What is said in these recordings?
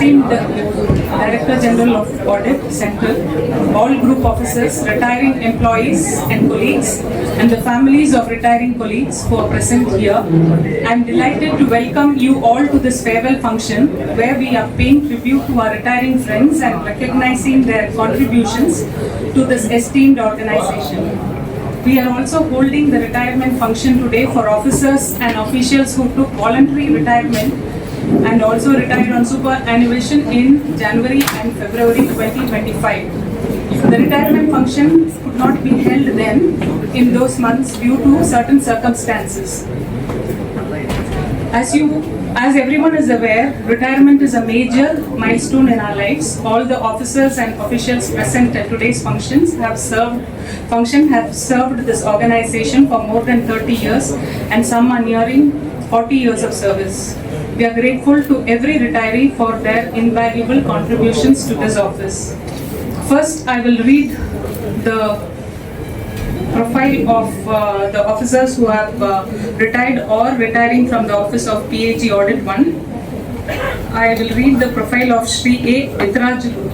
esteemed Director General of Audit Central, all group officers, retiring employees and colleagues, and the families of retiring colleagues who are present here, I am delighted to welcome you all to this farewell function where we are paying tribute to our retiring friends and recognizing their contributions to this esteemed organization. We are also holding the retirement function today for officers and officials who took voluntary retirement and also retired on superannuation in January and February 2025. The retirement function could not be held then in those months due to certain circumstances. As everyone is aware, retirement is a major milestone in our lives. All the officers and officials present at today's function have served this organization for more than 30 years, and some are nearing 40 years of service. We are grateful to every retiree for their invaluable contributions to this office. First, I will read the profile of the officers who have retired or retiring from the office of PAG Audit 1. I will read the profile of Shri A. Vitrajulu.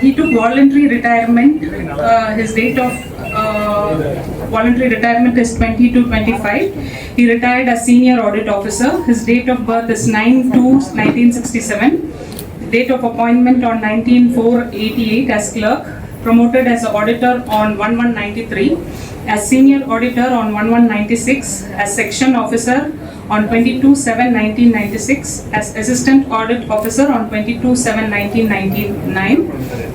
He took voluntary retirement. His date of voluntary retirement is 20-25. He retired as senior audit officer. His date of birth is 9/2/1967. Date of appointment on 19/4/88 as clerk. Promoted as auditor on 1/1/93, as senior auditor on 1/1/96, as section officer on 22/7/1996, as assistant audit officer on 22/7/1999.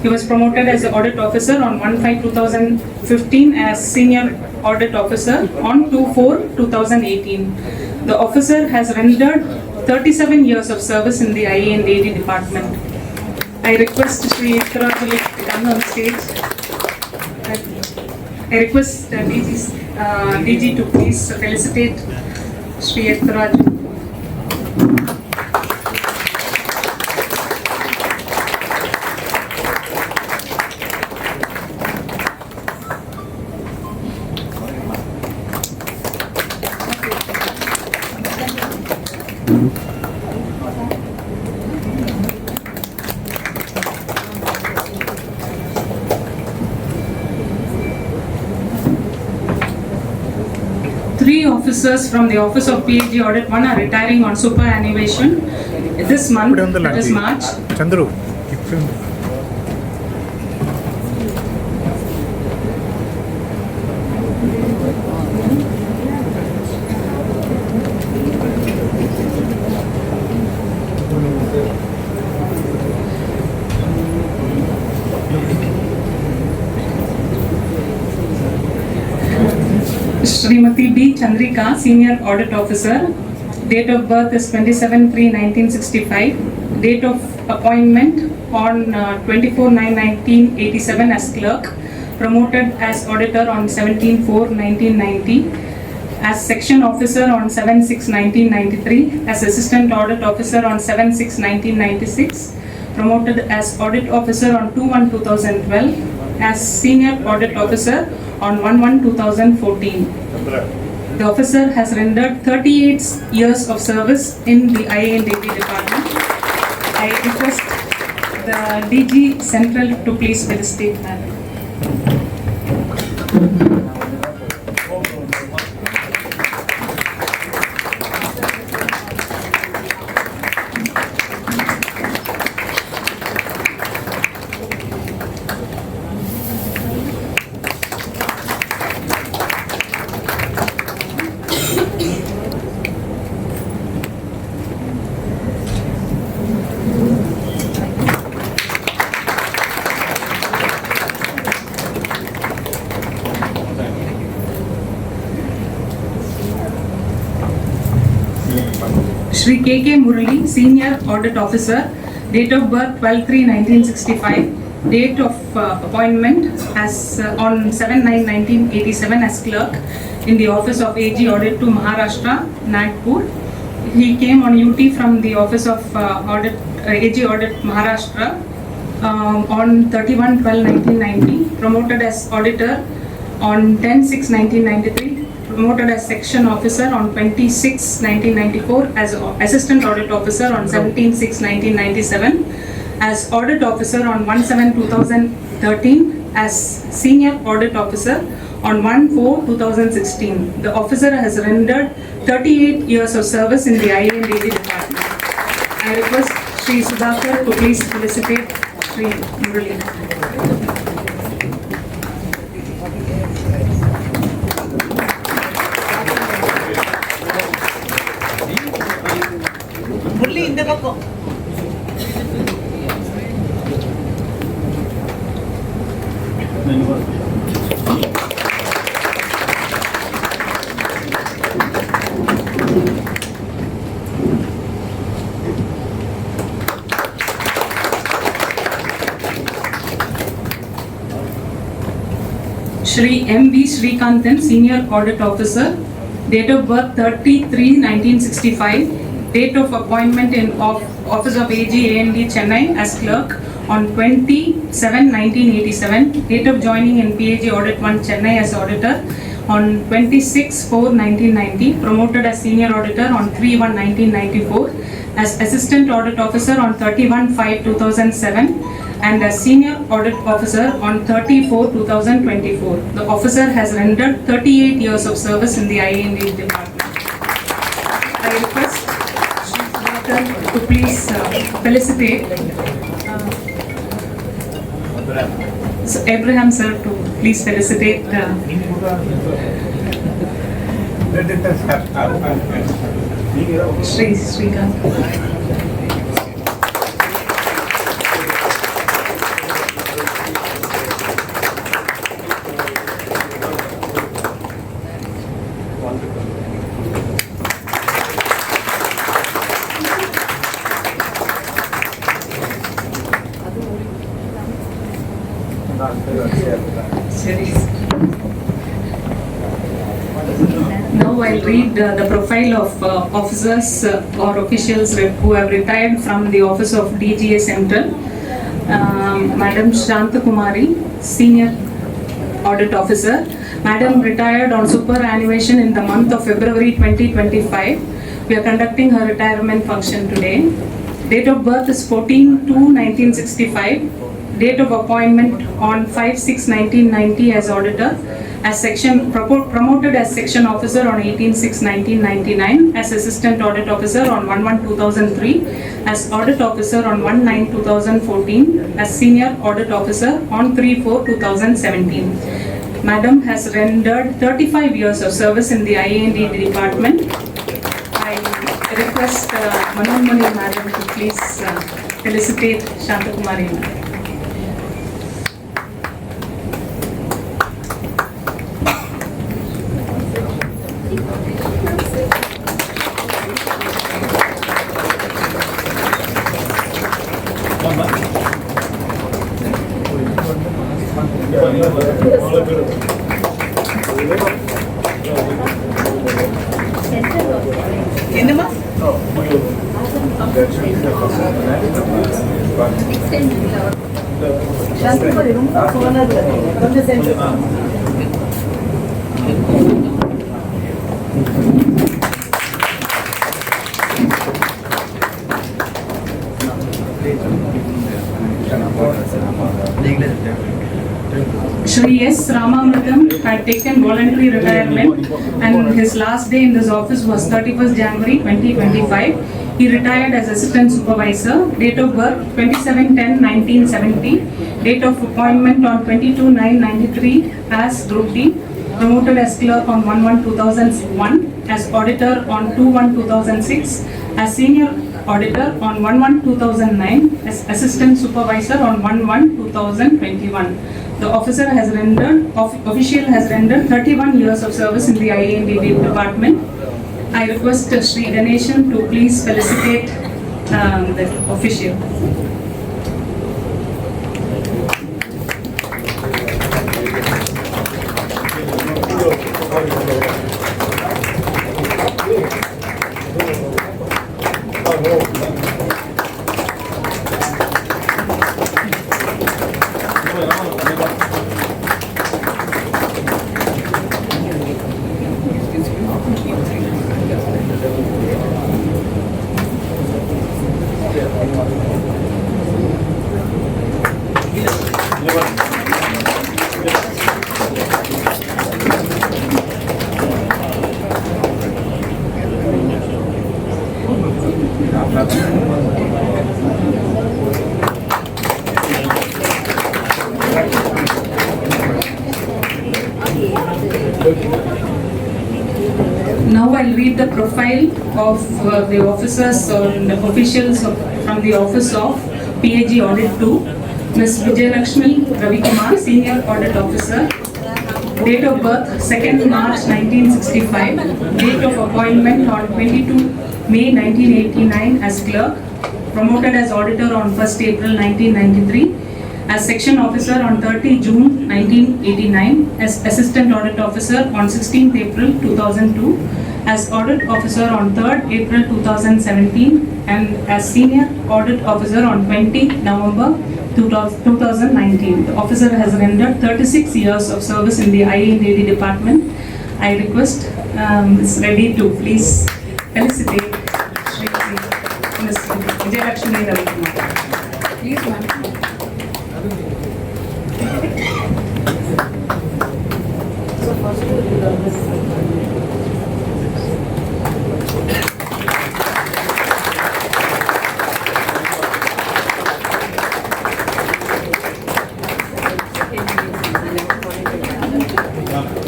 He was promoted as audit officer on 1/5/2015, as senior audit officer on 2/4/2018. The officer has rendered 37 years of service in the IA and AD department. I request Shri Ithrajulu to come on stage. I request DG to please felicitate Shri Ithrajulu. Three officers from the office of PAG Audit 1 are retiring on superannuation this month, that is March. Chandru. Srimati B. Chandrika, Senior Audit Officer. Date of birth is 27/3/1965. Date of appointment on 24/9/1987 as clerk. Promoted as auditor on 17/4/1990. As section officer on 7/6/1993. As assistant audit officer on 7/6/1996. Promoted as audit officer on 2/1/2012. As senior audit officer on 1/1/2014. The officer has rendered 38 years of service in the IA and AD department. I request the DG Central to please felicitate madam. Shri K.K. Murali, Senior Audit Officer. Date of birth 12/3/1965. Date of appointment as on 7/9/1987 as clerk in the office of AG Audit to Maharashtra, Nagpur. He came on UT from the office of AG Audit Maharashtra on 31/12/1990. Promoted as auditor on 10/6/1993. promoted as section officer on 26/1994, as assistant audit officer on 17/6/1997, as audit officer on 1/7/2013, as senior audit officer on 1/4/2016. The officer has rendered 38 years of service in the IANDD department. I request Sri Sudhakar to please felicitate Sri Murali. Murali இந்த பக்கம். Shri M.V. Srikanthan, Senior Audit Officer, date of birth 30/3/1965, date of appointment in Office of AG AND Chennai as clerk on 27/1987, date of joining in PAG Audit 1 Chennai as auditor on 26/4/1990, promoted as senior auditor on 3/1/1994, as assistant audit officer on 31/5/2007, and as senior audit officer on 30/4/2024. The officer has rendered 38 years of service in the IAND department. I request Shri Sudhakar to please felicitate Abraham sir to please felicitate Shri Srikant. Now I'll read the profile of officers or officials who have retired from the office of DGA Central. Madam Shanta Kumari, Senior Audit Officer. Madam retired on superannuation in the month of February 2025. We are conducting her retirement function today. Date of birth is 14/2/1965. Date of appointment on 5/6/1990 as auditor, as promoted as section officer on 18/6/1999, as assistant audit officer on 1/1/2003, as audit officer on 1/9/2014, as senior audit officer on 3/4/2017. Madam has rendered 35 years of service in the IAND department. I request Manohar Madam to please felicitate Shantakumari. என்னமா? Shri S. Ramamritam had taken voluntary retirement and his last day in this office was 31st January 2025. He retired as assistant supervisor. Date of birth 27/10/1970. Date of appointment on 22/9/93 as Group D. Promoted as clerk on 1/1/2001. As auditor on 2/1/2006. As senior auditor on 1/1/2009. As assistant supervisor on 1/1/2021. The official has rendered 31 years of service in the IANDD department. I request Shri Ganeshan to please felicitate the official. Now I'll read the profile of the officers and officials from the office of PAG Audit 2. Ms. Vijayalakshmi Ravikumar, Senior Audit Officer. Date of birth 2nd March 1965. Date of appointment on 22 May 1989 as clerk. Promoted as auditor on 1st April 1993. As section officer on 30 June 1989, as assistant audit officer on 16th April 2002, as audit officer on 3rd April 2017, and as senior audit officer on 20 November 2019. The officer has rendered 36 years of service in the IAD department. I request Ms. Reddy to please felicitate Ms. Vijayalakshmi Ravikumar. Please, ma'am.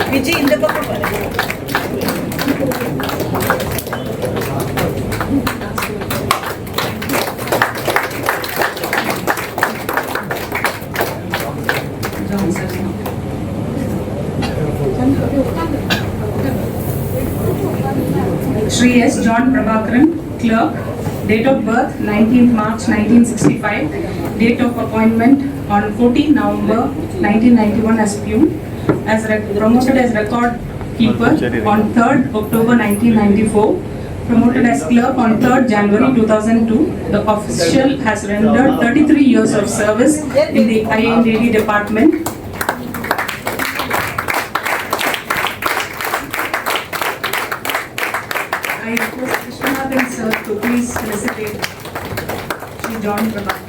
Vijay, in the papa. Shri S. John Prabhakaran, clerk. Date of birth 19th March 1965. Date of appointment on 14 November 1991 as pew. As promoted as record keeper on 3rd October 1994. Promoted as clerk on 3rd January 2002. The official has rendered 33 years of service in the IAD department. I request Krishna sir to please felicitate Shri John Prabhakaran.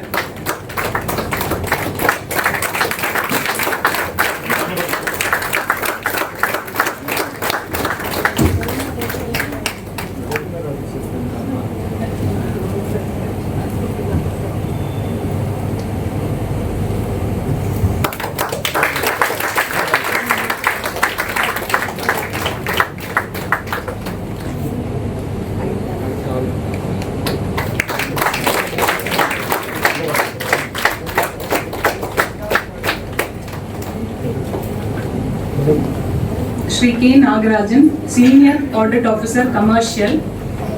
Shri K. Nagarajan, Senior Audit Officer, Commercial.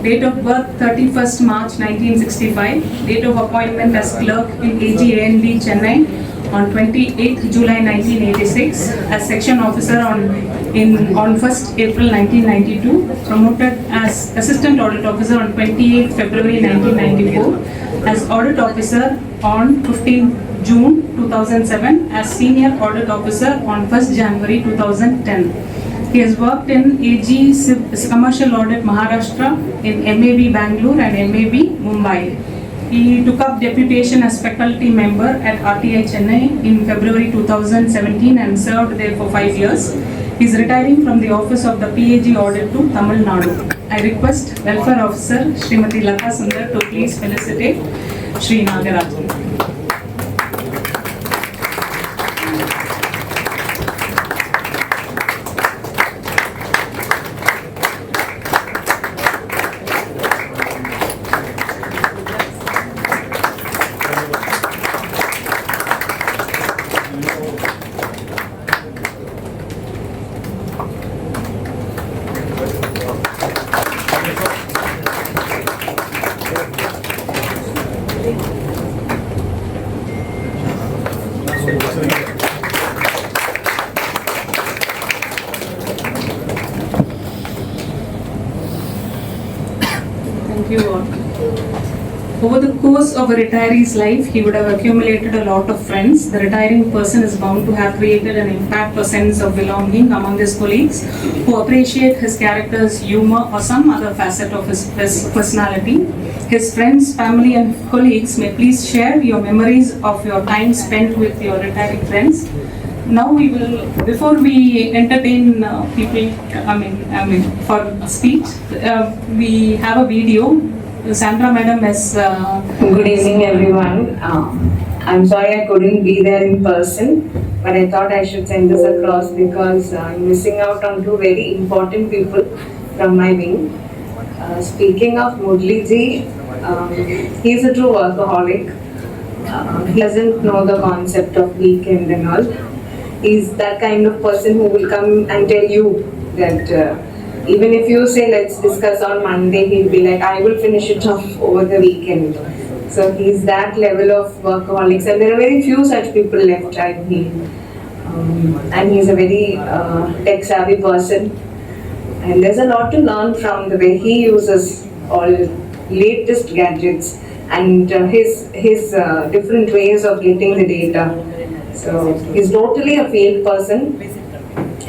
Date of birth 31st March 1965. Date of appointment as clerk in AG&B Chennai on 28th July 1986. As section officer on 1st April 1992. Promoted as assistant audit officer on 28th February 1994. As audit officer on 15th June 2007. As senior audit officer on 1st January 2010. He has worked in AG Commercial Audit Maharashtra, in MAB Bangalore and MAB Mumbai. He took up deputation as faculty member at RTI Chennai in February 2017 and served there for 5 years. He is retiring from the office of the PAG Audit to Tamil Nadu. I request Welfare Officer Srimati Lata Sundar to please felicitate Shri Nagarajan. Thank you all. Over the course of a retiree's life, he would have accumulated a lot of friends. The retiring person is bound to have created an impact or sense of belonging among his colleagues who appreciate his character's humor or some other facet of his personality. His friends, family and colleagues may please share your memories of your time spent with your retiring friends. Now we will, before we entertain people, for speech, we have a video. Sandra Madam has... Good evening everyone. I'm sorry I couldn't be there in person, but I thought I should send this across because I'm missing out on two very important people from my wing. Speaking of Murli ji, he is a true workaholic. He doesn't know the concept of weekend and all. He's that kind of person who will come and tell you that even if you say let's discuss on Monday, he'll be like, I will finish it off over the weekend. So he's that level of workaholics, and there are very few such people left, I feel. And he's a very tech savvy person, and there's a lot to learn from the way he uses all latest gadgets and his different ways of getting the data. So he's totally a field person,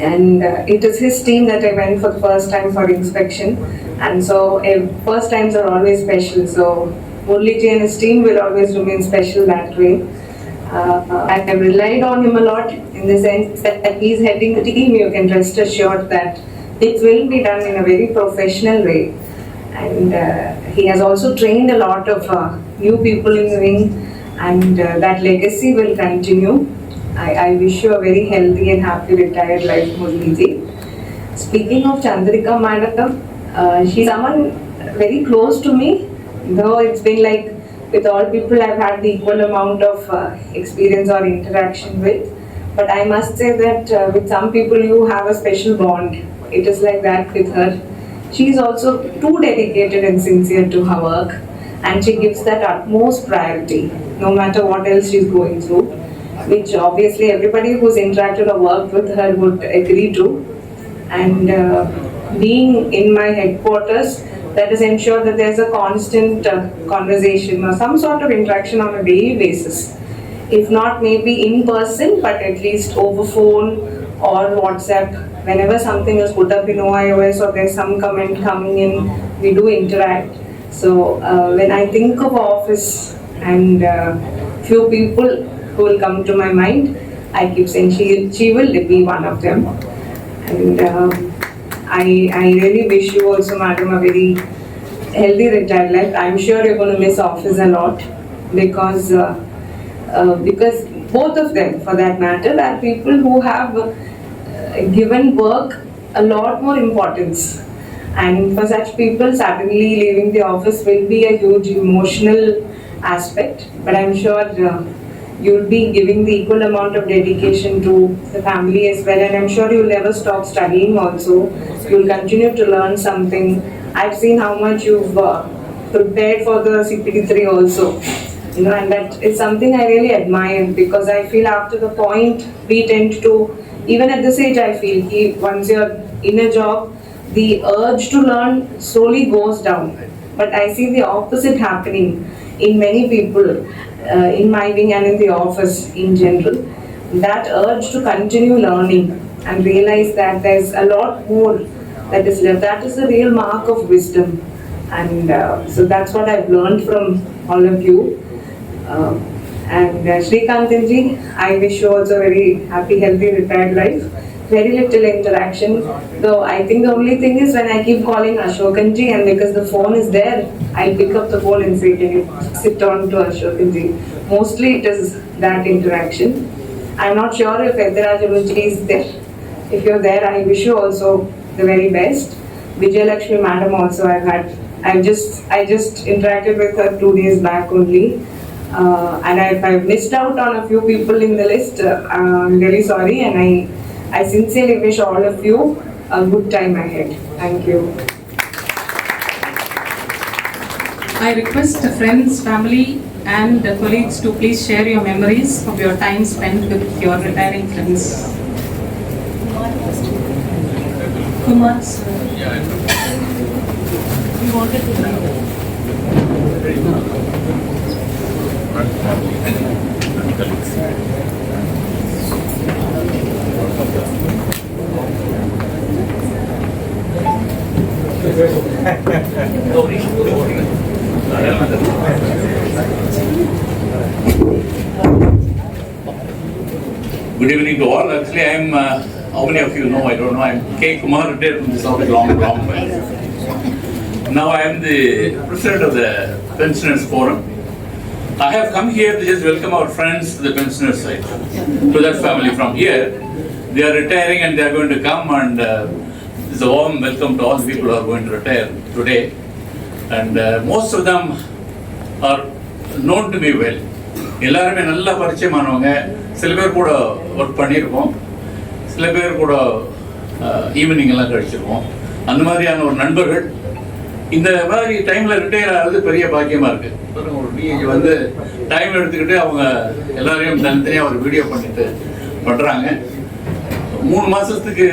and it is his team that I went for the first time for inspection, and so first times are always special. So Murli ji and his team will always remain special that way. I have relied on him a lot in the sense that he's heading the team. You can rest assured that it will be done in a very professional way. And he has also trained a lot of new people in the wing, and that legacy will continue. I wish you a very healthy and happy retired life, Murli ji. Speaking of Chandrika madam, she's someone very close to me, though it's been like with all people I've had the equal amount of experience or interaction with. But I must say that with some people you have a special bond. It is like that with her. She is also too dedicated and sincere to her work, and she gives that utmost priority no matter what else she's going through, which obviously everybody who's interacted or worked with her would agree to. And being in my headquarters, that is ensure that there's a constant conversation or some sort of interaction on a daily basis. If not maybe in person, but at least over phone or WhatsApp. Whenever something is put up in OIOS or there's some comment coming in, we do interact. So when I think of office and few people who will come to my mind, I keep saying she will be one of them. And I really wish you also, madam, a very healthy retired life. I'm sure you're going to miss office a lot because both of them, for that matter, are people who have given work a lot more importance. And for such people, suddenly leaving the office will be a huge emotional aspect. But I'm sure you'll be giving the equal amount of dedication to the family as well, and I'm sure you'll never stop studying also. You'll continue to learn something. I've seen how much you've prepared for the CPD3 also, and that is something I really admire, because I feel after the point we tend to, even at this age, I feel once you're in a job, the urge to learn slowly goes down. But I see the opposite happening in many people, in my wing and in the office in general. That urge to continue learning and realize that there's a lot more that is left. That is the real mark of wisdom. And so that's what I've learned from all of you. And Srikantanji, I wish you also a very happy, healthy, retired life. Very little interaction, though I think the only thing is when I keep calling Ashokanji, and because the phone is there, I'll pick up the phone and say, can you sit on to Ashokanji? Mostly it is that interaction. I'm not sure if Edirajaluji is there. If you're there, I wish you also the very best. Vijay Lakshmi madam also I just interacted with her 2 days back only. And if I've missed out on a few people in the list, I'm really sorry, and I sincerely wish all of you a good time ahead. Thank you. I request the friends, family and the colleagues to please share your memories of your time spent with your retiring friends. Kumar sir. We wanted to Good evening to all. Actually, I am, how many of you know, I don't know, I am K. Kumar, retired from this office long while. Now I am the president of the Pensioners Forum. I have come here to just welcome our friends to the pensioners side, to that family from here. They are retiring and they are going to come, and this a warm welcome to all the people who are going to retire today. And most of them are known to me well. எல்லாருமே நல்லா பரிச்சயமானவங்க. சில பேர் கூட work பண்ணியிருக்கோம், சில பேர் கூட evening எல்லாம் கழிச்சிருக்கோம். அந்த மாதிரியான ஒரு நண்பர்கள். இந்த மாதிரி டைமில் ரிட்டையர் ஆகிறது பெரிய பாக்கியமாக இருக்குது. ஒரு டிஏஜி வந்து டைம் எடுத்துக்கிட்டு அவங்க எல்லாரையும் தனித்தனியாக ஒரு வீடியோ பண்ணிட்டு பண்ணுறாங்க. 3 மாதத்துக்கு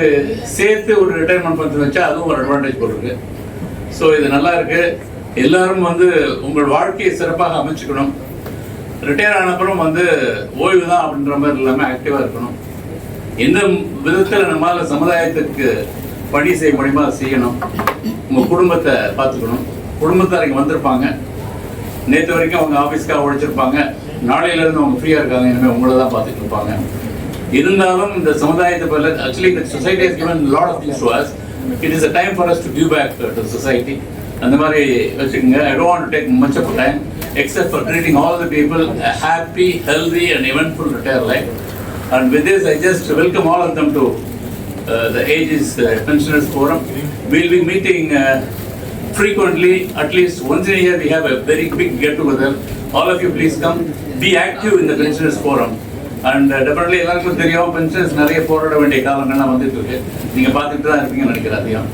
சேர்த்து ஒரு ரிட்டையர்மெண்ட் பண்ணி வச்சா அதுவும் ஒரு அட்வான்டேஜ் போட்டிருக்கு. ஸோ இது நல்லா இருக்குது. எல்லாரும் வந்து உங்கள் வாழ்க்கையை சிறப்பாக அமைச்சுக்கணும். ரிட்டையர் ஆனப்புறம் வந்து ஓய்வு தான் அப்படின்ற மாதிரி இல்லாமல் ஆக்டிவாக இருக்கணும். எந்த விதத்தில் நம்மளால் சமுதாயத்துக்கு பணி செய்ய முடியுமோ அதை செய்யணும். உங்கள் குடும்பத்தை பார்த்துக்கணும். குடும்பத்தார் இங்கே வந்திருப்பாங்க. நேற்று வரைக்கும் அவங்க ஆஃபீஸ்க்காக உழைச்சிருப்பாங்க. நாளையிலேருந்து அவங்க ஃப்ரீயாக இருக்காங்க. இனிமேல் உங்களை தான் பார்த்துட்டு இருப்பாங்க. இருந்தாலும் இந்த சமுதாயத்தை போல actually the society has given a lot of things to us. It is a time for us to give back to the society. அந்த மாதிரி வச்சுக்கோங்க. I don't want to take much of time except for treating all the people a happy, healthy and eventful retire life. And with this I just welcome all of them to the Ages Pensioners Forum. We'll be meeting frequently, at least once in a year we have a very big get together. All of you please come, be active in the Pensioners Forum. And definitely எல்லாருக்கும் தெரியும் pensions நிறைய போராட வேண்டிய காலங்கள்லாம் வந்துட்டு இருக்கு. நீங்கள் பார்த்துட்டு தான் இருப்பீங்கன்னு நினைக்கிறேன் அதையும்.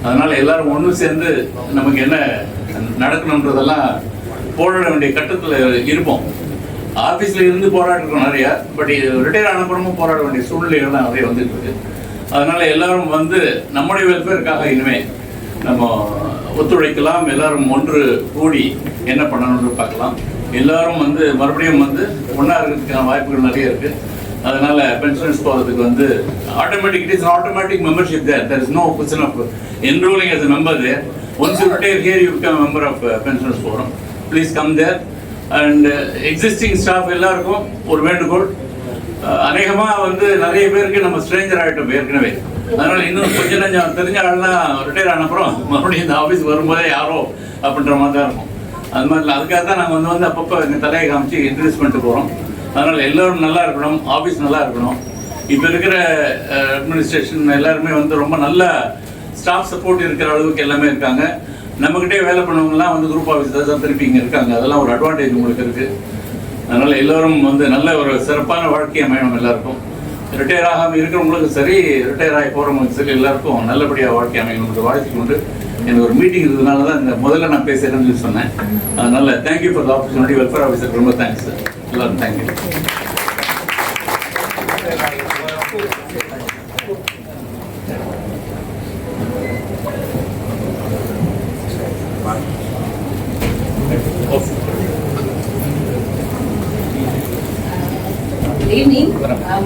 அதனால் எல்லாரும் ஒன்று சேர்ந்து நமக்கு என்ன நடக்கணுன்றதெல்லாம் போராட வேண்டிய கட்டத்தில் இருப்போம். ஆஃபீஸில் இருந்து போராடிருக்கோம் நிறையா, பட் ரிட்டையர் ஆனப்புறமும் போராட வேண்டிய சூழ்நிலைகள்லாம் நிறைய வந்துட்டு இருக்கு. அதனால் எல்லாரும் வந்து நம்முடைய வெல்ஃபேருக்காக இனிமேல் நம்ம ஒத்துழைக்கலாம். எல்லாரும் ஒன்று கூடி என்ன பண்ணணும்னு பார்க்கலாம். எல்லாரும் வந்து மறுபடியும் வந்து ஒன்றா இருக்கிறதுக்கான வாய்ப்புகள் நிறைய இருக்குது. அதனால் பென்ஷன்ஸ் போகிறதுக்கு வந்து automatic it is automatic membership there. There is no question of enrolling as a member there. Once you retire here you become a member of Pensioners Forum. Please come there. And existing staff எல்லாருக்கும் ஒரு வேண்டுகோள். அநேகமாக வந்து நிறைய பேருக்கு நம்ம Stranger ஆகிட்டோம் ஏற்கனவே. அதனால் இன்னும் கொஞ்சம் தெரிஞ்ச ஆள்லாம் ரிட்டையர் ஆனப்புறம் மறுபடியும் இந்த ஆஃபீஸ் வரும்போதே யாரோ அப்படின்ற மாதிரி தான் இருக்கும். அது மாதிரி இல்லை. அதுக்காக தான் நாங்கள் வந்து அப்பப்போ எங்கள் தலையை காமிச்சு இன்ட்ரடியூஸ் பண்ணிட்டு போகிறோம். அதனால் எல்லோரும் நல்லா இருக்கணும், ஆஃபீஸ் நல்லா இருக்கணும். இப்போ இருக்கிற அட்மினிஸ்ட்ரேஷன் எல்லாருமே வந்து ரொம்ப நல்ல ஸ்டாஃப் சப்போர்ட் இருக்கிற அளவுக்கு எல்லாமே இருக்காங்க. நம்மக்கிட்டே வேலை பண்ணவங்கலாம் வந்து குரூப் ஆஃபீஸர்ஸ் தான் திருப்பி இங்கே இருக்காங்க. அதெல்லாம் ஒரு அட்வான்டேஜ் உங்களுக்கு இருக்குது. அதனால் எல்லோரும் வந்து நல்ல ஒரு சிறப்பான வாழ்க்கையை அமையணும். எல்லாருக்கும் ரிட்டையர் ஆகாமல் இருக்கிறவங்களுக்கும் சரி, ரிட்டையர் ஆகி போகிறவங்களுக்கு சரி, எல்லாருக்கும் நல்லபடியாக வாழ்க்கை அமையணுன்ற வாழ்க்கை கொண்டு எனக்கு ஒரு மீட்டிங் இருந்ததுனால தான் இந்த முதல்ல நான் பேசுகிறேன்னு சொன்னேன். அதனால் thank you for the opportunity. Welfare ஆஃபீஸருக்கு ரொம்ப தேங்க்ஸ் சார். எல்லாரும் thank you. Good evening.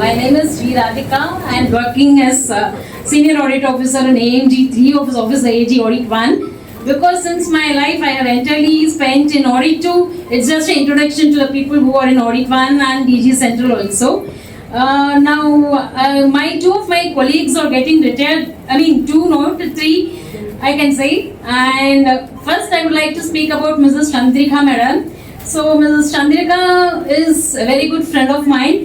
My name is G. Radhika. I am working as Senior Audit Officer in AMG 3 Office AG Audit 1. Because since my life I have entirely spent in Audit 2, it's just an introduction to the people who are in Audit 1 and DG Central also. Now, my two of my colleagues are getting retired. I mean, 2, not 3, I can say. And first I would like to speak about Mrs. Chandrika Madam. So Mrs. Chandrika is a very good friend of mine.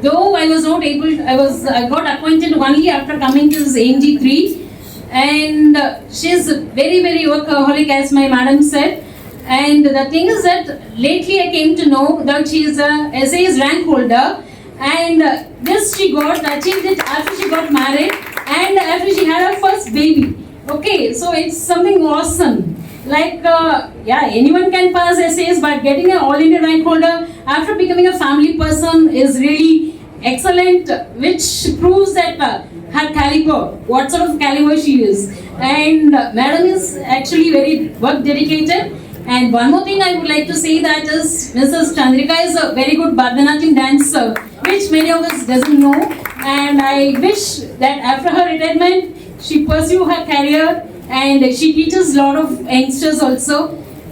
Though I was not able, I got acquainted only after coming to this AMG 3, and she's very workaholic, as my madam said. And the thing is that lately I came to know that she is a SAS rank holder, and this she got achieved it after she got married and after she had her first baby. Okay, so it's something awesome. Like, anyone can pass essays, but getting an all India rank holder after becoming a family person is really excellent, which proves that her caliber, what sort of caliber she is. And madam is actually very work dedicated. And one more thing I would like to say, that is Mrs. Chandrika is a very good Bharatanatyam dancer, which many of us doesn't know. And I wish that after her retirement, she pursue her career. And she teaches a lot of youngsters also.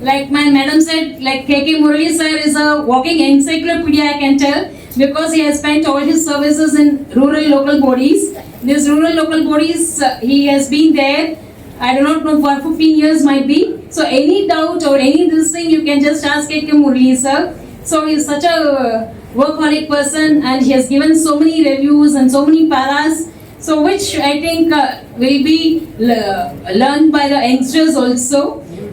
Like my madam said, like KK Murali sir is a walking encyclopedia, I can tell, because he has spent all his services in rural local bodies. These rural local bodies, he has been there, I do not know, for 15 years might be. So any doubt or any this thing, you can just ask KK Murali sir. So he is such a workaholic person, and he has given so many reviews and so many paras. So which I think will be learned by the youngsters also.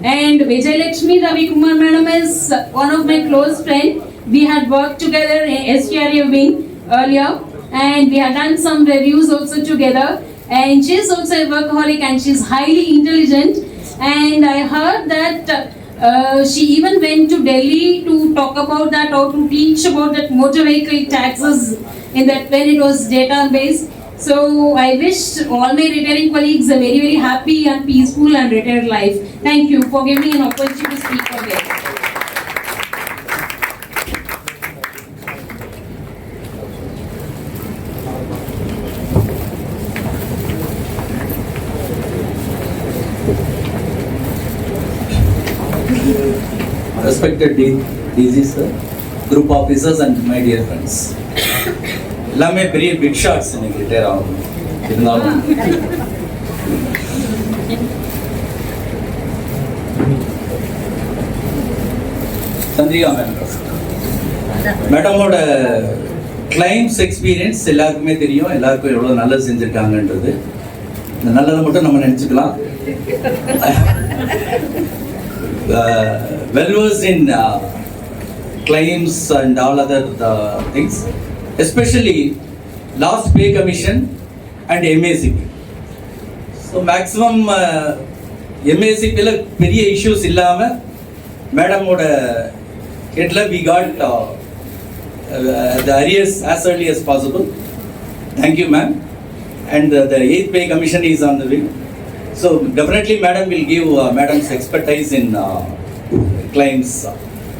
And Vijay Lakshmi Ravi Kumar madam is one of my close friend. We had worked together in STRA wing earlier, and we had done some reviews also together. And she is also a workaholic, and she is highly intelligent. And I heard that she even went to Delhi to talk about that, or to teach about that motor vehicle taxes in that when it was data based. So I wish all my retiring colleagues a very, very happy and peaceful and retired life. Thank you for giving me an opportunity to speak for them. Respected DG sir, group officers and my dear friends. எல்லாமே பெரிய big shots இன்னைக்கு retire ஆகும். இருந்தாலும் Chandrika மேடமோட claims experience எல்லாருக்குமே தெரியும். எல்லாருக்கும் எவ்வளோ நல்லது செஞ்சுருக்காங்கன்றது. இந்த நல்லதை மட்டும் நம்ம நினச்சிக்கலாம். Well versed in claims and all other things, especially last pay commission and MACP. So maximum MACP la periya issues illama madam oda ketla we got the arrears as early as possible. Thank you ma'am. And the 8th pay commission is on the way. So definitely madam will give madam's expertise in claims.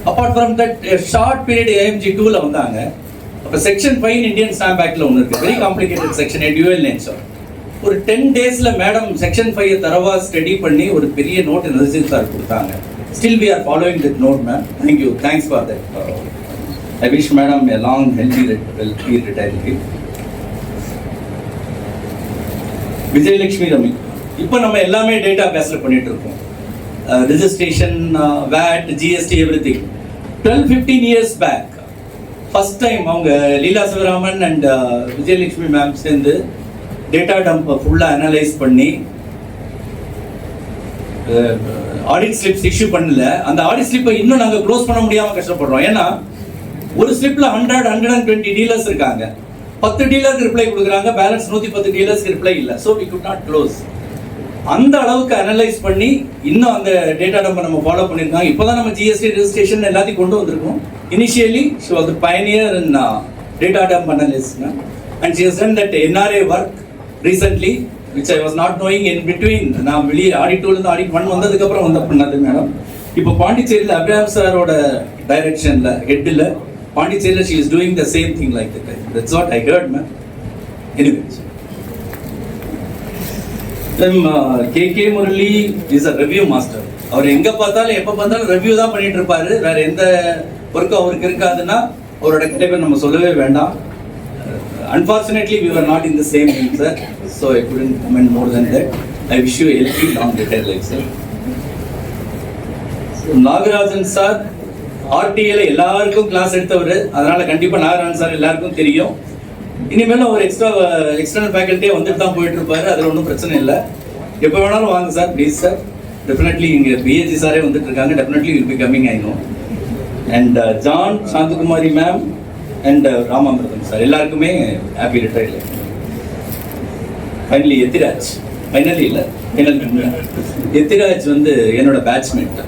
Apart from that, a short period AMG 2 la vandanga. அப்போ section 5 Indian stamp ஆக்டில் ஒன்று இருக்குது. Very complicated section, dual nature. ஒரு 10 டேஸில் madam section 5 தரவா study பண்ணி ஒரு பெரிய நோட் நரசிங் சார் கொடுத்தாங்க. Still we are following that note ma'am. Thank you, thanks for that. I wish madam a long healthy retirement. Vijayalakshmi Ravi, இப்போ நம்ம எல்லாமே டேட்டா பேஸில் பண்ணிட்டு இருக்கோம். Registration, VAT, GST, everything. 12-15 years back first time அவங்க லீலா சிவராமன் அண்ட் விஜயலட்சுமி மேம் சேர்ந்து data டம்பை ஃபுல்லாக அனலைஸ் பண்ணி ஆடிட் ஸ்லிப்ஸ் இஷ்யூ பண்ணல. அந்த ஆடிட் ஸ்லிப்பை இன்னும் நாங்கள் க்ளோஸ் பண்ண முடியாமல் கஷ்டப்படுறோம். ஏன்னா ஒரு ஸ்லிப்பில் 100-120 டீலர்ஸ் இருக்காங்க. 10 டீலருக்கு ரிப்ளை கொடுக்குறாங்க, பேலன்ஸ் 110 டீலர்ஸ்க்கு ரிப்ளை இல்லை. So we could not close. அந்த அளவுக்கு அனலைஸ் பண்ணி இன்னும் அந்த டேட்டா டம்பை நம்ம ஃபாலோ பண்ணியிருக்காங்க. இப்போ தான் நம்ம ஜிஎஸ்டி ரெஜிஸ்ட்ரேஷன் எல்லாத்தையும் கொண்டு வந்திருக்கோம். Initially, she was a pioneer in data dump analysis, and she has done that NRA work recently, which I was not knowing in between. நான் வெளியே ஆடிட் டூல் இருந்து ஆடிட் 1 வந்ததுக்கு அப்புறம் வந்த பண்ணது மேடம். இப்போ பாண்டிச்சேரியில் அப்ராம் சாரோட டைரக்ஷன்ல ஹெட்ல பாண்டிச்சேரியில் she is doing the same thing like that. That's what I heard, man. Anyways, KK Murali is a review master. அவர் எங்க பார்த்தாலும் எப்ப பார்த்தாலும் ரிவ்யூ தான் பண்ணிட்டு இருப்பாரு. வேற எந்த ஒர்க்கும் அவருக்கு இருக்காதுன்னா அவரோட கலைப்பை நம்ம சொல்லவே வேண்டாம். Unfortunately, we were not in the same team, sir. So I couldn't comment more than that. I wish you a healthy, long retired life, sir. So Nagarajan sir, RTL எல்லாருக்கும் கிளாஸ் எடுத்தவர். அதனால கண்டிப்பா நாகராஜன் சார் எல்லாருக்கும் தெரியும். இனிமேலும் ஒரு external ஃபேக்கல்ட்டியே வந்துட்டு தான் போயிட்டு இருப்பாரு. அதில் ஒன்றும் பிரச்சனை இல்லை. எப்போ வேணாலும் வாங்க சார், ப்ளீஸ் சார். டெஃபினெட்லி இங்கே பிஏஜி சாரே வந்துட்டு இருக்காங்க. Definitely will be coming, I know. And John, Santhakumari ma'am and Ramamirtham sir எல்லாருக்குமே happy retired life. Finally Ethiraj, finally இல்லை எத்திராஜ் வந்து என்னோட பேட்ச்மேட்.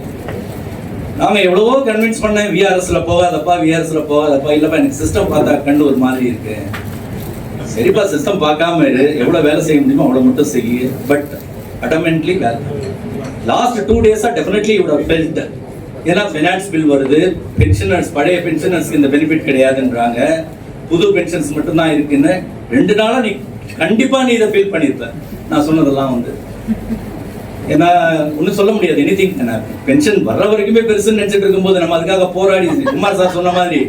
நாங்கள் எவ்வளவோ கன்வின்ஸ் பண்ணேன், விஆர்எஸ்ல போகாதப்பா, விஆர்எஸ்ல போகாதப்பா. இல்லைப்பா எனக்கு சிஸ்டம் பார்த்தா கண்டு ஒரு மாதிரி இருக்கு. சரிப்பா சிஸ்டம் பார்க்காம இரு, எவ்வளோ வேலை செய்ய முடியுமோ அவ்வளோ மட்டும் செய்ய. பட் அடமெண்ட்லி வேலை. Last 2 days definitely would have felt. ஏன்னா ஃபினான்ஸ் பில் வருது, பென்ஷனர்ஸ் பழைய பென்ஷனர்ஸ்க்கு இந்த பெனிஃபிட் கிடையாதுன்றாங்க, புது பென்ஷன்ஸ் மட்டும்தான் இருக்குன்னு 2 நாளா நீ கண்டிப்பா நீ இதை ஃபீல் பண்ணியிருப்ப. நான் சொன்னதெல்லாம் வந்து ஏன்னா ஒன்றும் சொல்ல முடியாது. எனிதிங் பென்ஷன் வர்ற வரைக்குமே பெருசுன்னு நினைச்சிட்டு இருக்கும்போது நம்ம அதுக்காக போராடி, குமார் சார் சொன்ன மாதிரி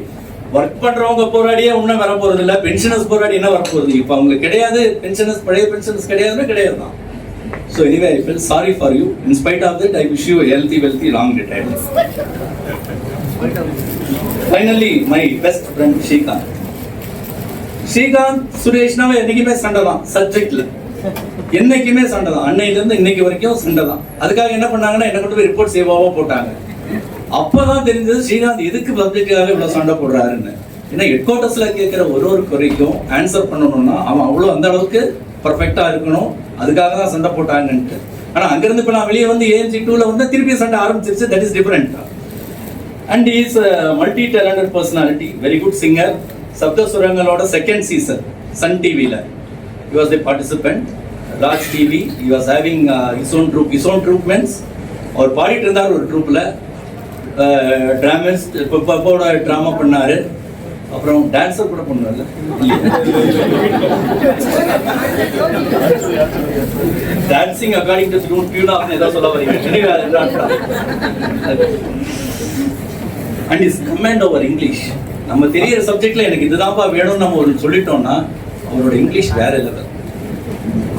ஒர்க் பண்றவங்க போராடியே ஒன்றும் வர போறது இல்லை, பென்ஷனர்ஸ் போராடி என்ன வரப்போகுது. இப்போ அவங்களுக்கு கிடையாது பென்ஷனர்ஸ், பழைய பென்ஷனர்ஸ் கிடையாதுன்னு கிடையாது தான். So anyway, I feel sorry for you. In spite of that, I wish you a healthy, wealthy, long retirement. Finally, my best friend Shrikant. Srikanth சுரேஷ்னாவே என்னைக்குமே சண்டை தான் சப்ஜெக்ட்ல, என்னைக்குமே சண்டை தான். அன்னையில இருந்து இன்னைக்கு வரைக்கும் சண்டை தான். அதுக்காக என்ன பண்ணாங்கன்னா என்ன கொண்டு போய் ரிப்போர்ட் சேவாவா போட்டாங்க. அப்பதான் தெரிஞ்சது ஸ்ரீகாந்த் எதுக்கு சப்ஜெக்டுக்காக இவ்வளவு சண்டை போடுறாருன்னு. ஏன்னா ஹெட் குவார்டர்ஸ்ல கேட்கிற ஒரு குறைக்கும் ஆன்சர் பண்ணணும்னா அவன் அவ்வளவு அந்த அளவுக்கு பர்ஃபெக்டா இருக்கணும். அதுக்காக தான் சண்டை போட்டாங்கன்ட்டு. ஆனா அங்கிருந்து இப்ப நான் வெளியே வந்து ஏஎம்சி 2ல வந்து திருப்பி சண்டை ஆரம்பிச்சிருச்சு. That is different. And he is a multi talented personality, very good singer. சப்த சுரங்களோட செகண்ட் சீசன் சன் டிவில he was a participant. Raj TV he was having his own troupe means அவர் பாடிட்டு இருந்தார் ஒரு ட்ரூப்ல. டிராமஸ் பப்போட ட்ராமா பண்ணாரு. அப்புறம் டான்ஸர் கூட பண்ணாரு. Dancing according to tune of ஏதோ சொல்ல வரீங்க. And is comment over English. நம்ம தெரியிற சப்ஜெக்ட்ல எனக்கு இதுதான்ப்பா வேணும்னு நம்ம ஒரு சொல்லிட்டோம்னா அவரோட இங்கிலீஷ் வேற லெவல்.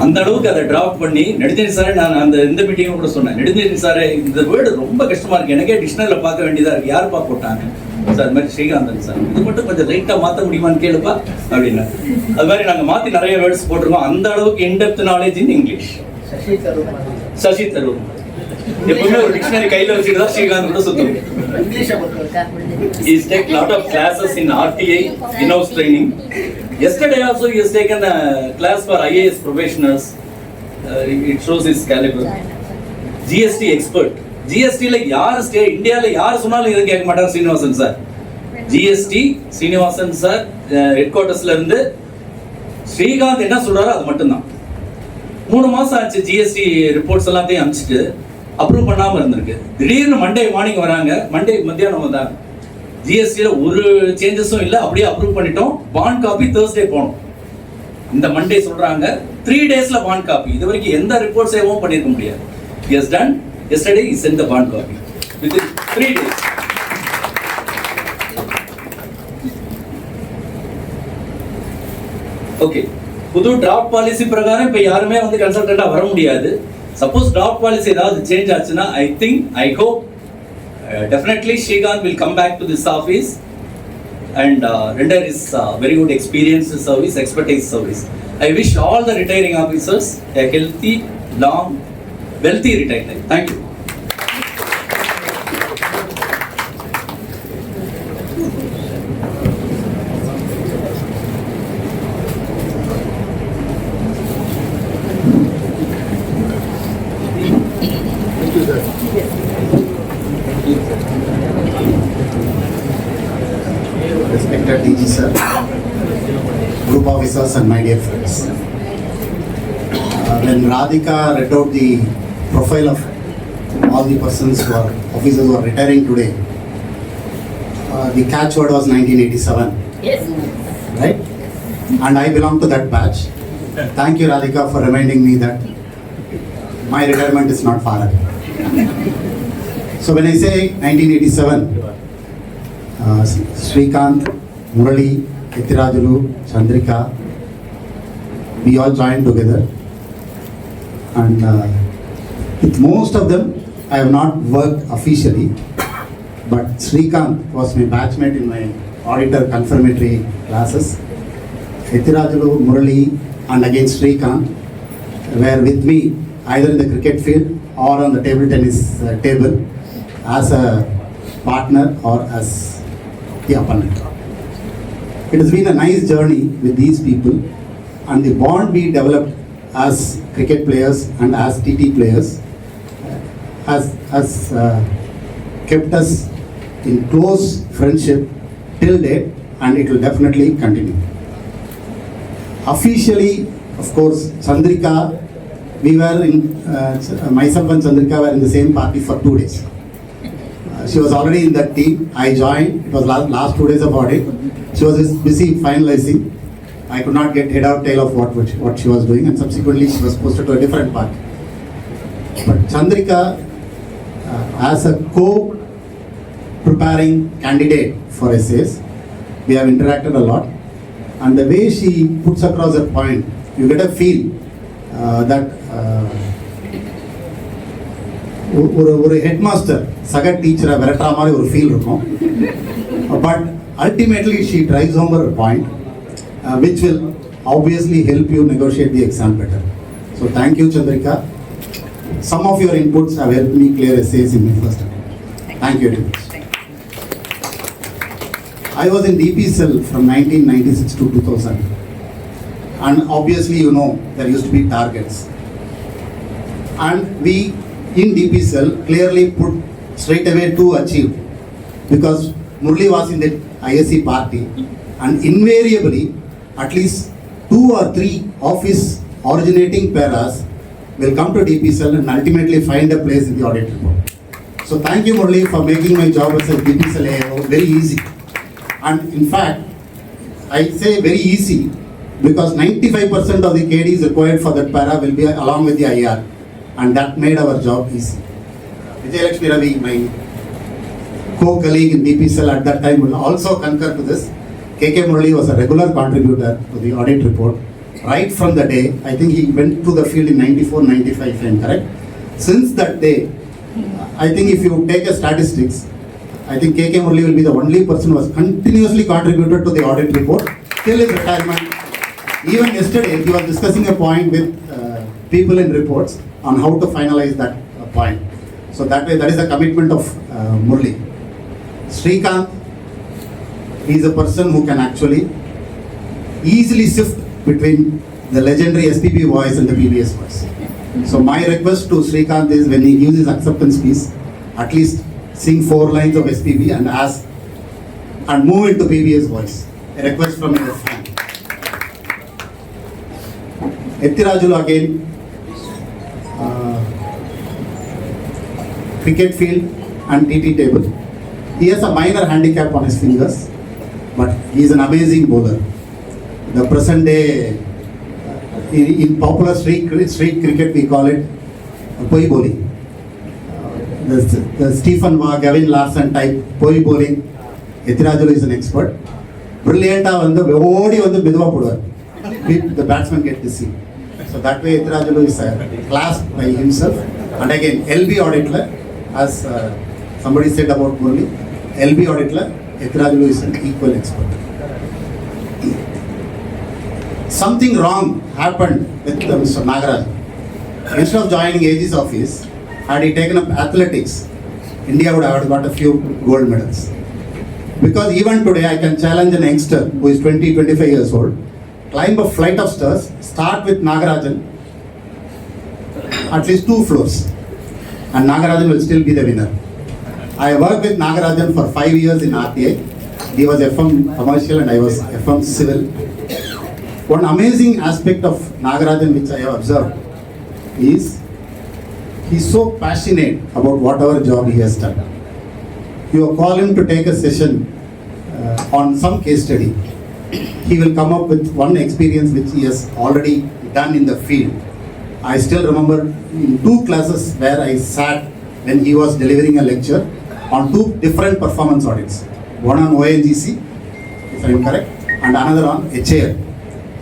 அந்த அளவுக்கு அதை டிராப் பண்ணி நெடுஞ்செழி சாரே, நான் அந்த இந்த மீட்டிங்கும் கூட சொன்னேன், நெடுஞ்செழி சாரே இந்த வேர்டு ரொம்ப கஷ்டமா இருக்கு, எனக்கே டிக்ஷனரியில பார்க்க வேண்டியதா இருக்கு, யாருப்பா போட்டாங்க சார்? அது மாதிரி ஸ்ரீகாந்தன் சார், இது மட்டும் கொஞ்சம் லைட்டா மாற்ற முடியுமான்னு கேளுப்பா அப்படின்னா. அது மாதிரி நாங்கள் மாற்றி நிறைய வேர்ட்ஸ் போட்டிருக்கோம். அந்த அளவுக்கு in depth knowledge in English. Shashi Tharoor எப்பவுமே ஒரு டிக்ஷனரி கையில வச்சுட்டு தான் ஸ்ரீகாந்த் கூட சுத்தும். He's taken lot of classes in RTI in-house training. Yesterday also he has taken a class for IAS professionals. It shows his caliber. GST expert. GST ல யார் இந்தியால யார் சொன்னாலும் எதுவும் கேட்க மாட்டார் Srinivasan sir. GST Srinivasan sir head குவார்டர்ஸ்ல இருந்து ஸ்ரீகாந்த் என்ன சொல்றாரோ அது மட்டும்தான். 3 மாசம் ஆச்சு ஜிஎஸ்டி ரிப்போர்ட்ஸ் எல்லாத்தையும் அனுப்பிச்சிட்டு அப்ரூவ் பண்ணாம இருந்திருக்கு. திடீர்னு மண்டே மார்னிங் வராங்க, மண்டே மத்தியானம் வந்தாங்க. ஜிஎஸ்டியில ஒரு சேஞ்சஸும் இல்லை, அப்படியே அப்ரூவ் பண்ணிட்டோம். பாண்ட் காப்பி Thursday போனோம். இந்த மண்டே சொல்றாங்க 3 daysல பாண்ட் காப்பி. இது வரைக்கும் எந்த ரிப்போர்ட் சேவும் பண்ணிருக்க முடியாது. He has done. Yesterday he sent the bond copy within 3 days. Okay. புது டிராஃப்ட் பாலிசி பிரகாரம் இப்ப யாருமே வந்து கன்சல்டண்டா வர முடியாது. சப்போஸ் டிராஃப்ட் பாலிசி ஏதாவது சேஞ்ச் ஆச்சுன்னா I hope definitely Srikanth will come back to this office and render his very good experience service, expertise service. I wish all the retiring officers a healthy, long, wealthy retirement. Thank you. Respected DG sir, group officers and my dear friends. When Radhika read out the profile of all the persons who are officers who are retiring today, the catchword was 1987. Yes. Right? And I belong to that batch. Thank you Radhika for reminding me that my retirement is not far away. So when I say 1987, Srikanth, Murali, Ithirajulu, Chandrika, we all joined together, and with most of them I have not worked officially, but Srikanth was my batchmate in my auditor confirmatory classes. Ithirajulu, Murali and again Srikanth were with me either in the cricket field or on the table tennis table as a partner or as the opponent. It has been a nice journey with these people, and the bond we developed as cricket players and as TT players has kept us in close friendship till date, and it will definitely continue. Officially, of course, Chandrika, we were in, myself and Chandrika were in the same party for 2 days. She was already in that team. I joined. It was last 2 days of audit. She was busy finalizing. I could not get head or tail of what she was doing, and subsequently she was posted to a different party. But Chandrika, as a co-preparing candidate for essays, we have interacted a lot, and the way she puts across a point, you get a feel that ஒரு head master சக டீச்சரை விரட்டுற மாதிரி ஒரு feel இருக்கும். But ultimately she drives home her point. which will obviously help you negotiate the exam better. So thank you, Chandrika. Some of your inputs have helped me clear essays in my first attempt. Thank you very much. I was in DP cell from 1996 to 2000. And obviously, you know, there used to be targets. And we in DP cell clearly put straight away to achieve, because Murli was in the ISC party, and invariably at least 2 or 3 office originating paras will come to DP cell and ultimately find a place in the audit report. So thank you, Murli, for making my job as a DP cell AO very easy. And in fact, I say very easy because 95% of the KDs required for that para will be along with the IR, and that made our job easy. Vijay Lakshmi Ravi, my co-colleague in DP cell at that time, will also concur to this. KK Murali was a regular contributor to the audit report right from the day. I think he went to the field in 94, 95, if I am correct. Since that day, I think if you take a statistics, I think KK Murali will be the only person who has continuously contributed to the audit report till his retirement. Even yesterday, he was discussing a point with people in reports on how to finalize that point. So that way, that is the commitment of Murali. Srikanth, he is a person who can actually easily sift between the legendary SPP voice and the PBS voice. So my request to Srikanth is, when he gives his acceptance speech, at least sing 4 lines of SPP and ask and move into PBS voice. A request from your fan. Ettirajulu again, cricket field and TT table. He has a minor handicap on his fingers, but he is an amazing bowler. The present day, in popular street cricket, we call it poi bowling. The Stephen Waugh, Gavin Larson type poi bowling, Ettirajulu is an expert. Brilliant, the batsman get deceived. So that way Ettirajulu is a class by himself. And again, LB auditor, as somebody said about Murali, LB auditor, Ettirajulu is an equal expert. Something wrong happened with Mr. Nagaraj. Instead of joining AG's office, had he taken up athletics, India would have got a few gold medals. Because even today, I can challenge an youngster who is 20, 25 years old, climb a flight of stairs, start with Nagarajan, at least 2 floors, and Nagarajan will still be the winner. I worked with Nagarajan for 5 years in RTI. He was FM commercial and I was FM civil. One amazing aspect of Nagarajan which I have observed is he's so passionate about whatever job he has done. You call him to take a session on some case study. He will come up with one experience which he has already done in the field. I still remember in 2 classes where I sat when he was delivering a lecture on 2 different performance audits. One on ONGC, if I am correct, and another on HAL.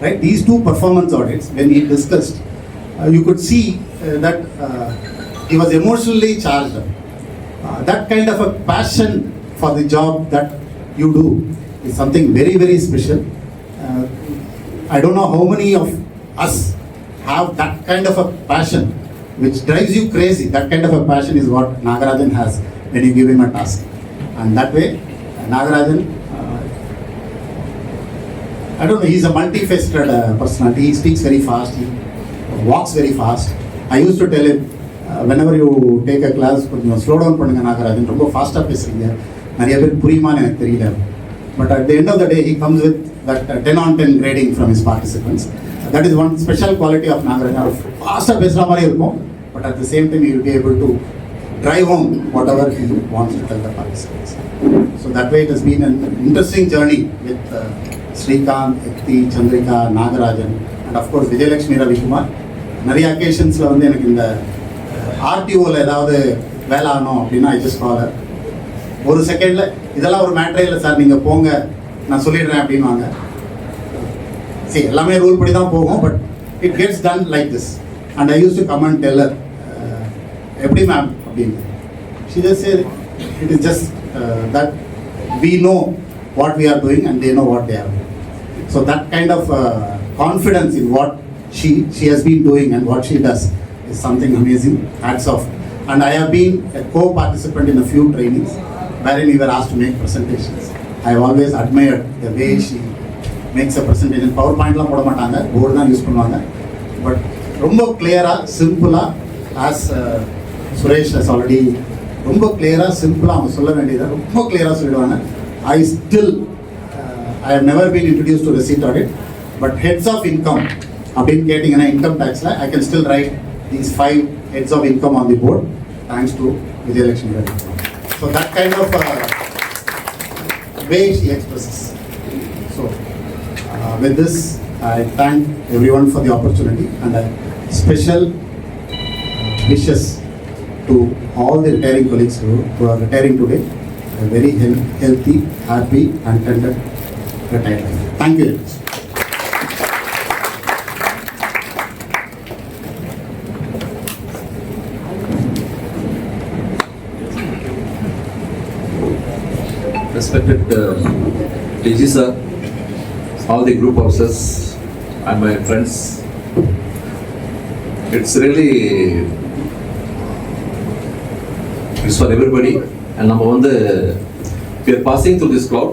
Right? These 2 performance audits, when he discussed, you could see that he was emotionally charged up. That kind of a passion for the job that you do is something very, very special. I don't know how many of us have that kind of a passion which drives you crazy. That kind of a passion is what Nagarajan has when you give him a task. And that way, Nagarajan, I don't know, he's a multifaceted personality. He speaks very fast, he walks very fast. I used to tell him, whenever you take a class, slow down பண்ணுங்க நாகராஜன், ரொம்ப ஃபாஸ்ட்டாக பேசுறீங்க, நிறைய பேர் புரியுமான்னு எனக்கு தெரியல. But at the end of the day, he comes with that 10 on 10 grading from his participants. That is one special quality of Nagarajan. Faster பேசுகிற மாதிரி இருக்கும், but at the same time, he will be able to drive home whatever he wants to tell the participants. So that way, it has been an interesting journey with Srikanth, Ekti, Chandrika, Nagarajan, and of course, Vijay Lakshmi Ravi Kumar. நிறைய அக்கேஷன்ஸில் வந்து எனக்கு இந்த ஆர்டிஓவில் ஏதாவது வேலை ஆகணும் அப்படின்னா I just call ஒரு செகண்டில் இதெல்லாம் ஒரு மேட்டரே இல்லை சார், நீங்கள் போங்க நான் சொல்லிடுறேன் அப்படின்வாங்க. சரி, எல்லாமே ரூல் படி தான் போகும், but it gets done like this. And I use to come and tell her, எப்படி மேம் அப்படின்னு. She just say it is just that we know what we are doing and they know what they are doing. So that kind of confidence in what she has been doing and what she does is something amazing. Hats off. And I have been a co-participant in a few trainings wherein we were asked to make presentations. I have always admired the way she makes a presentation. PowerPoint-லாம் போட மாட்டாங்க, board தான் use பண்ணுவாங்க. But ரொம்ப கிளியராக சிம்பிளாக as Suresh has already ரொம்ப கிளியராக சிம்பிளாக அவங்க சொல்ல வேண்டியதை ரொம்ப கிளியராக சொல்லிடுவாங்க. I have never been introduced to receipt audit, but heads of income அப்படின்னு கேட்டிங்கன்னா income taxல I can still write these 5 heads of income on the board thanks to Vijayalakshmi Reddy. So that kind of way she expresses. So with this I thank everyone for the opportunity and special wishes to all the retiring colleagues who are retiring today. A very healthy, happy and content retirement. Thank you. Respected DG sir, all the group officers and my friends, it's really it's for everybody. And we are passing through this cloud.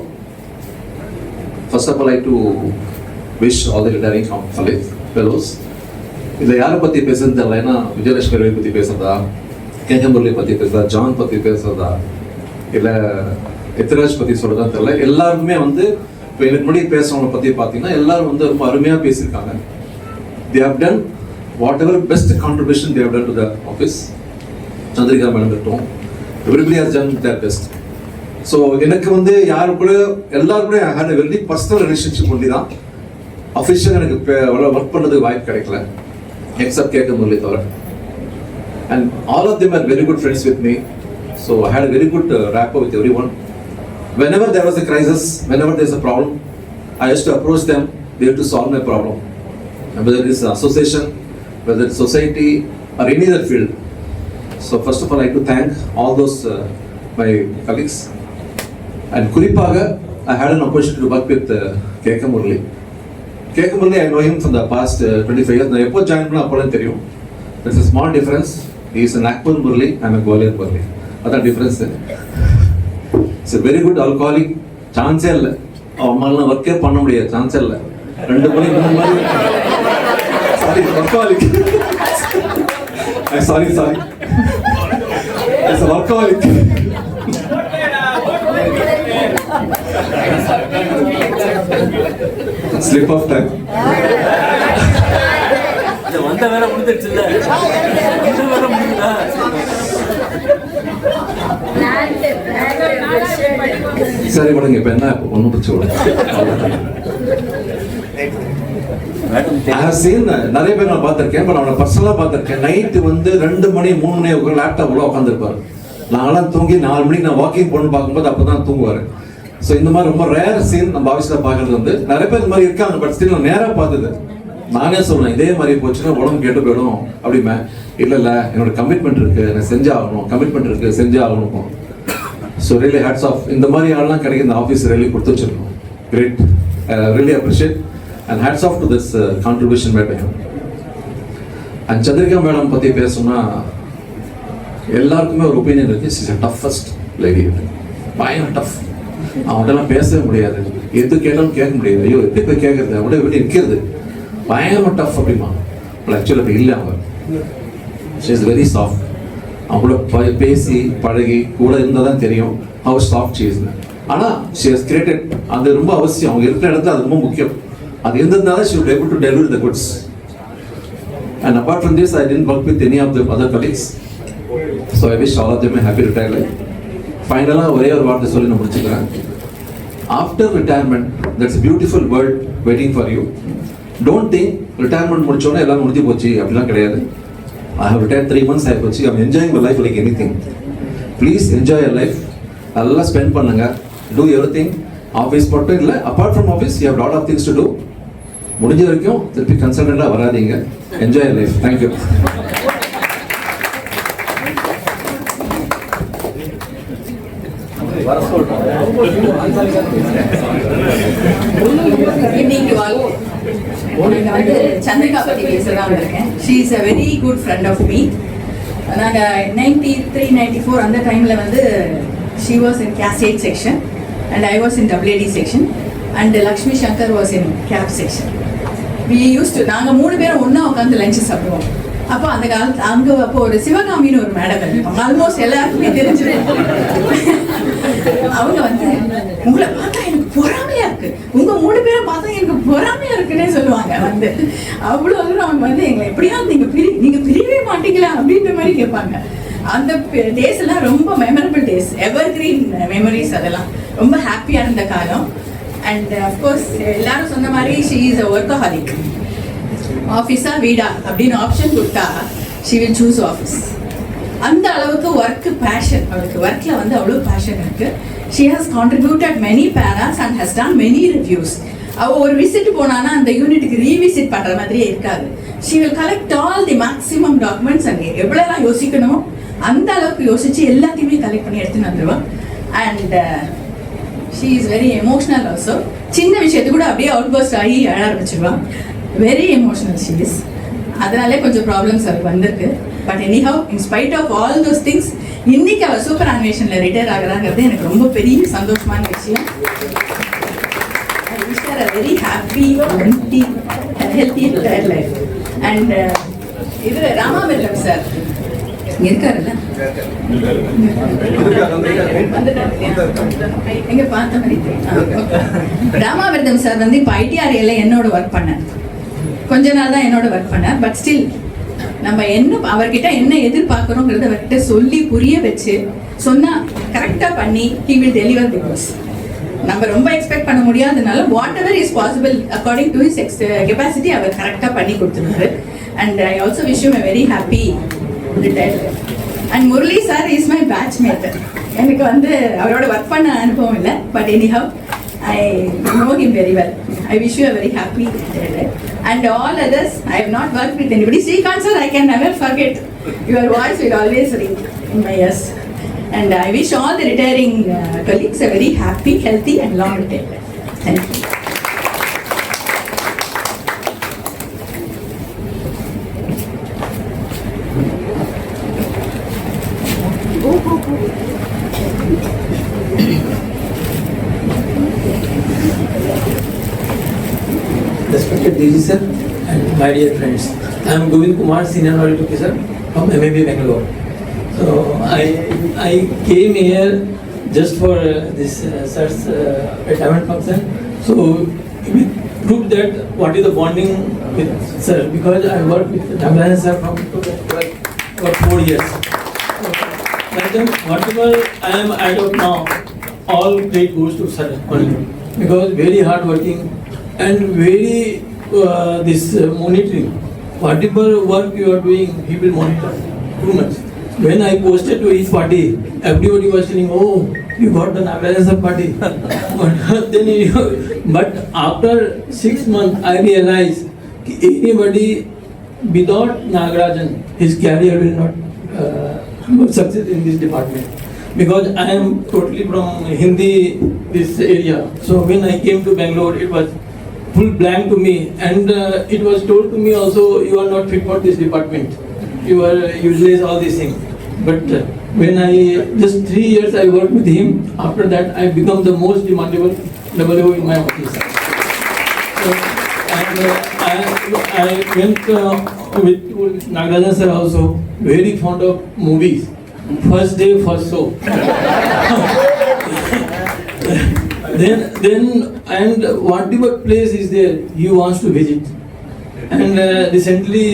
First of all, I like to wish all the retiring fellows. இதில் யாரை பற்றி பேசுறது இல்லைன்னா விஜயலட்சுமி ரவி பற்றி பேசுறதா, KK Murali பற்றி பேசுறதா, John பற்றி பேசுறதா, இல்லை எத்திராஜ் பற்றி சொல்றதா தெரியல. எல்லாருக்குமே இப்போ எனக்கு முன்னாடி பேசுறவங்களை பற்றி பார்த்தீங்கன்னா எல்லாரும் ரொம்ப அருமையாக பேசியிருக்காங்க. They have done whatever best contribution they have done to the office. Chandrika madam இருக்கட்டும், everybody has done their best. So எனக்கு யாரு கூட எல்லாரும் கூட I had a very personal relationship only தான். அஃபிஷியல் எனக்கு ஒர்க் பண்ணுறதுக்கு வாய்ப்பு கிடைக்கல, எக்ஸப்ட் கேட்க முரளி தவிர. And all of them are very good friends with me. So I had a very good rapport with everyone. Whenever there was a crisis, whenever there is a problem, I used to approach them there to solve my problem. And whether it is association, whether it's society or any other field. So first of all, I like to thank all those my colleagues. And குறிப்பாக I had an opportunity to work with KK Murali. KK Murali, I know him from the past 25 years. நான் எப்போ join பண்ண அப்போலாம் தெரியும். There's a small difference. He is a Nagpur Murli, I am a Gwalior Murli. That's the difference. It's a very good alcoholic. Chance இல்லை, அவன் ஒர்க்கே பண்ண முடியாது, சான்ஸ் இல்லை. 2 மணி 3 மணி sorry alcoholic. Sorry. It's a alcoholic. Slip of time. வந்த வேற முடிஞ்சிருச்சு இல்ல, வேற முடியுதா? சரி விடுங்க, இப்ப என்ன ஒன்றும் பிரச்சனை விடுங்க. I have seen நிறைய பேர் நான் பார்த்திருக்கேன், பட் அவனை பர்சனலாக பார்த்திருக்கேன். நைட்டு 2 மணி 3 மணி லேப்டாப் உள்ள உட்காந்துருப்பாரு. நாங்களாம் தூங்கி 4 மணிக்கு நான் வாக்கிங் போகணும்னு பார்க்கும்போது அப்பதான் தூங்குவாரு. ஸோ இந்த மாதிரி ரொம்ப ரேர் சீன் நம்ம ஆஃபீஸில் பார்க்கறது நிறைய பேர் இந்த மாதிரி இருக்காங்க. பட் ஸ்டில் நான் நேராக பார்த்தது, நானே சொல்றேன், இதே மாதிரி போச்சுன்னா உடம்பு கேட்டு போயிடும் அப்படிமே. இல்லை என்னோட கமிட்மெண்ட் இருக்கு, நான் செஞ்சாகணும், கமிட்மெண்ட் இருக்கு, செஞ்சாகணும். So really hats off. இந்த மாதிரி ஆள்லாம் கிடைக்க இந்த ஆஃபீஸ் ரியலி கொடுத்து வச்சிருக்கோம். Great, really appreciate and hats off to this contribution made by him. And Chandrika madam பற்றி பேசணும்னா எல்லாருக்குமே ஒரு ஒப்பீனியன் இருக்கு. இஸ் இஸ் டஃபஸ்ட் லேடி, பயங்கர டஃப். அவங்கள்டெல்லாம் பேசவே முடியாது, எது கேட்டாலும் கேட்க முடியாது. ஐயோ எப்படி போய் கேட்கறது, அப்படியே எப்படி நிற்கிறது, பயங்கர டஃப் அப்படிமா. ஆக்சுவலி அப்படி இல்லை, அவங்க ஷி இஸ் வெரி சாஃப்ட். அவங்களோட பேசி பழகி கூட இருந்தால் தான் தெரியும் ஹவு சாஃப்ட் ஷி இஸ். ஆனால் ஷி ஹஸ் கிரியேட்டட், அது ரொம்ப அவசியம். அவங்க இருக்கிற இடத்துல அது ரொம்ப முக்கியம். அது இருந்ததுனால she would able to deliver the goods. And apart from this I didn't work with any of the other colleagues. So I wish all of them happy retire life. ஃபைனலாக ஒரே ஒரு வார்த்தை சொல்லி நான் முடிச்சுக்கிறேன். After retirement that's beautiful world waiting for you. Don't think retirement முடிச்சோன்னே எல்லாம் முடிஞ்சு போச்சு, அப்படிலாம் கிடையாது. I have retired 3 months ஆயிடுச்சு. I'm enjoying my life like anything. Please enjoy your life. நல்லா ஸ்பெண்ட் பண்ணுங்க. Do everything. ஆஃபீஸ் மட்டும் இல்லை, apart from office you have lot of things to do. முடிஞ்ச வரைக்கும் திருப்பி கன்சல்டண்டாக வராதீங்க. Enjoy your life. Thank you. இன்னைக்கு நாங்கள் வந்து சந்திரிகா பற்றி பேசதான் வந்திருக்கேன். She is a very good friend of me. நாங்கள் 93-94 அந்த டைமில் வந்து she was in Class 8 section and I was in WAD section and Lakshmi Shankar was in CAP section. நாங்கள் 3 பேரும் ஒன்றா உட்காந்து லஞ்சு சாப்பிடுவோம். அப்போ அந்த காலத்து அங்கே அப்போ ஒரு சிவகாமின்னு ஒரு மேடம் இருப்பாங்க, ஆல்மோஸ்ட் எல்லாருக்குமே தெரிஞ்சது. அவங்க வந்து உங்களை பார்த்தா எனக்கு பொறாமையா இருக்கு, உங்க 3 பேரும் பார்த்தா எனக்கு பொறாமையா இருக்குன்னே சொல்லுவாங்க. வந்து அவ்வளோ தூரம் அவங்க வந்து எங்களை எப்படியாவது நீங்க பிரியவே மாட்டீங்களா அப்படின்ற மாதிரி கேட்பாங்க. அந்த டேஸ் எல்லாம் ரொம்ப மெமரபிள் டேஸ், எவர் கிரீன் மெமரிஸ். அதெல்லாம் ரொம்ப ஹாப்பியா இருந்த காலம். அண்ட் அஃப்கோர்ஸ் எல்லாரும் சொன்ன மாதிரி ஷீ இஸ் அ ஒர்க்கஹாலிக். ஆஃபீஸா வீடா அப்படின்னு ஆப்ஷன் கொடுத்தா ஷி வில் சூஸ் ஆஃபீஸ். அந்த அளவுக்கு ஒர்க் பேஷன், அவளுக்கு ஒர்க்ல வந்து அவ்வளோ பேஷன் இருக்கு. She has contributed many paras and has done many reviews. அவள் ஒரு விசிட் போனான்னா அந்த யூனிட்டுக்கு ரீவிசிட் பண்ற மாதிரியே இருக்காது. She will collect all the maximum documents. அங்கே எவ்வளோலாம் யோசிக்கணுமோ அந்த அளவுக்கு யோசிச்சு எல்லாத்தையுமே கலெக்ட் பண்ணி எடுத்துன்னு வந்துடுவான். And she is very emotional also. சின்ன விஷயத்து கூட அப்படியே அவுட் பர்ஸ்ட் ஆகி அழ ஆரம்பிச்சிடுவான். Very emotional she is. அதனாலே கொஞ்சம் ப்ராப்ளம்ஸ் அவருக்கு வந்திருக்கு. But anyhow in spite of all those things இன்னைக்கு அவள் சூப்பர் அனிமேஷனில் ரிட்டையர் ஆகிறாங்கிறது எனக்கு ரொம்ப பெரிய சந்தோஷமான விஷயம். I wish her a very happy, healthy retired life. And இது ராமாமிர்தம் சார் இருக்காருல்ல, எங்க பார்த்த மாதிரி ராமாமிர்தம் சார் வந்து இப்போ ITRAல என்னோட ஒர்க் பண்ணார். கொஞ்ச நாள் தான் என்னோட ஒர்க் பண்ணார். பட் ஸ்டில் நம்ம என்ன அவர்கிட்ட என்ன எதிர்பார்க்குறோங்கிறத அவர்கிட்ட சொல்லி புரிய வச்சு சொன்னா கரெக்டாக பண்ணி he will deliver the goods. நம்ம ரொம்ப எக்ஸ்பெக்ட் பண்ண முடியாதனால whatever is possible according to his capacity அவர் கரெக்டாக பண்ணி கொடுத்துருவாரு. And I also wish you very happy retired. And Murali sir is my batch mate. எனக்கு வந்து அவரோட ஒர்க் பண்ண அனுபவம் இல்லை. But anyhow I know him very well. I wish you a very happy retirement. And all others, I have not worked with anybody. Srikanth sir, I can never forget. Your voice will always ring in my ears. And I wish all the retiring colleagues a very happy, healthy and long retirement. Thank you. Respected DG sir and my dear friends, I am Govind Kumar, Senior Audit Officer from MAB Bangalore. So I came here just for this sir's retirement function. So we proved that what is the bonding with sir, because I worked with Nagarajan sir for 4 years. So, madam, whatever I am out of now, all credit goes to sir only, because very hard working and very monitoring. Whatever work you are doing, he will monitor too much. When I posted to each party, everybody was saying, "Oh, you got the Nagarajan party." But after 6 months, I realized that anybody without Nagarajan, his career will not succeed in this department. Because I am totally from Hindi, this area. So when I came to Bangalore, it was full blank to me, and it was told to me also, you are not fit for this department, you are useless, all these things. But when I just 3 years I worked with him, after that I become the most demandable WO in my office. So, and I went with Nagarajan sir also, very fond of movies. First day, first show. Then and whatever place is there, he wants to visit. And recently,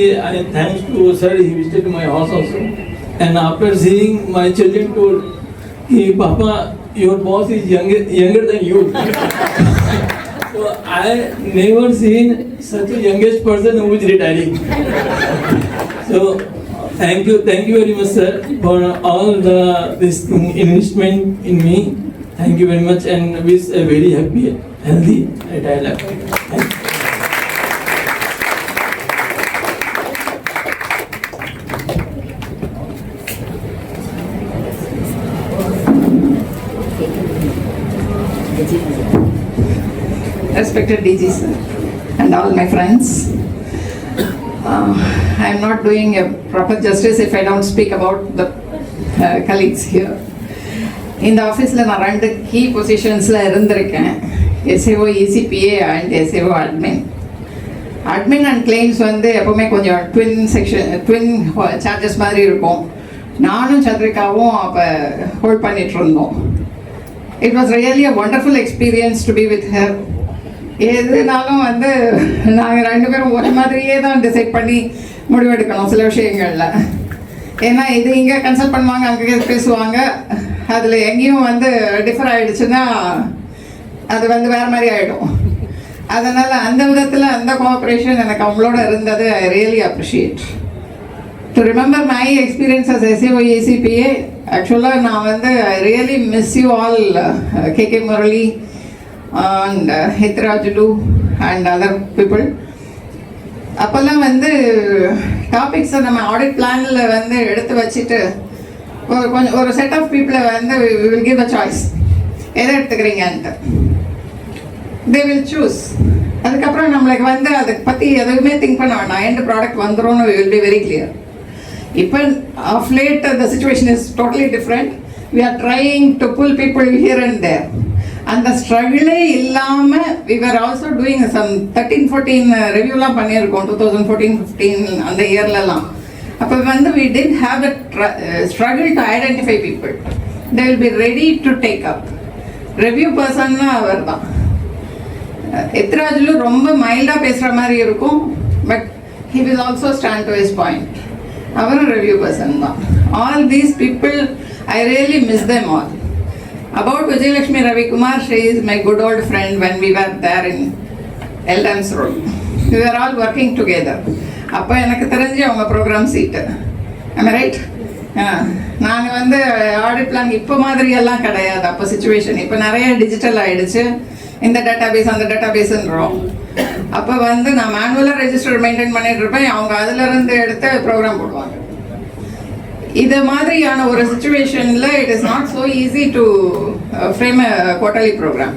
thanks to sir, he visited my house also. And after seeing, my children told, "Papa, your boss is younger than you." So I never seen such a youngest person who is retiring. So thank you very much, sir, for all this investment in me. Thank you very much, and wish a very happy, healthy retired life. Thank you. respected DG sir, and all my friends. I am not doing a proper justice if I don't speak about the colleagues here. In the office, I have 2 key positions, SAO, ECPA and SAO admin. Admin and claims வந்து எப்பவுமே கொஞ்சம் twin charges மாதிரி இருக்கும். நானும் சந்திரிகாவும் அப்போ hold பண்ணிட்டு இருந்தோம். It was really a wonderful experience to be with her. எதுனாலும் வந்து நாங்கள் 2 பேரும் ஒரே மாதிரியே தான் டிசைட் பண்ணி முடிவெடுக்கணும் சில விஷயங்களில். ஏன்னா இது இங்கே கன்சல்ட் பண்ணுவாங்க, அங்கே பேசுவாங்க, அதில் எங்கேயும் வந்து டிஃபர் ஆகிடுச்சுன்னா அது வந்து வேறு மாதிரி ஆகிடும். அதனால் அந்த விதத்தில் அந்த கோஆப்ரேஷன் எனக்கு அவங்களோட இருந்தது I really appreciate. To remember my experience as SAO ECPA, ஆக்சுவலாக நான் வந்து I really miss you all KK Murali and Hithrajulu and other people. அப்போல்லாம் வந்து டாபிக்ஸை நம்ம ஆடிட் பிளானில் வந்து எடுத்து வச்சுட்டு கொஞ்சம் ஒரு செட் ஆஃப் பீப்புளை வந்து வில் கிவ் அ சாய்ஸ், எதை எடுத்துக்கிறீங்கன்ட்டு. They will choose. அதுக்கப்புறம் நம்மளுக்கு வந்து அதை பற்றி எதுவுமே திங்க் பண்ண வேண்டாம், எண்ட் ப்ராடக்ட் வந்துடும்னு வில் பி வெரி கிளியர். இப்போ of late the situation is totally different. We are trying to pull people here and there. அந்த ஸ்ட்ரகிளே இல்லாமல் we are also doing some 13-14 ரிவ்யூலாம் பண்ணியிருக்கோம் 2014-15 அந்த இயர்லலாம். அப்போ வந்து we didn't have the struggle to identify people. They will be ready to take up. Review person அவர் தான். எத்ராஜுலு ரொம்ப மைல்டாக பேசுகிற மாதிரி இருக்கும், but he will also stand to his point. அவரும் ரிவ்யூ பர்சன் தான். All these people, I really miss them all. About Vijayalakshmi Ravikumar, she is my good old friend when we were there in Eldam's Road. We were all working together. அப்போ எனக்கு தெரிஞ்சு அவங்க program seat. I'm right? நான் வந்து audit plan இப்போ மாதிரியெல்லாம் கிடையாது அப்போ சுச்சுவேஷன். இப்போ நிறைய டிஜிட்டல் ஆகிடுச்சு, இந்த டேட்டா பேஸ் அந்த டேட்டா பேஸுன்றோம். அப்போ வந்து நான் மேனுவலாக ரெஜிஸ்டர் மெயின்டைன் பண்ணிட்டு இருப்பேன், அவங்க அதிலிருந்து எடுத்து ப்ரோக்ராம் போடுவாங்க. இது மாதிரியான ஒரு சுச்சுவேஷனில் it is not so easy to frame a quarterly programme.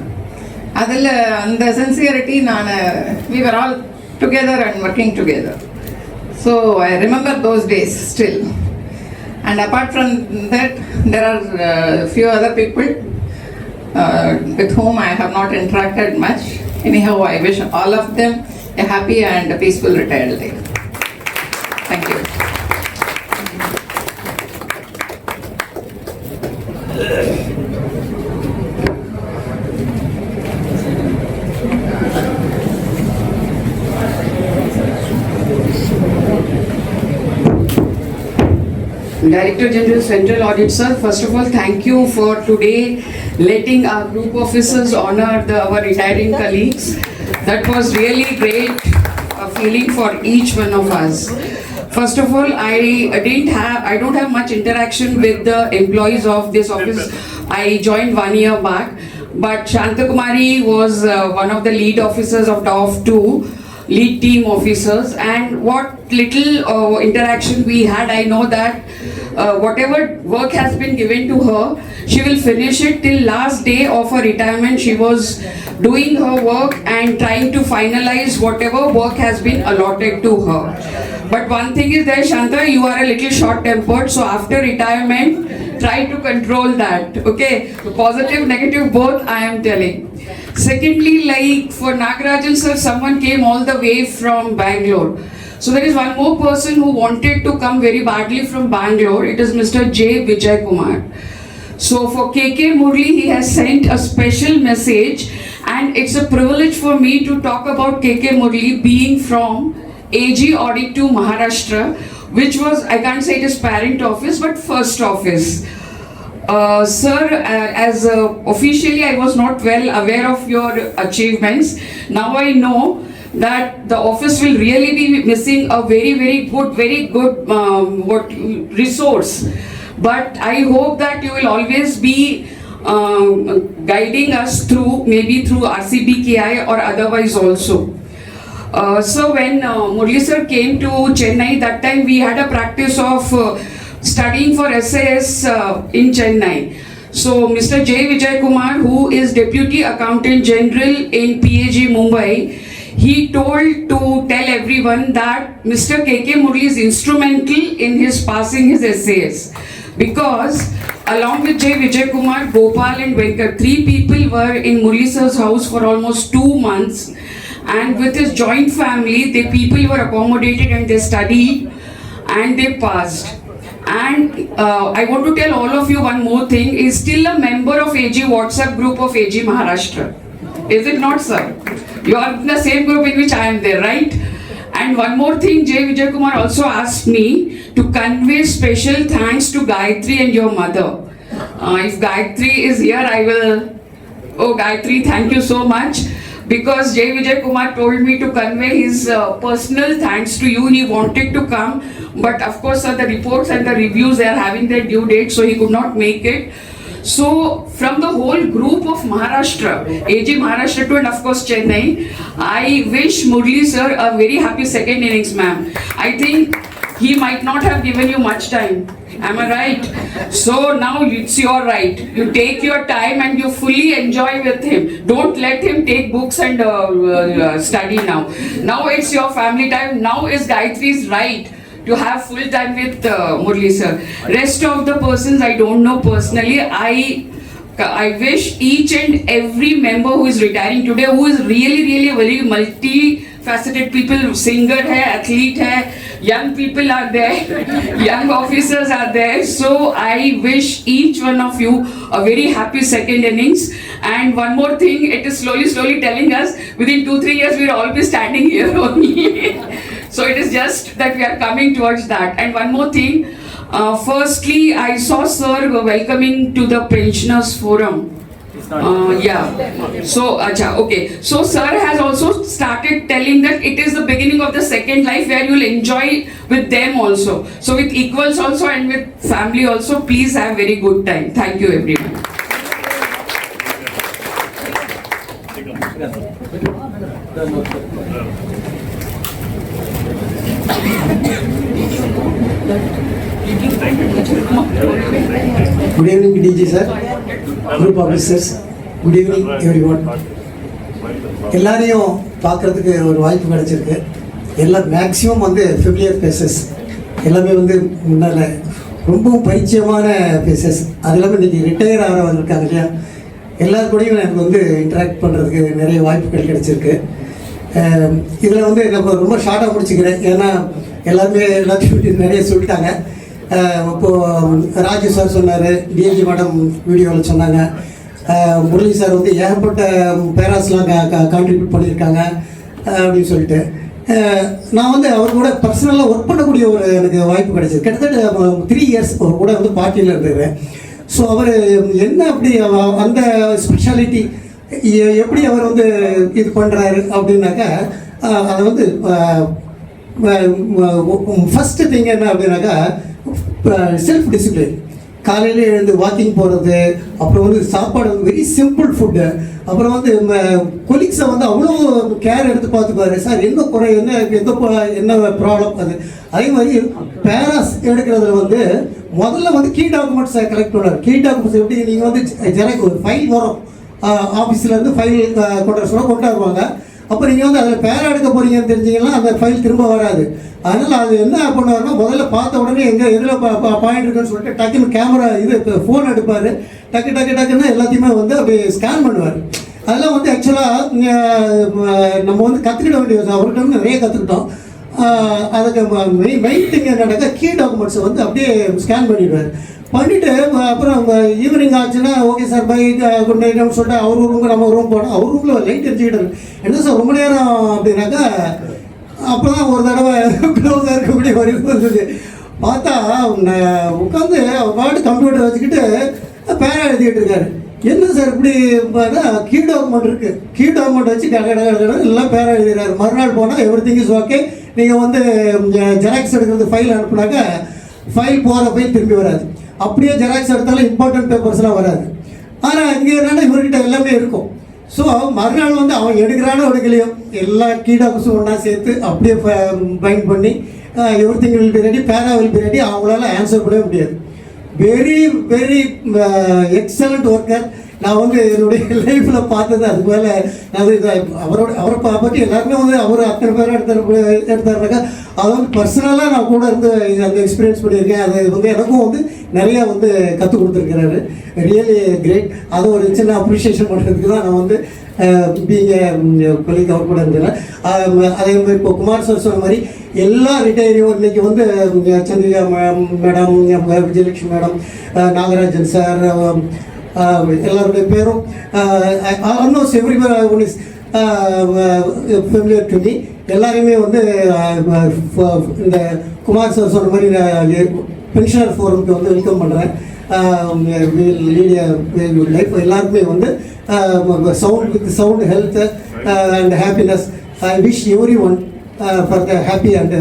அதில் அந்த சின்சியரிட்டி நான் we were all together and working together. So I remember those days still. And apart from that, there are few other people with whom I have not interacted much. Anyhow, I wish all of them a happy and a peaceful retired life. Thank you. Director General Central Audit Sir, first of all, thank you for today letting our group officers honor our retiring colleagues. That was really great feeling for each one of us. First of all, I don't have much interaction with the employees of this office. I joined 1 year back, but Shanta Kumari was one of the lead officers of DOF 2. Lead team officers, and what little interaction we had, I know that whatever work has been given to her, she will finish it till last day of her retirement. She was doing her work and trying to finalize whatever work has been allotted to her. But one thing is there, Shanta, you are a little short-tempered, so after retirement, try to control that, okay? Positive, negative, both, I am telling. Secondly, like for Nagarajan sir, someone came all the way from Bangalore. So there is one more person who wanted to come very badly from Bangalore. It is Mr. J. Vijay Kumar. So for KK Murli, he has sent a special message, and it's a privilege for me to talk about KK Murli being from AG Audit to Maharashtra, which was, I can't say it is parent office, but first office. Sir, as officially I was not well aware of your achievements. Now I know that the office will really be missing a very good resource. But I hope that you will always be guiding us through, maybe through RCBKI or otherwise also. So when Murli sir came to Chennai, that time we had a practice of studying for SAS in Chennai. So Mr. J. Vijay Kumar, who is Deputy Accountant General in PAG Mumbai, he told to tell everyone that Mr. K.K. Murli is instrumental in his passing his essays, because along with J. Vijay Kumar, Gopal and Venkat, 3 people were in Murli sir's house for almost 2 months, and with his joint family, the people were accommodated and they studied and they passed. And I want to tell all of you one more thing, is still a member of AG WhatsApp group of AG Maharashtra. Is it not, sir? You are in the same group in which I am there, right? And one more thing, J. Vijay Kumar also asked me to convey special thanks to Gayatri and your mother. If Gayatri is here, I will... Oh, Gayatri, thank you so much. Because J. Vijay Kumar told me to convey his personal thanks to you. He wanted to come, but of course, the reports and the reviews, they are having their due date, so he could not make it. So, from the whole group of Maharashtra, AG Maharashtra 2 and of course Chennai, I wish Murli sir a very happy second innings, ma'am. I think he might not have given you much time. Am I right? So now it's your right. You take your time and you fully enjoy with him. Don't let him take books and study now. Now it's your family time. Now is Gayatri's right to have full time with Murli sir. Rest of the persons I don't know personally. I wish each and every member who is retiring today, who is really very multi-faceted people, singer hai, athlete hai, young people are there, young officers are there. So I wish each one of you a very happy second innings. And one more thing, it is slowly telling us within 2-3 years we will all be standing here only. So it is just that we are coming towards that. And one more thing, firstly, I saw sir welcoming to the Pensioners Forum. Yeah. So, okay. So, sir has also started telling that it is the beginning of the second life where you will enjoy with them also. So, with equals also and with family also, please have very good time. Thank you, everyone. Good evening, DG sir. Group officers. Good evening, everyone. எல்லாரையும் பார்க்கறதுக்கு ஒரு வாய்ப்பு கிடைச்சிருக்கு. எல்லாம் maximum வந்து familiar faces, எல்லாமே வந்து முன்னால் ரொம்பவும் பரிச்சயமான ஃபேஸஸ். அது இல்லாமல் இன்றைக்கி ரிட்டையர் ஆகிறவங்க இருக்காங்க இல்லையா, எல்லாரு கூடயும் எனக்கு வந்து இன்ட்ராக்ட் பண்ணுறதுக்கு நிறைய வாய்ப்புகள் கிடைச்சிருக்கு. இதில் வந்து நம்ம ரொம்ப ஷார்ட்டாக முடிச்சுக்கிறேன், ஏன்னா எல்லாருமே எல்லாத்தையும் நிறைய சொல்லிட்டாங்க. இப்போது ராஜு சார் சொன்னார், டிஎம்ஜி மேடம் வீடியோவில் சொன்னாங்க, முரளி சார் வந்து ஏகப்பட்ட பேராஸ்லாம் கான்ட்ரிபியூட் பண்ணியிருக்காங்க அப்படின்னு சொல்லிட்டு. நான் வந்து அவர் கூட பர்சனலாக ஒர்க் பண்ணக்கூடிய ஒரு எனக்கு வாய்ப்பு கிடைச்சிது. கிட்டத்தட்ட 3 இயர்ஸ் அவர் கூட வந்து பார்ட்டியில் இருந்துருவேன். ஸோ அவர் என்ன அப்படி அந்த ஸ்பெஷாலிட்டி எப்படி அவர் வந்து இது பண்ணுறாரு அப்படின்னாக்கா, அதை வந்து ஃபஸ்ட்டு திங் என்ன அப்படின்னாக்கா செல்ஃப் டிசிப்ளின். காலையில் எழுந்து வாக்கிங் போகிறது, அப்புறம் வந்து சாப்பாடு வந்து வெரி சிம்பிள் ஃபுட்டு, அப்புறம் வந்து கொலீக்ஸை வந்து அவ்வளோ கேர் எடுத்து பார்த்துப்பாரு. சார் என்ன குறை, என்ன ப்ராப்ளம், அது அதே மாதிரி பேராஸ் எடுக்கிறதுல வந்து முதல்ல வந்து கீ டாக்குமெண்ட்ஸை கலெக்ட் பண்ணுவார். கீ டாக்குமெண்ட்ஸ் எப்படி நீங்கள் வந்து ஜெராக்ஸ் ஒரு ஃபைல் வரும், ஆஃபீஸ்லேருந்து ஃபைல் கொண்டு வருவாங்க. அப்போ நீங்கள் வந்து அதில் பேரா எடுக்க போகிறீங்கன்னு தெரிஞ்சிங்கன்னா அந்த ஃபைல் திரும்ப வராது. அதனால் அது என்ன பண்ணுவாருன்னா, முதல்ல பார்த்த உடனே எதில் பாயிண்ட் இருக்குன்னு சொல்லிட்டு டக்குன்னு கேமரா ஃபோன் எடுப்பார், டக்குன்னு எல்லாத்தையுமே வந்து அப்படி ஸ்கேன் பண்ணுவார். அதெல்லாம் வந்து ஆக்சுவலாக நம்ம வந்து கற்றுக்கிட வேண்டியது, அவர்கிட்ட வந்து நிறைய கற்றுக்கிட்டோம். அதுக்கு மெயின் திங் என்னன்னாக்கா கீ டாக்குமெண்ட்ஸை வந்து அப்படியே ஸ்கேன் பண்ணிவிடுவார். பண்ணிவிட்டு அப்புறம் ஈவினிங் ஆச்சுன்னா ஓகே சார் பை குட் நைட்னு சொல்லிட்டு அவர் ரூமுக்கு நம்ம ரூம் போனோம். அவர் ரூமில் லைட் எரிஞ்சுக்கிட்டாரு. என்ன சார் ரொம்ப நேரம் அப்படின்னாக்கா, அப்போ தான் ஒரு தடவை க்ளோஸாக இருக்கக்கூடிய ஒரு இது வந்தது. பார்த்தா உட்காந்து பாட்டு கம்ப்யூட்டர் வச்சுக்கிட்டு பேரா எழுதிக்கிட்டு இருக்காரு. என்ன சார் இப்படி கீ டாக்குமெண்ட் இருக்குது, கீ டாக்குமெண்ட் வச்சு எல்லாம் பேரா எழுதுறாரு. மறுநாள் போனால் எவ்ரி திங் இஸ் ஓகே, நீங்கள் வந்து ஜெராக்ஸ் எடுக்கிறது ஃபைல் அனுப்புனாக்கா ஃபைல் போகிற ஃபைல் திரும்பி வராது. அப்படியே ஜெராக்ஸ் எடுத்தாலும் இம்பார்ட்டன்ட் பேப்பர்ஸ்லாம் வராது. ஆனால் இங்கே என்னென்னா இவர்கிட்ட எல்லாமே இருக்கும். ஸோ மறுநாள் வந்து அவன் எடுக்கிறானோ எடுக்கலையோ எல்லா கீ டாக்குமெண்ட்ஸும் ஒன்றா சேர்த்து அப்படியே பைண்ட் பண்ணி every thing will be ready, பேரா வில் பி ரெடி. அவங்களால ஆன்சர் பண்ணவே முடியாது. Very very excellent worker. நான் வந்து என்னுடைய லைஃப்பில் பார்த்தது அதுக்கு மேலே அவரை பற்றி எல்லாருமே வந்து அவர் அத்தனை பேர் எடுத்தாருனாக்கா அதை வந்து பர்சனலாக நான் கூட இருந்து அந்த எக்ஸ்பீரியன்ஸ் பண்ணியிருக்கேன். அது வந்து எனக்கும் வந்து நிறையா வந்து கற்றுக் கொடுத்துருக்கிறாரு. Really great. அதை ஒரு சின்ன அப்ரிஷியேஷன் பண்ணுறதுக்கு தான் நான் வந்து கொலிக்கு அவர் கூட இருந்தேன். அதே மாதிரி இப்போ குமார் சார் சொன்ன மாதிரி எல்லா ரிட்டையரியும் இன்னைக்கு வந்து Chandrika madam, Vijayalakshmi madam, Nagarajan sir, எல்லாருடைய பேரும் almost everywhere one is familiar to me. எல்லாரையுமே வந்து இந்த குமார் சார் சொன்ன மாதிரி பென்ஷனர் ஃபோரம்க்கு வந்து வெல்கம் பண்ணுறேன். லைஃப் எல்லாருக்குமே வந்து sound health and happiness. I wish everyone for the happy and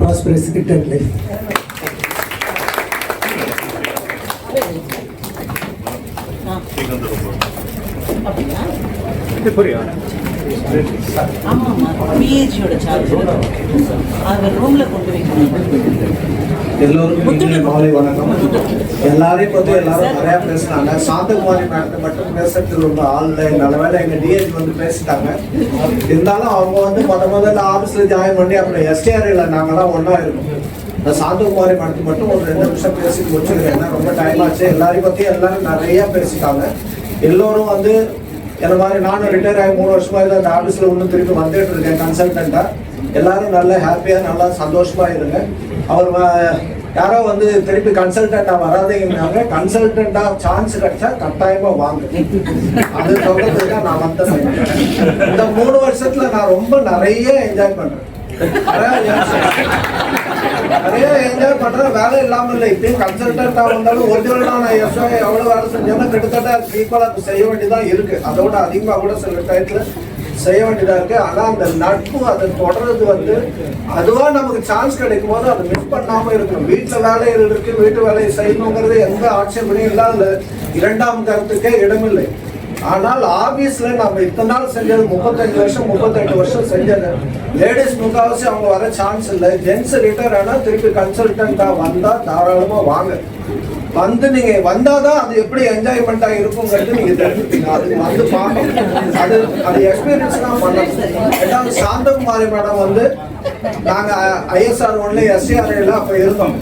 prosperous retired life. எல்லோருக்கும் மாலை வணக்கம். எல்லாரையும் பற்றி எல்லாரும் நிறையா பேசினாங்க. சாந்தகுமாரி மேடத்தை மட்டும் பேசுறதுக்கு ரொம்ப ஆள் இல்லை. நல்ல வேலை எங்கள் டிஎஸ் வந்து பேசிட்டாங்க. இருந்தாலும் அவங்க வந்து முதல்ல ஆஃபீஸில் ஜாயின் பண்ணி அப்புறம் எஸ்டிஆரில் நாங்கள்லாம் ஒன்றா இருக்கோம். இந்த சாந்தகுமாரி மேடத்தை மட்டும் ஒரு 2 நிமிஷம் பேசிட்டு வச்சுக்கிறேன். ஏன்னா ரொம்ப டைம் ஆச்சு. எல்லாரையும் பற்றி எல்லாரும் நிறையா பேசிட்டாங்க. எல்லோரும் வந்து என்ன மாதிரி நானும் ரிட்டையர் ஆகி 3 வருஷமாக இல்லை அந்த ஆஃபீஸில் ஒன்றும் திருப்பி வந்துட்டு இருக்கேன் கன்சல்டண்ட்டாக. எல்லாரும் நல்லா ஹாப்பியாக நல்லா சந்தோஷமாக இருங்க. அவர் யாரோ வந்து திருப்பி கன்சல்டண்ட்டாக வராதீங்கன்னாங்க. கன்சல்டண்ட்டாக சான்ஸ் கிடைச்சா கட்டாயமாக வாங்க. அது சொல்றதுக்கு நான் வந்தேன். இந்த 3 வருஷத்துல நான் ரொம்ப நிறைய என்ஜாய் பண்றேன். நிறைய என்ஜாய் பண்றேன். வேலை இல்லாமல் இல்லை. இப்பயும் கன்சல்டண்டா வந்தாலும் ஒரிஜினலா நான் எவ்வளவு வேலை செஞ்சேன்னா கிட்டத்தட்ட ஈக்குவலா செய்ய வேண்டியதான் இருக்கு. அதோட அதிகமா கூட சில டயத்துல செய்ய வேண்டியதா இருக்கு. ஆனா அந்த நட்பு அதை தொடர்றது வந்து அதுவா நமக்கு சான்ஸ் கிடைக்கும் போது அதை மிஸ் பண்ணாம இருக்கணும். வீட்டுல வேலைகள் இருக்கு, வீட்டு வேலையை செய்யணுங்கிறது எந்த ஆட்சேபனையும் இல்லாத இரண்டாம் கருத்துக்கே இடமில்லை. ஆனால் ஆபீஸ்ல நம்ம இத்தனை நாள் செஞ்சது 35 வருஷம் 38 வருஷம் செஞ்சது. லேடிஸ் முக்கால்வாசி அவங்க வர சான்ஸ் இல்லை. ஜென்ஸ் ரிட்டையர் ஆனா திருப்பி கன்சல்டண்டா வந்தா தாராளமா வாங்க. வந்து நீங்க வந்தாதான் அது எப்படி என்ஜாய்மெண்டா இருக்குங்கிறது நீங்க தெரிஞ்சுப்பீங்க. அது வந்து பார்க்கணும். அது எக்ஸ்பீரியன்ஸ் தான் பண்ணணும். ரெண்டாவது சாந்தகுமாரி மேடம் வந்து நாங்க ISR 1 SCR அப்ப இருந்தோம்.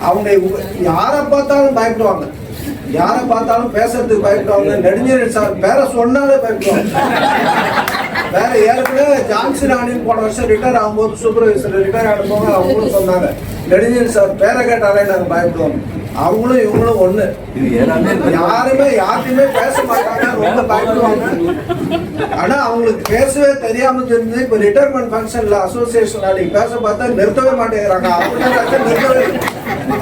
அவங்க யாரை பார்த்தாலும் பயப்படுவாங்க. யாரை பார்த்தாலும் பேசுறதுக்கு பயப்படுவாங்க. நெடுஞ்செழியன் சார் பேரை சொன்னாலே பயப்படுவாங்க. வேற ஏற்கனவே ஜான்சி ராணின்னு போன வருஷம் ரிட்டையர் ஆகும்போது சூப்பர்வைசர் ரிட்டையர் ஆகும்போது அவங்களும் சொன்னாங்க நெடுஞ்செழியன் சார் பேரை கேட்டாலே நாங்கள் பயப்படுவோம். அவங்களும் இவங்களும் ஒண்ணு. யாருமே யார்ட்டையுமே பேச மாட்டாங்க, ரொம்ப பயப்படுவாங்க. ஆனா அவங்களுக்கு பேசவே தெரியாம தெரிஞ்சு இப்ப ரிட்டையர்மெண்ட் ஃபங்க்ஷன்ல அசோசியேஷன் நாளைக்கு பேச பார்த்தா நிறுத்தவே மாட்டேங்கிறாங்க. அப்படிதான் நிறுத்தவே.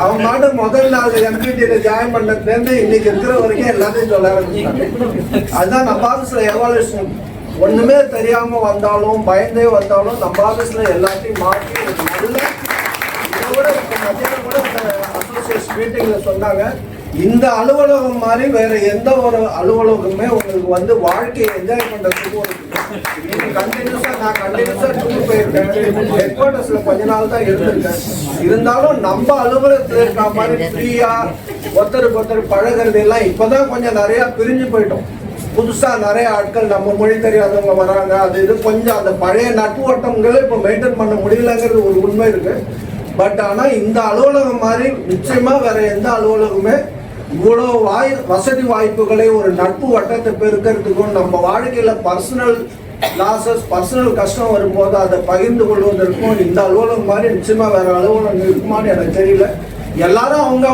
அவங்க மாட்டு முதல் நாள் MPTல ஜாயின் பண்ணதுல இருந்து இன்னைக்கு இருக்கிற வரைக்கும் எல்லாத்தையும் சொல்ல ஆரம்பிச்சாங்க. அதுதான் நம்ம ஆபீஸ்ல எவாலுவேஷன். ஒண்ணுமே தெரியாம வந்தாலும் பயந்தே வந்தாலும் நம்ம ஆபீஸ்ல எல்லாத்தையும் மாற்றி நல்ல இதோட மத்தியானம் கூட அசோசியேஷன் மீட்டிங்ல சொன்னாங்க, இந்த அலுவலகம் மாதிரி வேற எந்த ஒரு அலுவலகமே உங்களுக்கு வந்து வாழ்க்கையை என்ஜாய் பண்றதுக்கு ஒரு நான் கண்டினியூஸா டூர் போயிருக்கேன். ஹெட் குவார்டர்ஸ்ல கொஞ்ச நாள் தான் இருந்திருக்கேன். இருந்தாலும் நம்ம அலுவலகத்துல இருக்க மாதிரி ஃப்ரீயா ஒருத்தருக்கு ஒருத்தர் பழகிறது எல்லாம் இப்பதான் கொஞ்சம் நிறைய பிரிஞ்சு போயிட்டோம். புதுசா நிறைய ஆட்கள் நம்ம மொழி தெரியாதவங்க வராங்க. அது இது கொஞ்சம் அந்த பழைய நட்பு வட்டங்களை இப்போ மெயின்டைன் பண்ண முடியலங்கிறது ஒரு உண்மை இருக்கு. பட் ஆனா இந்த அலுவலகம் மாதிரி நிச்சயமா வேற எந்த அலுவலகமே இவ்வளோ வசதி வாய்ப்புகளை ஒரு நட்பு வட்டத்தை பெருக்கிறதுக்கும் நம்ம வாழ்க்கையில பர்சனல் லாசஸ் பர்சனல் கஷ்டம் வரும்போது அதை பகிர்ந்து கொள்வதற்கும் இந்த அலுவலகம் மாதிரி நிச்சயமா வேற அலுவலகம் இருக்குமான்னு எனக்கு தெரியல. எல்லாரும் அவங்க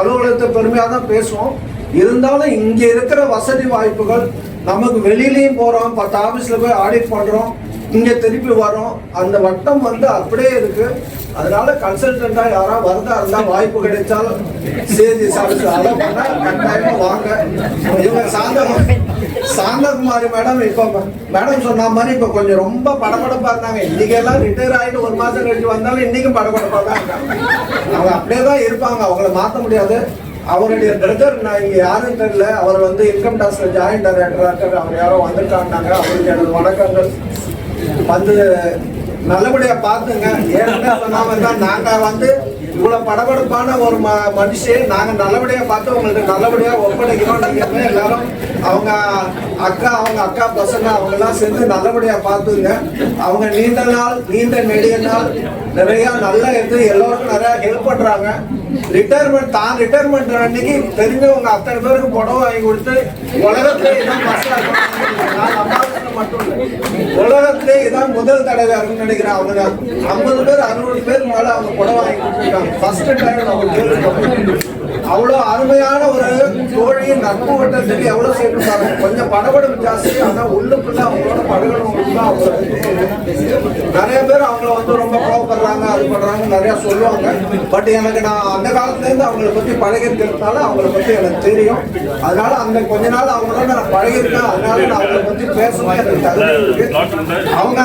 அலுவலகத்தை பெருமையாக தான் பேசுவோம். இருந்தாலும் இங்க இருக்கிற வசதி வாய்ப்புகள் நமக்கு வெளியிலையும் போறோம், 10 ஆபீஸ்ல போய் ஆடிட் பண்றோம், இங்க திருப்பி வரோம். அந்த வட்டம் வந்து அப்படியே இருக்கு. அதனால கன்சல்டண்டா யாரா வரதா இருந்தா வாய்ப்பு கிடைச்சாலும் சேஜி சர்வீஸ் அலோவ் பண்ணா கட்டாயமா வாங்க. இவங்க சாந்தகுமாரி மேடம் இப்ப மேடம் சொன்ன மாதிரி இப்ப கொஞ்சம் ரொம்ப படபடப்பா இருந்தாங்க. இன்னைக்கு எல்லாம் ரிட்டையர் ஆகிட்டு 1 மாசம் கழிச்சு வந்தாலும் இன்னைக்கும் படபடப்பா தான் இருக்காங்க. அவங்க அப்படியே தான் இருப்பாங்க, அவங்கள மாற்ற முடியாது. அவருடைய பிரதர் நான் இங்க யாரும் தெரியல, அவர் வந்து இன்கம் டாக்ஸ்ல ஜாயின்ட் டைரக்டரா இருக்காரு. அவர் யாரோ வந்திருக்காங்க, அவருக்கு எனது வணக்கங்கள். வந்து நல்லபடியா பாத்துங்க. ஏற்கனவே சொன்னாம தான் நாங்க வந்து இவ்வளவு படபடப்பான ஒரு மனுஷன் நாங்க நல்லபடியா பார்த்து உங்களுக்கு நல்லபடியா ஒப்படைக்கிறோம். நீங்க எல்லாரும் அவங்க அக்கா பசங்க அவங்க எல்லாம் சேர்ந்து நல்லபடியா பார்த்துங்க. அவங்க நீண்ட நெடிய நாள் நிறைய நல்லா இருந்து எல்லாருக்கும் நிறைய ஹெல்ப் பண்றாங்க. ரிட்டையர்மெண்ட் அன்னைக்கு தெரிஞ்சவங்க அத்தனை பேருக்கு புடவை வாங்கி கொடுத்து உலகத்திலே இதான் மட்டும் இல்லை, உலகத்திலே இதான் முதல் தடவை இருக்குன்னு நினைக்கிறேன். அவங்க 50 பேர் 60 பேர் மேல அவங்க புடவை வாங்கி கொடுத்துருக்காங்க. ஃபர்ஸ்ட் டைம் அவங்க அவ்வளோ அருமையான ஒரு தோழி நட்பு வட்டத்துக்கு எவ்வளோ சேர்த்துருக்காங்க. கொஞ்சம் படபடம் ஜாஸ்தி, ஆனால் உள்ளுக்குள்ள அவங்களோட பழகணும். அவங்க நிறைய பேர் அவங்கள வந்து ரொம்ப கோவப்படுறாங்க, அது பண்றாங்க, நிறைய சொல்லுவாங்க. பட் எனக்கு நான் அந்த காலத்துலேருந்து அவங்கள பற்றி பழகிருக்கிறதுனால அவங்கள பற்றி எனக்கு தெரியும். அதனால அந்த கொஞ்ச நாள் அவங்களோட நான் பழகிருக்கேன். அதனால நான் அவங்கள பற்றி பேசணும் எனக்கு தகுதி இருக்கு. அவங்க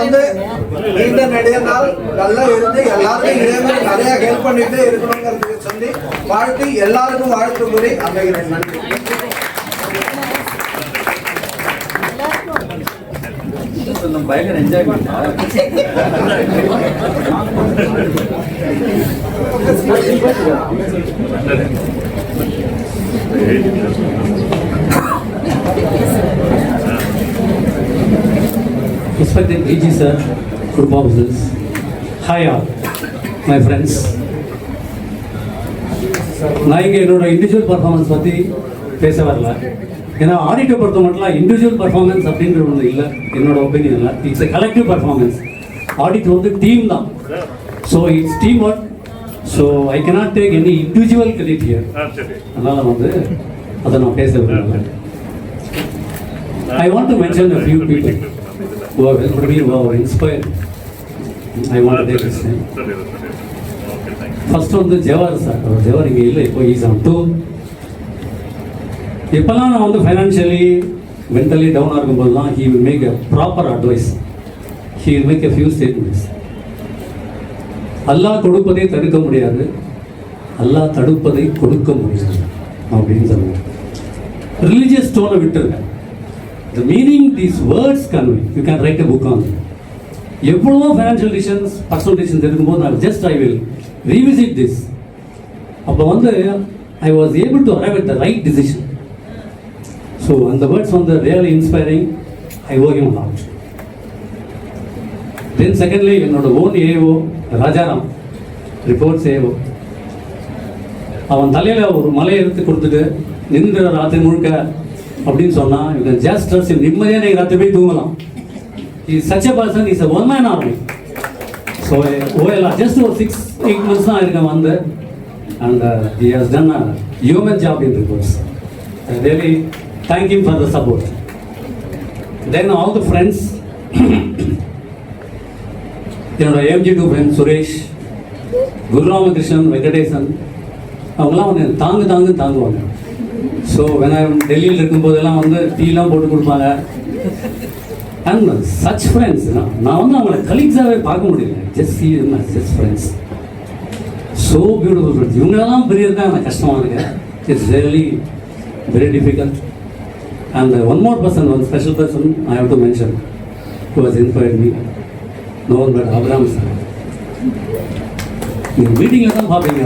வந்து நீண்ட நெடிய நாள் நல்லா இருந்து எல்லாருக்கும் இதே மாதிரி நிறைய ஹெல்ப் பண்ணிட்டே இருக்கணுங்கிறதுக்கு சொல்லி வாழ்த்து எல்லாருக்கும் வாழ்த்து கூறி அமைகிறேன். நன்றி. பயங்கர enjoy Respected DG sir, group officers, hi all, my friends. நான் இங்கே என்னோட இண்டிவிஜுவல் பர்ஃபார்மன்ஸ் பற்றி பேச வரல. ஏன்னா ஆடிட்டை பொறுத்த மட்டும் இண்டிவிஜுவல் பர்ஃபார்மன்ஸ் அப்படின்ற ஒன்று இல்லை என்னோட ஒப்பீனியனில். It's a collective performance. Audit வந்து டீம் தான். So it's team work. So I cannot take any individual credit here. அதனால் வந்து அதை நான் பேச விரும்புகிறேன். I want to mention a few people who have helped me, who have inspired. I want to take his name. First one, Jawar sir. Jawar இங்கே இல்லை, இப்போ he's on tour. எப்போல்லாம் நான் வந்து ஃபைனான்ஷியலி மென்டலி டவுனாக இருக்கும்போதுலாம் he will make a proper advice. He will make a few statements. அல்லாஹ் கொடுப்பதை தடுக்க முடியாது, அல்லாஹ் தடுப்பதை கொடுக்க முடியாது அப்படின்னு சொல்லுவாங்க. ரிலீஜியஸ் டோனை விட்டுருங்க. The meaning these words convey, you can write a book on it. எவ்வளோ ஃபைனான்ஷியல் டிசிஷன்ஸ், பர்சனல் டிசிஷன்ஸ் இருக்கும்போது நான் I will revisit this. அப்போ வந்து I was able to arrive at the right decision. So and the words வந்து really inspiring. I owe him a lot. Then secondly, என்னோட own AO Rajaram, reports AO, அவன் தலையில் ஒரு மலையை எடுத்து கொடுத்துட்டு நின்று ராத்திரி முழுக்க அப்படின்னு சொன்னால் you can just trust him. நிம்மதியாக நீங்கள் ராத்திரி போய் தூங்கலாம். Is such a person, is a one man army. So OLR just ஒரு 6-8 months தான் இருக்கேன் வந்து. And he has done a human job in reports. I really thank him for the support. Then all the friends, என்னோட AMG2 friends Suresh, குருராமகிருஷ்ணன், Venkatesan, அவங்களாம் வந்து தாங்குவாங்க. So டெல்லியில் இருக்கும்போதெல்லாம் வந்து டீலாம் போட்டு கொடுப்பாங்க. அண்ட் சச் ஃப்ரெண்ட்ஸ் நான் வந்து அவங்கள கலீக்ஸாகவே பார்க்க முடியல. Just friends, so beautiful friends. இவங்களெல்லாம் பெரியது தான் எனக்கு கஷ்டமாக இருக்கு. It's really very difficult. And one more person, one special person I have to mention, who was inspired me, no one but Abhiram sir. நீங்கள் மீட்டிங்கில் தான் பார்ப்பீங்க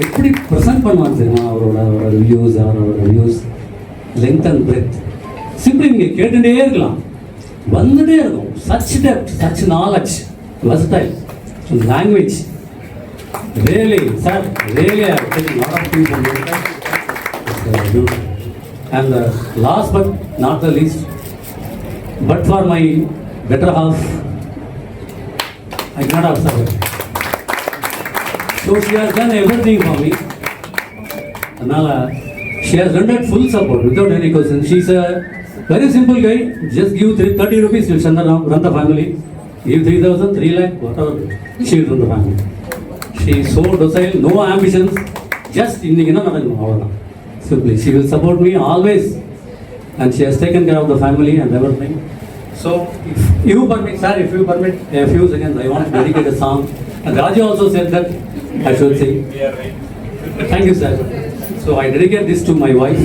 எப்படி ப்ரெசென்ட் பண்ணுவாங்க தெரியுமா, அவரோட reviews length and breadth. Simply நீங்கள் கேட்டுகிட்டே இருக்கலாம், வந்துட்டே இருக்கும். Such depth, such knowledge, versatile language. Really sir, really I have taken lot of things from you. And last but not the least, but for my better half I cannot have survived. So she has done everything for me. Anala, she has rendered full support without any question. She's a very simple guy. Just give 30 rupees, she'll run the family. Give 3,000, 3 lakh, whatever, she'll run the family. She is so docile, no ambitions. Just simply, she will support me always, and she has taken care of the family and everything. So, if you permit, sir, if you permit a few seconds, I want to dedicate a song. And Raju also said that I should sing. Thank you, sir. So I dedicate this to my wife.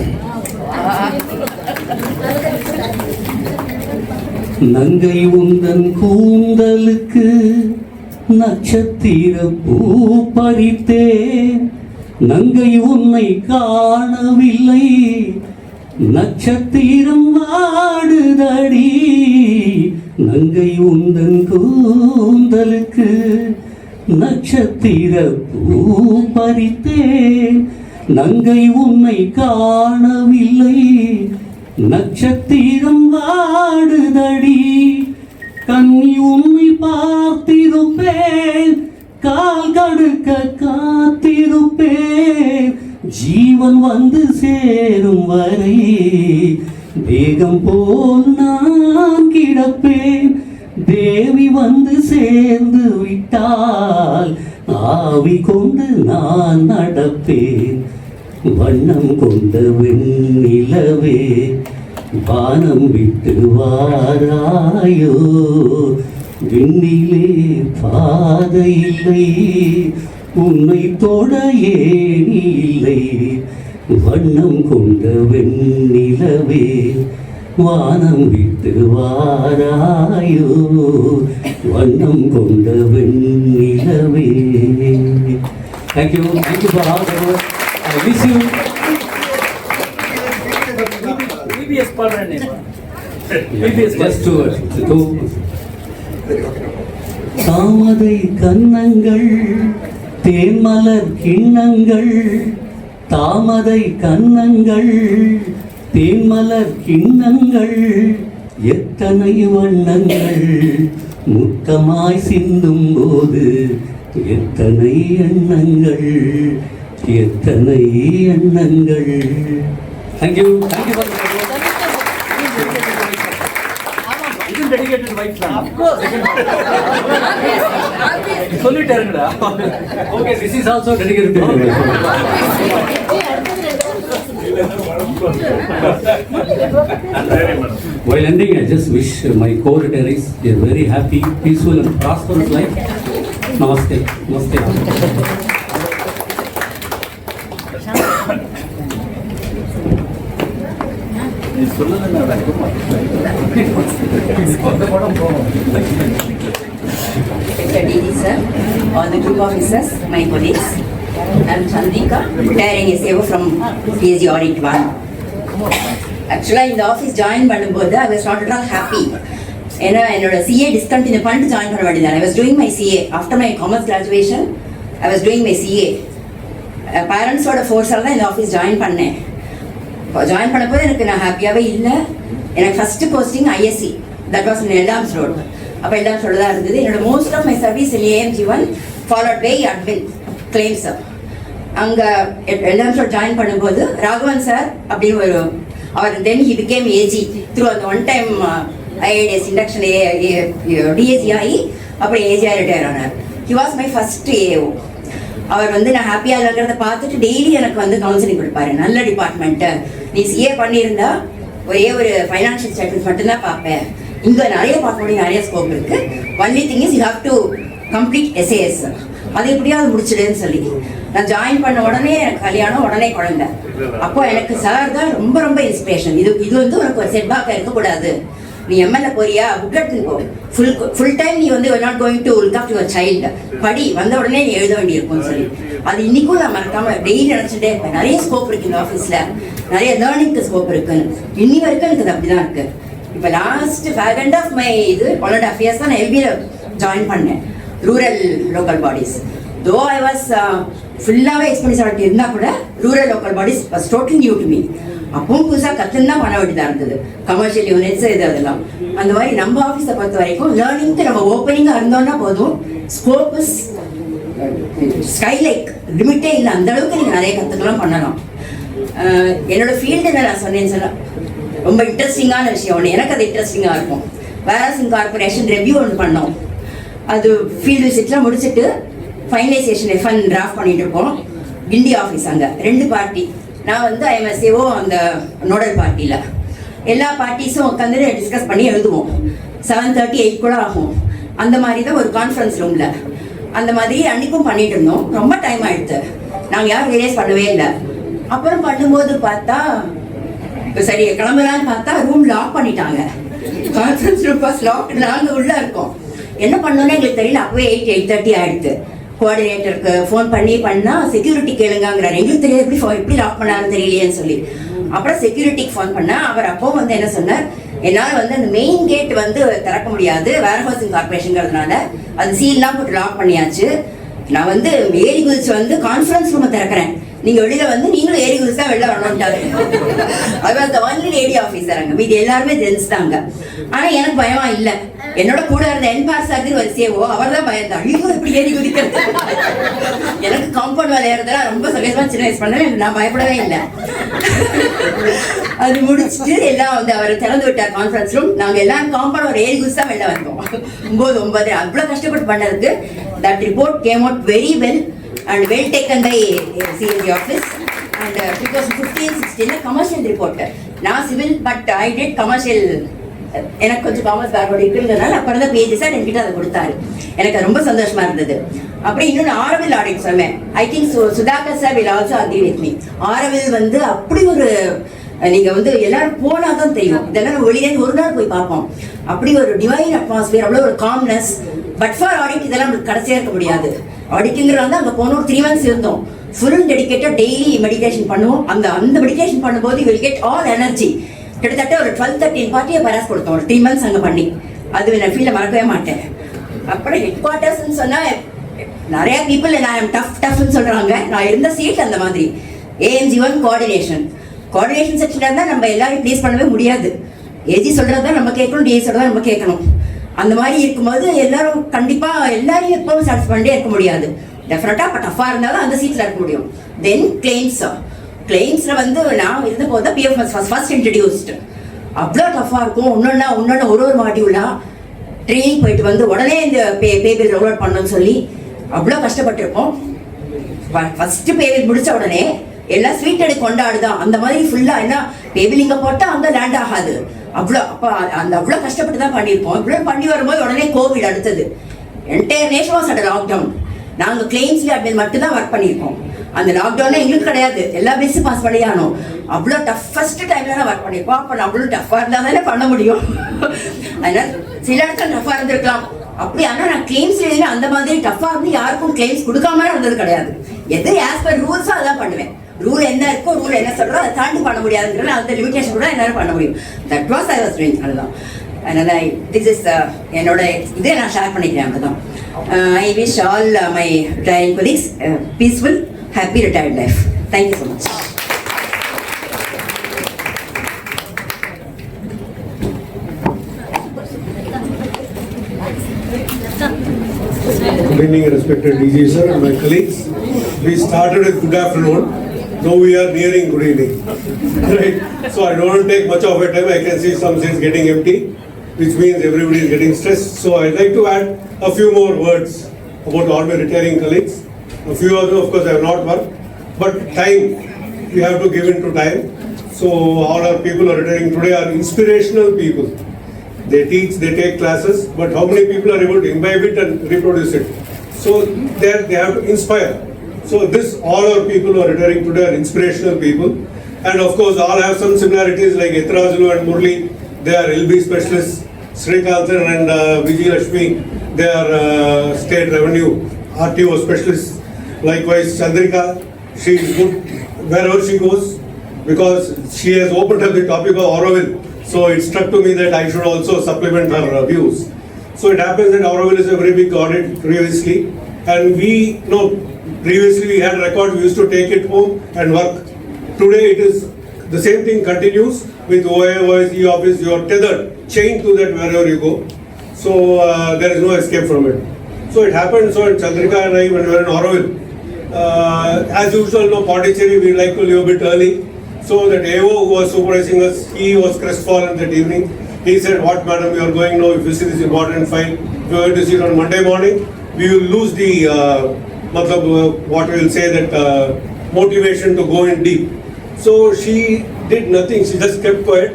நங்கை உந்தன் கூந்தலுக்கு நட்சத்திர பூ பறித்தேன், நங்கை உன்னை காணவில்லை, நட்சத்திரம் வாடுதடி, நங்கை உந்தன் கூந்தலுக்கு நட்சத்திர பூ பறித்தேன், நங்கை உன்னை காணவில்லை, நட்சத்திரம் வாடுதடி, கண்ணி உன்னை பார்த்திருப்பேன், கால் கடுக்க காத்திருப்பேன், ஜீவன் வந்து சேரும் வரை தேகம் போல் நான் கிடப்பேன், தேவி வந்து சேர்ந்து விட்டால் ஆவி கொண்டு நான் நடப்பேன், வண்ணம் கொண்ட வெண்ணிலவே வானம் விட்டு வாராயோ, விண்ணிலே பாதை இல்லை, உன்னை தொட ஏணி இல்லை, வண்ணம் கொண்ட வெண்ணிலவே வானம் விட்டு வாராயோ, வண்ணம் கொண்ட வெண்ணிலவே. Thank you for all the work. I wish you. EBS பாடுற நேம் Just two words. தாமதை கன்னங்கள் தேன்மலர் கிண்ணங்கள், தாமதை கன்னங்கள் தேன்மலர் கிண்ணங்கள், எத்தனை வண்ணங்கள் முத்தமாய் சிந்தும் போது எத்தனை எண்ணங்கள், எத்தனை எண்ணங்கள். Thank you thank you for dedicated wife தான். Of course. சொல்லிட்டாருங்கடா. Okay, this is also dedicated to my wife. While ending, I just wish my co-retirees a very happy, peaceful and prosperous life. Namaste. Namaste. DD sir, all the group officers, my colleagues. I am Chandrika, retiring SAO from PSG Audit 1. Actually, in the office join பண்ணும்போது I was not at all happy. ஏன்னா என்னோட CA discontinue பண்ணிட்டு join பண்ண வேண்டியது. I was doing my CA. After my commerce graduation, I was doing my CA. Parents ஓட ஃபோர்ஸால தான் இந்த ஆஃபீஸ் ஜாயின் பண்ணேன். ஜாயின் பண்ணப்போது எனக்கு நான் ஹாப்பியாகவே இல்லை. எனக்கு first posting ISC, that was in Eldams road. அப்போ எல்டாம்ஸ் ரோடு தான் இருந்தது. என்னோட most of my service in AMG1 followed by admin claims. அங்கே எல்டாம்ஸ் ரோடு ஜாயின் பண்ணும்போது ராகவன் சார் அப்படின்னு ஒரு அவர் then he became AG through அந்த one time IADS induction DAG ஆகி அப்புறம் AG ரிட்டையர் ஆனார். He was my first AO. அவர் வந்து நான் ஹாப்பியாக இருக்கிறத பார்த்துட்டு டெய்லி எனக்கு வந்து கவுன்சிலிங் கொடுப்பாரு. நல்ல டிபார்ட்மெண்ட்டு, நீ CA பண்ணியிருந்தா ஒரே ஒரு ஃபைனான்ஷியல் ஸ்டேட்மெண்ட் மட்டும்தான் பார்ப்பேன், இங்கே நிறைய பார்க்க முடியும், நிறைய ஸ்கோப் இருக்குது. Only thing is you have to complete SAS, அது எப்படியாவது முடிச்சிடுன்னு சொல்லி நான் ஜாயின் பண்ண உடனே எனக்கு கல்யாணம், உடனே குழந்தை. அப்போ எனக்கு சார் தான் ரொம்ப ரொம்ப இன்ஸ்பிரேஷன். இது வந்து உனக்கு ஒரு செட்பேக்காக இருக்கக்கூடாது, நீ MLA போறியா புக் எடுத்துன்னு போ, ஃபுல் டைம் நீ வந்து not going to look after your child, படி, வந்த உடனே நீ எழுத வேண்டியிருக்கும்னு சொல்லி அது இன்னைக்கும் நான் மறக்காம டெய்லி நினச்சிட்டே இருப்பேன். நிறைய ஸ்கோப் இருக்கு இந்த ஆஃபீஸில், நிறைய லேர்னிங்க்கு ஸ்கோப் இருக்குன்னு. இன்னி வரைக்கும் எனக்கு அது அப்படிதான் இருக்கு. இப்போ லாஸ்ட் 5.5 மை 1.5 years தான் நான் LBல ஜாயின் பண்ணேன், ரூரல் லோக்கல் பாடிஸ். தோ ஐ வாஸ் ஃபுல்லாகவே எக்ஸ்பென்சிவாலிட்டி இருந்தால் கூட rural local bodies was totally new to me. அப்பவும் புதுசாக கற்றுன்னு தான் பண்ண வேண்டியதாக இருந்தது, கமர்ஷியல் யூனிட்ஸ் இது அதெல்லாம். அந்த மாதிரி நம்ம ஆஃபீஸை பொறுத்த வரைக்கும் லேர்னிங்க்கு நம்ம ஓப்பனிங்காக இருந்தோம்னா போதும், ஸ்கோப் இஸ் ஸ்கை லைக், லிமிட்டே இல்லை. அந்த அளவுக்கு நீங்கள் நிறைய கற்றுக்கலாம், பண்ணலாம். என்னோட ஃபீல்டு நான் சொன்னேன்னு சொன்னால் ரொம்ப இன்ட்ரெஸ்டிங்கான விஷயம் ஒன்று, எனக்கு அது இன்ட்ரெஸ்டிங்காக இருக்கும். வேரஸிங் கார்பரேஷன் ரெவ்யூ ஒன்று பண்ணோம், அது ஃபீல்டு விசிட்லாம் முடிச்சுட்டு ஃபைனலைசேஷன் FN டிராஃப்ட் பண்ணிட்டு இருக்கோம். கிண்டி ஆஃபீஸ் அங்கே 2 பார்ட்டி, நான் வந்து IMSAO அந்த நோடல் பார்ட்டியில். எல்லா பார்ட்டிஸும் உட்காந்து டிஸ்கஸ் பண்ணி எழுதுவோம். 7:30 8 கூட ஆகும். அந்த மாதிரி தான் ஒரு கான்ஃபரன்ஸ் ரூமில் அந்த மாதிரி அன்றைக்கும் பண்ணிட்டு இருந்தோம். ரொம்ப டைம் ஆகிடுது, நாங்கள் யாரும் ரியலைஸ் பண்ணவே இல்லை. அப்புறம் பண்ணும்போது பார்த்தா சரி கிளம்பலான்னு பார்த்தா ரூம் லாக் பண்ணிட்டாங்க. கான்ஃபரன்ஸ் ரூம் பாஸ் லாக், நாங்கள் உள்ளே இருக்கோம். என்ன பண்ணோன்னே எங்களுக்கு தெரியல. அப்பவே 8:30 ஆயிடுது. கோஆர்டினேட்டருக்கு ஃபோன் பண்ணா செக்யூரிட்டி கேளுங்கிறார். எங்களுக்கு தெரியாது எப்படி லாக் பண்ணாருன்னு தெரியலையேன்னு சொல்லி. அப்புறம் செக்யூரிட்டிக்கு ஃபோன் பண்ணா அவர் அப்போ வந்து என்ன சொன்னார், என்னால் வந்து அந்த மெயின் கேட் வந்து திறக்க முடியாது, வேர் ஹவுசிங் கார்பரேஷன்ங்கிறதுனால அது சீல்லாம் போட்டு லாக் பண்ணியாச்சு. நான் வந்து ஏறி குதிச்சு வந்து கான்ஃபரன்ஸ் ரூமை திறக்கிறேன், நீங்க வெளியில வந்து நீங்களும் ஏறி குதிச்சு தான் வெளில வரணும்ட்டாரு. அது அந்த ஒன்லி லேடி ஆஃபீஸர் அங்க, மீது எல்லாருமே ஜென்ஸ் தாங்க. ஆனா எனக்கு பயமா இல்லை. என்னோட கூட இருந்த என்பார் சார்ஜர் வரிசையவோ அவர் தான் பயந்தாள், ஐயோ இப்படி ஏறி குதிக்கிறது. எனக்கு காம்பவுண்ட் வேலை ஏறதெல்லாம் ரொம்ப சகஜமா சின்ன வயசு பண்ணேன், நான் பயப்படவே இல்லை. அது முடிச்சுட்டு எல்லாம் வந்து அவர் திறந்து விட்டார் கான்ஃபரன்ஸ் ரூம். நாங்க எல்லாரும் காம்பவுண்ட் ஒரு ஏறி குதிச்சு தான் வெளில வந்தோம். 9 அவ்வளவு கஷ்டப்பட்டு பண்ணதுக்கு that report came out very well and well taken by CAG office, and it was 15-16 commercial report. நான் civil but I did commercial. எனக்கு கொஞ்சம் காமர்ஸ் பேக்ரவுண்ட் இருக்குங்கிறதுனால அப்புறம் தான் பேஜ் சார் என்கிட்ட அதை கொடுத்தாரு. எனக்கு ரொம்ப சந்தோஷமா இருந்தது. அப்புறம் இன்னொன்று ஆரவில் ஆடிட் சொன்னேன். I think Sudhakar sir will also agree with me. Auroville வந்து அப்படி ஒரு நீங்க வந்து எல்லாரும் போனாதான் தெரியும், இதெல்லாம் வெளியிலேருந்து ஒரு நாள் போய் பார்ப்போம். அப்படி ஒரு டிவைன் அட்மாஸ்பியர், அவ்வளோ ஒரு காம்னஸ். பட் ஃபார் ஆடிட் இதெல்லாம் நமக்கு கடைசியாக இருக்க முடியாது. ஆடிட்டிங்கிற வந்து அங்கே போன ஒரு 3 months இருந்தோம். ஃபுல் டெடிக்கேட்டட் டெய்லி மெடிடேஷன் பண்ணுவோம். அந்த மெடிடேஷன் பண்ணும்போது வில் கெட் ஆல் எனர்ஜி. கிட்டத்தட்ட ஒரு 12-13 பார்ட்டியை பராஸ் கொடுத்தோம் ஒரு 3 months அங்கே பண்ணி. அது நான் ஃபீல்ட மறக்கவே மாட்டேன். அப்புறம் ஹெட் குவார்ட்டர்ஸ்ன்னு சொன்னால் நிறைய பீப்புள் நான் டஃப்னு சொல்கிறாங்க. நான் இருந்த சீட் அந்த மாதிரி. AMG1 கோஆர்டினேஷன் செக்ஷனாக இருந்தால் நம்ம எல்லாரையும் ப்ளேஸ் பண்ணவே முடியாது. ஏஜி சொல்கிறது தான் நம்ம கேட்கணும், டிஏ சொல்கிறதா நம்ம கேட்கணும். அந்த மாதிரி இருக்கும்போது எல்லாரும் கண்டிப்பாக எல்லாரையும் எப்பவும் சாட்டிஸ்ஃபை பண்ணிட்டே இருக்க முடியாது. டெஃபினட்டாக இப்போ டஃப்பாக இருந்தாலும் அந்த சீட்டில் இருக்க முடியும். தென் கிளைம்ஸில் வந்து நான் இருந்த போது தான் PF ஃபர்ஸ்ட் இன்ட்ரடியூஸ்டு. அவ்வளோ டஃப்பாக இருக்கும். ஒன்னொன்று ஒரு மாடியூலாக ட்ரெயினிங் போயிட்டு வந்து உடனே இந்த பேபிள் டவுன்லோட் பண்ணணும்னு சொல்லி அவ்வளோ கஷ்டப்பட்டிருப்போம். ஃபர்ஸ்ட் பேபிள் முடித்த உடனே எல்லாம் ஸ்வீட் எடுத்து கொண்டாடுதான் அந்த மாதிரி ஃபுல்லாக. என்ன பேபிள் இங்கே போட்டால் அங்கே லேண்ட் ஆகாது. அவ்வளோ கஷ்டப்பட்டு தான் பண்ணியிருப்போம். இவ்வளோ பண்ணி வரும்போது உடனே கோவிட் அடுத்தது. Entire nation was at lockdown. நாங்கள் கிளைம்ஸ்ல அட்மின் மட்டும் தான் ஒர்க் பண்ணியிருப்போம். அந்த லாக்டவுனே எங்களுக்கு கிடையாது, எல்லா பேஸும் பாஸ் பண்ணியானோம். அவ்வளோ டஃபஸ்ட் டைம்ல தான் ஒர்க் பண்ணியிருப்போம். அப்போ அவ்வளோ டஃப்பாக இருந்தால் தானே பண்ண முடியும். அதனால சில இடத்துல டஃப்பாக இருந்திருக்கலாம் அப்படி. ஆனால் நான் கிளைம்ஸ்ல அந்த மாதிரி டஃப்பாக இருந்து யாருக்கும் கிளைம்ஸ் கொடுக்காம இருந்தது கிடையாது. எது ஆஸ் பர் ரூல்ஸோ அதான் பண்ணுவேன். ரூல் என்ன இருக்கோ, ரூல் என்ன சொல்றோ அதை தாண்டி பண்ண முடியாதுங்கிற அந்த லிமிடேஷன் கூட என்னால் பண்ண முடியும். That was I was doing. அதுதான். அதனால திஸ் இஸ் என்னோட இதே நான் ஷேர் பண்ணிக்கிறேன். அதுதான். ஐ wish all my retired colleagues peaceful happy retired life. Thank you so much. Good evening, respected DG sir and my colleagues. We started with good afternoon. Now we are nearing good evening. Right? So I don't want to take much of your time. I can see some seats getting empty, which means everybody is getting stressed. So I'd like to add a few more words about all my retiring colleagues. A few of them, of course, I have not worked, but time, we have to give into time. So all our people who are retiring today are inspirational people. They teach, they take classes, but how many people are able to imbibe it and reproduce it? So they have to inspire. So all our people who are retiring today are inspirational people. And of course, all have some similarities like Etrajulu and Murli, they are LB specialists. Srikanthan and Vijay they are state revenue RTO specialists. Likewise, Chandrika, she is good wherever she goes because she has opened up the topic of Auroville. So it struck to me that I should also supplement her views. So it happens that Auroville is a very big audit previously, and previously we had records, we used to take it home and work. Today it is the same thing continues with OA, OSE office, you are tethered, chained to that wherever you go. So there is no escape from it. So it happened, so Chandrika and I, when we were in Auroville, as usual, Pondicherry, we like to leave a bit early. So that AO who was supervising us, he was crestfallen that evening. He said, what madam, you are going now, if you see this important file, if you are going to see it on Monday morning, we will lose the, what we will say that motivation to go in deep. So she did nothing, she just kept quiet.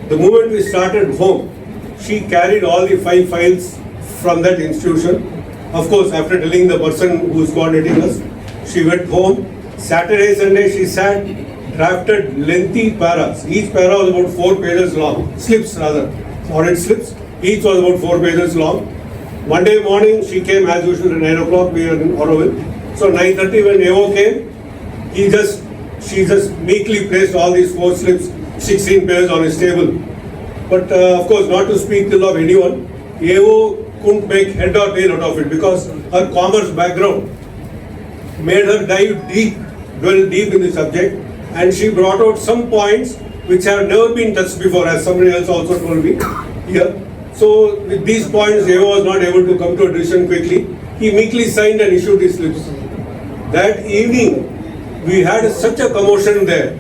The moment we started home, she carried all the 5 files from that institution. Of course, after telling the person who is coordinating us, she went home. Saturday, Sunday, she sat, drafted lengthy paras. Each para was about 4 pages long. Slips rather, audit slips. Each was about 4 pages long. Monday morning, she came as usual at 9 o'clock, we were in Auroville. So 9:30 when Evo came, she just meekly placed all these 4 slips, 16 pairs on his table. But of course, not to speak ill of anyone, Evo couldn't make head or tail out of it because her commerce background made her dwell deep in the subject, and she brought out some points which have never been touched before, as somebody else also told me here. So with these points, Evo was not able to come to a decision quickly. He meekly signed and issued his slips. That evening, we had such a commotion there.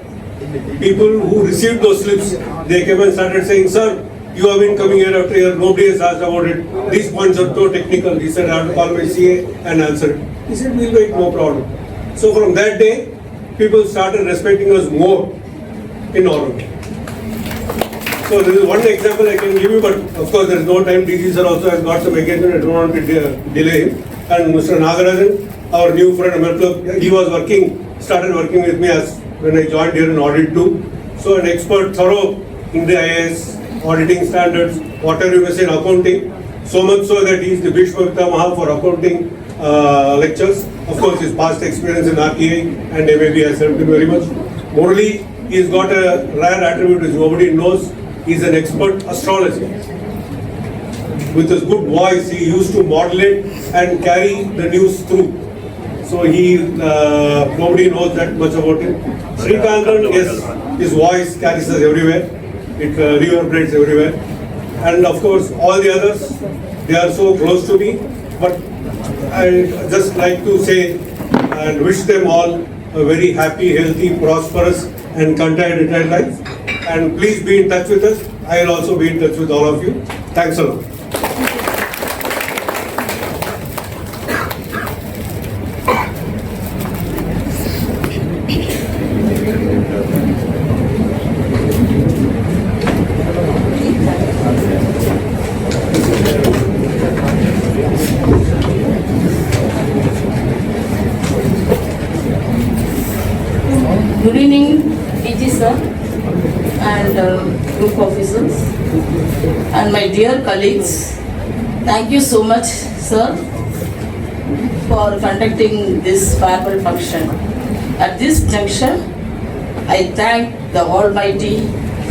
People who received those slips, they came and started saying, "Sir, you have been coming here after year, nobody has asked about it. These points are so technical." He said, "I have to call my CA and answer it." He said, "We'll wait, no problem." So from that day, people started respecting us more in Audit. So this is one example I can give you, but of course there is no time. DG sir also has got some engagement, I don't want to delay him. And Mr. Nagarajan, our new friend, he was started working with me as when I joined here in Audit 2. So an expert, thorough in the IAS, auditing standards, whatever you may say in accounting, so much so that he is the Bhishma Pitamaha for accounting lectures. Of course, his past experience in RTA and MAB has helped him very much. Morally, he has got a rare attribute which nobody knows. He is an expert astrologer. With his good voice, he used to modulate and carry the news through. So nobody knows that much about him. Srikantan, yes, his voice carries us everywhere. It reverberates everywhere. And of course, all the others, they are so close to me. But I just like to say and wish them all a very happy, healthy, prosperous and content retired life. And please be in touch with us. I will also be in touch with all of you. Thanks a lot. Good evening, DG sir and group officers and my dear colleagues. Thank you so much, sir, for conducting this farewell function. At this juncture, I thank the Almighty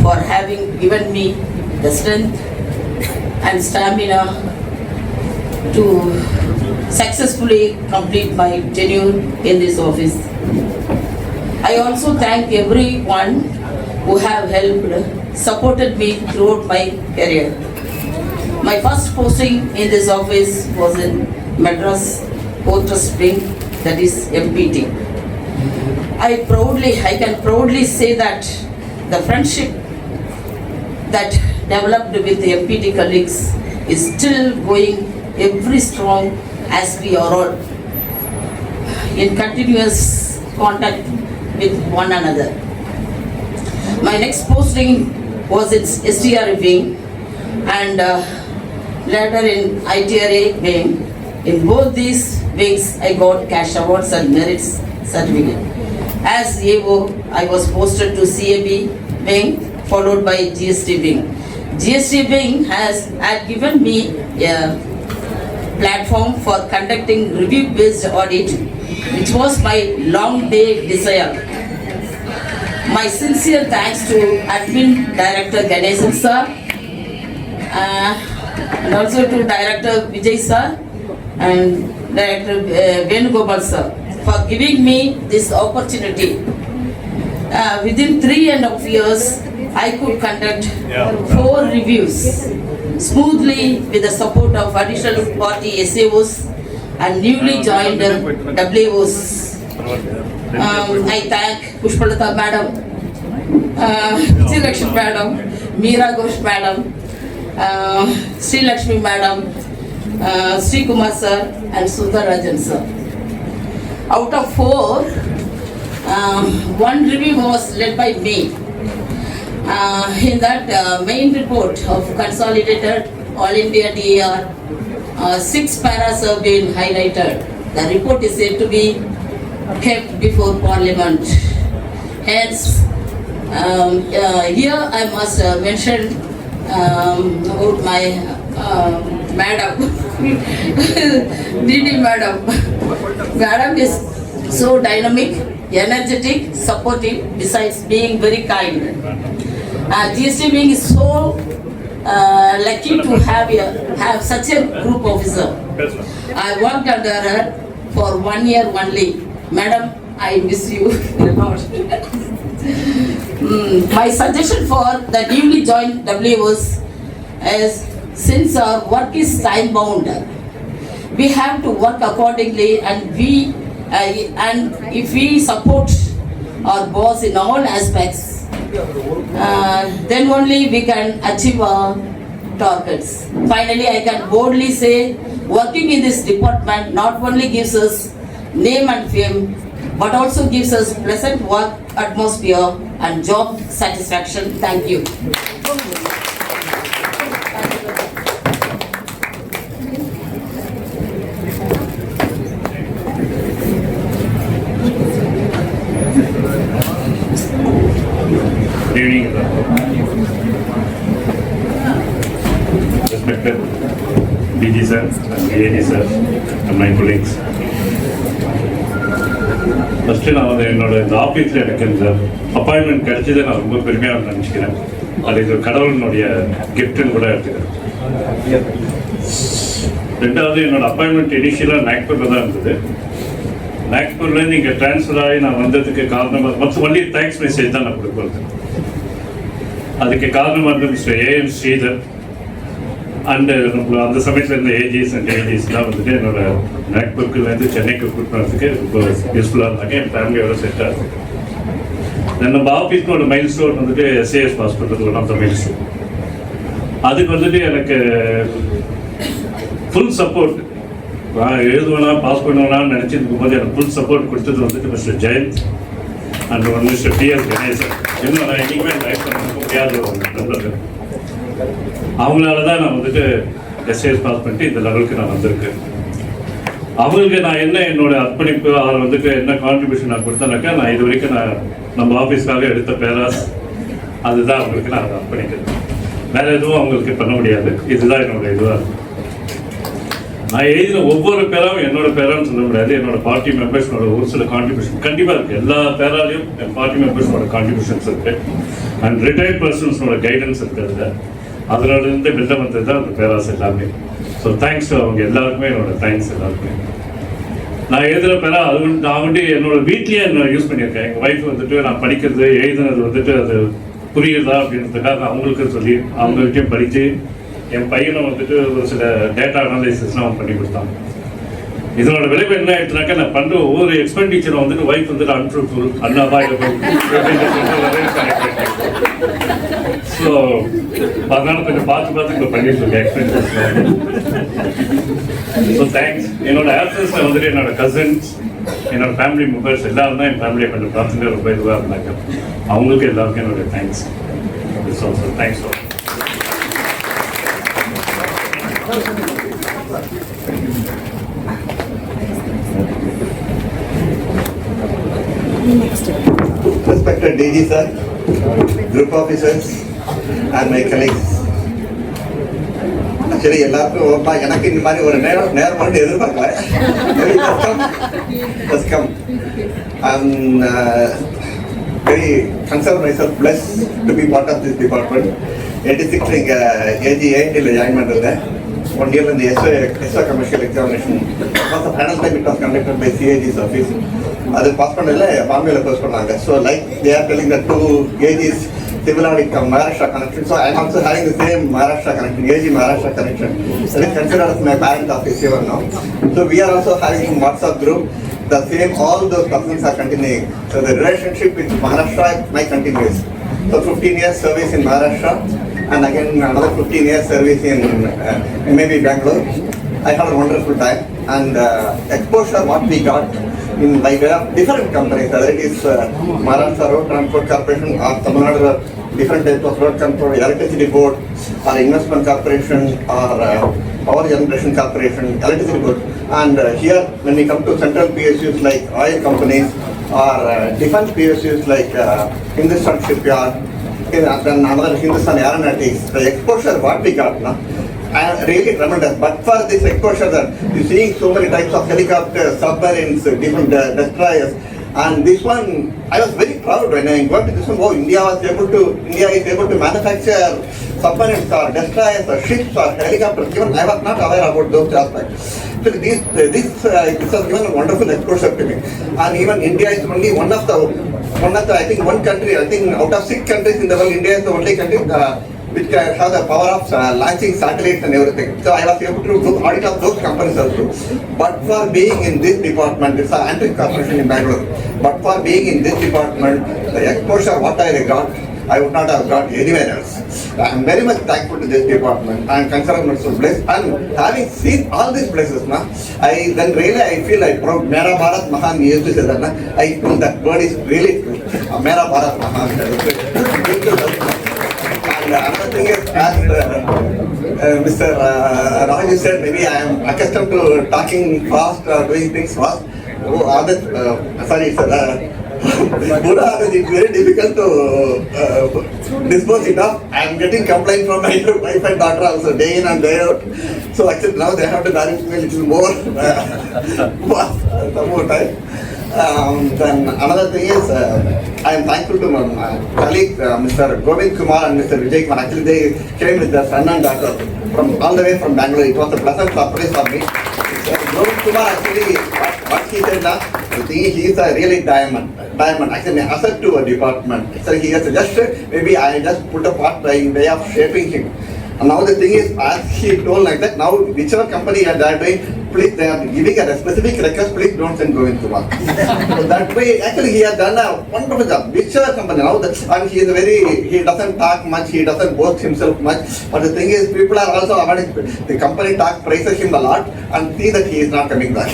for having given me the strength and stamina to successfully complete my tenure in this office. I also thank everyone who have helped, supported me throughout my career. My first posting in this office was in Madras Port Trust Wing, that is MPT. I can proudly say that the friendship that developed with the MPT colleagues is still going every strong as we are all in continuous contact with one another. My next posting was in STR wing and later in ITRA wing. In both these wings, I got cash awards and merits certificate. As AO, I was posted to CAB wing, followed by GST wing. GST wing had given me a platform for conducting review-based audit, which was my long day desire. My sincere thanks to Admin Director Ganesan sir and also to Director Vijay sir and Director Venugopal sir for giving me this opportunity. Within 3.5 years, I could conduct 4 reviews smoothly with the support of additional party SAOs and newly joined WOs. I thank Pushpalata madam, Sri Lakshmi madam, Meera Ghosh madam, Sri Lakshmi madam, Sri Kumar sir and Sundar Rajan sir. Out of 4, 1 review was led by me. In that main report of consolidated All India DAR, 6 paras have been highlighted. The report is said to be kept before Parliament. Hence, here I must mention about my madam. DD Madam. Madam is so dynamic, energetic, supportive, besides being very kind. GST being is so lucky to have such a group officer. I worked under her for 1 year only. Madam, I miss you a lot. My suggestion for the newly joined WOs is, since our work is time bound, we have to work accordingly, and if we support our boss in all aspects, then only we can achieve our targets. Finally, I can boldly say, working in this department not only gives us name and fame, but also gives us pleasant work atmosphere and job satisfaction. Thank you. Good evening, respected DG sir, and AD sir, and my colleagues. First நான் வந்து என்னோட இந்த ஆஃபீஸில் எனக்கு இந்த appointment கிடைச்சதை நான் ரொம்ப பெருமையாக நினச்சிக்கிறேன். அது இது கடவுளினுடைய கிஃப்ட்டுன்னு கூட எடுத்துக்கிறேன். ரெண்டாவது, என்னோட அப்பாயின்மெண்ட் இனிஷியலாக நாக்பூரில் தான் இருந்தது. நாக்பூர்லேருந்து இங்கே ட்ரான்ஸ்ஃபர் ஆகி நான் வந்ததுக்கு காரணமாக மொத்தம் ஒன்லி தேங்க்ஸ் மெசேஜ் தான் நான் கொடுக்குறது. அதுக்கு காரணமாக இருந்த மிஸ்டர் AM ஸ்ரீதர் அண்டு நம்ம அந்த சமயத்தில் இருந்த ஏஜிஎஸ் அண்ட் ஏஜிஎஸ்லாம் வந்துட்டு என்னோட நாக்பூர்லேருந்து சென்னைக்கு கூப்பிட்டு வரதுக்கு ரொம்ப யூஸ்ஃபுல்லாக இருந்தாங்க. என் ஃபேமிலியோட செட் ஆகுது. நம்ம ஆஃபீஸ்னோட மைல் ஸ்டோன் வந்துட்டு SAS பாஸ் பண்ணுறது one of the milestone. அதுக்கு வந்துட்டு எனக்கு ஃபுல் சப்போர்ட், நான் எழுதுவேனா பாஸ் பண்ணுவேனான்னு நினச்சிருக்கும் போது எனக்கு ஃபுல் சப்போர்ட் கொடுத்தது வந்துட்டு mister Jayant and one mister PS Ganesan. இன்னும் நான் என்றைக்குமே லைஃப் பண்ண முடியாத ஒரு நண்பர்கள். அவங்களால தான் நான் வந்துட்டு SAS பாஸ் பண்ணிட்டு இந்த லெவலுக்கு நான் வந்திருக்கேன். அவங்களுக்கு நான் என்ன என்னோட அர்ப்பணிப்பு, அவர் வந்துட்டு என்ன கான்ட்ரிபியூஷன் நான் கொடுத்தேனாக்கா, நான் இது வரைக்கும் நான் நம்ம ஆஃபீஸ்க்காக எடுத்த பேராஸ் அதுதான் அவங்களுக்கு நான் அர்ப்பணிக்கிறேன். வேற எதுவும் அவங்களுக்கு பண்ண முடியாது. இதுதான் என்னோட இதுவாக இருக்கும். நான் எழுதின ஒவ்வொரு பேராவும் என்னோட பேரான்னு சொல்ல முடியாது. என்னோட பார்ட்டி மெம்பர்ஸ்னோட ஒரு சில கான்ட்ரிபியூஷன் கண்டிப்பாக இருக்குது. எல்லா பேராலையும் என் பார்ட்டி மெம்பர்ஸ்னோட கான்ட்ரிபியூஷன்ஸ் இருக்குது அண்ட் ரிட்டையர்ட் பர்சன்ஸ்னோட கைடன்ஸ் இருக்குது. அதனால இருந்து வெளில வந்தது தான் அந்த பேராஸ் எல்லாமே. ஸோ தேங்க்ஸ் டு அவங்க எல்லாருக்குமே, என்னோட தேங்க்ஸ் எல்லாருக்குமே. நான் எழுதுகிற பேரா அது நான் வந்துட்டு என்னோட வீட்லேயே என்ன யூஸ் பண்ணியிருக்கேன். எங்கள் ஒய்ஃப் வந்துட்டு நான் படிக்கிறது எழுதுனது வந்துட்டு அது புரியுதா அப்படின்றதுக்காக அவங்களுக்கு சொல்லி அவங்கள்ட்டையும் படித்து என் பையனை வந்துட்டு ஒரு சில டேட்டா அனாலிசிஸ்லாம் அவன் பண்ணி கொடுத்தாங்க. இதனோட விளைவு என்ன ஆயிடுச்சுனாக்கா, நான் பண்ணுற ஒவ்வொரு எக்ஸ்பெண்டிச்சரை வந்துட்டு ஒய்ஃப் வந்துட்டு அன்ட்ரூத்ஃபுல், அன்அவாய்டபிள். ஸோ அதனால கொஞ்சம் பார்த்து இப்போ பண்ணிட்டு இருக்கேன் எக்ஸ்பெண்டிச்சர்ஸ். So thanks. என்னோட ஆப்சன்ஸில் வந்துட்டு என்னோட கசின்ஸ், என்னோட ஃபேமிலி மெம்பர்ஸ் எல்லாரும் தான் என் ஃபேமிலியை கொஞ்சம் பார்த்துட்டு ரொம்ப இதுவாக இருந்தாங்க. அவங்களுக்கு எல்லாருக்கும் என்னோட thanks. So thanks. Respected DG sir, group officers and my colleagues. Actually, எல்லாருக்கும் எனக்கு இந்த மாதிரி ஒரு நேரம் மட்டும் எதிர்பார்க்கல. Just come. I'm very consider myself blessed to be part of this department. 86 இங்க AG8 ஜாயின் பண்ணுறேன். 1 year in the SO commercial examination. Was the final time it was conducted by CAG's office. அது pass பண்ணல பாம்பேல pass பண்ணாங்க. So like they are telling that 2 AGs similarly come Maharashtra connection. So I am also having the same Maharashtra connection, AG Maharashtra connection. So it's considered as my parent office here now. So we are also having a WhatsApp group. The same, all those persons are continuing. So the relationship with Maharashtra might continues. So 15 years service in Maharashtra and again another 15 years service in maybe Bangalore. I had a wonderful time and exposure what we got in by way of different companies, whether it is Maharashtra Road Transport Corporation or Tamil Nadu different types of road transport, electricity board or investment corporation or power generation corporation, electricity board. And here when we come to central PSUs like oil companies or defense PSUs like Hindustan Shipyard, then another Hindustan Aeronautics, the exposure what we got now, really tremendous. But for this exposure that you seeing so many types of helicopters, submarines, different destroyers, and this one, I was very proud when I got to this one. Oh, India is able to manufacture submarines or destroyers or ships or helicopters. Even I was not aware about those aspects. So this has given a wonderful exposure to me. And even India is only one of the I think one country. I think out of 6 countries in the world, India is the only country which can have the power of launching satellites and everything. So I was able to do audit of those companies also. But for being in this department, it's an antique corporation in Bangalore. But for being in this department, the exposure what I got, I would not have got anywhere else. I am very much thankful to this department. I am considered myself blessed. And having seen all these places, I feel like proud. Mera Bharat Mahan, we used to say that. I feel that word is really true. Mera Bharat Mahan. And another thing is, as Mr. Raju said, maybe I am accustomed to talking fast or doing things fast. Sorry, sir. It's very difficult to dispose it off. I am getting complaint from my wife and daughter also, day in and day out. So actually now they have to manage me a little more, some more time. Then another thing is, I am thankful to my colleague, Mr. Govind Kumar and Mr. Vijay Kumar. Actually, they came with their son and daughter from all the way from Bangalore. It was a pleasant surprise for me. Govind Kumar actually, what he said now, I think he is a really diamond. Actually, an asset to a department. So he has just, maybe I just put a part by way of shaping him. And now the thing is, as he told like that, now whichever company they are doing, please, they are giving a specific request, please don't send Govind Kumar. So that way, actually he has done a wonderful job. Whichever company now, and he is he doesn't talk much, he doesn't boast himself much. But the thing is, people are also avoiding, the company praises him a lot and see that he is not coming back.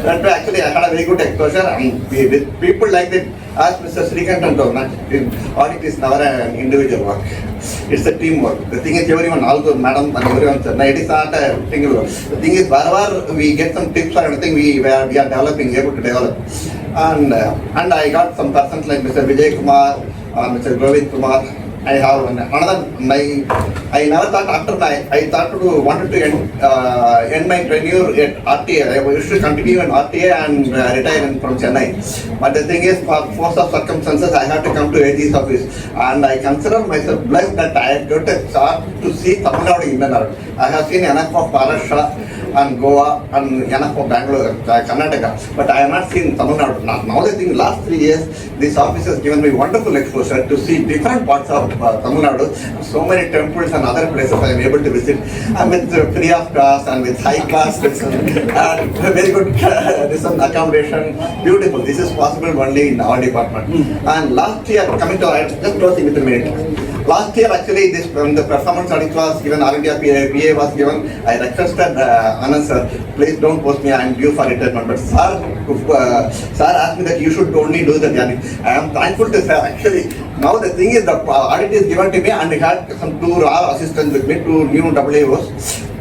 That way, actually, I had a very good exposure, and with people like that, as Mr. Srikantan told, audit is never an individual work. It's a teamwork. The thing is, everyone, also madam and everyone said, it is not a single work. The thing is, wherever we get some tips or anything, we are developing, able to develop. And I got some persons like Mr. Vijay Kumar, Mr. Govind Kumar. I have another, I never thought after wanted to end my tenure at RTA. I used to continue in RTA and retire from Chennai. But the thing is, for force of circumstances, I had to come to AG's office. And I consider myself blessed that I got a chance to see Tamil Nadu in and out. I have seen enough of Maharashtra and Goa and enough of Bangalore, Karnataka. But I have not seen Tamil Nadu. Now the thing, last 3 years, this office has given me wonderful exposure to see different parts of Tamil Nadu, so many temples and other places I am able to visit, and with free of cost and with high class and very good accommodation, beautiful. This is possible only in our department. And last year, just closing with a minute. Last year, actually, when the performance audit was given, All India PA was given, I requested Anand sir, please don't post me, I am due for retirement. But sir asked me that you should only do the audit. I am thankful to sir, actually. Now the thing is, the audit is given to me, and I had some 2 raw assistants with me, 2 new AAOs,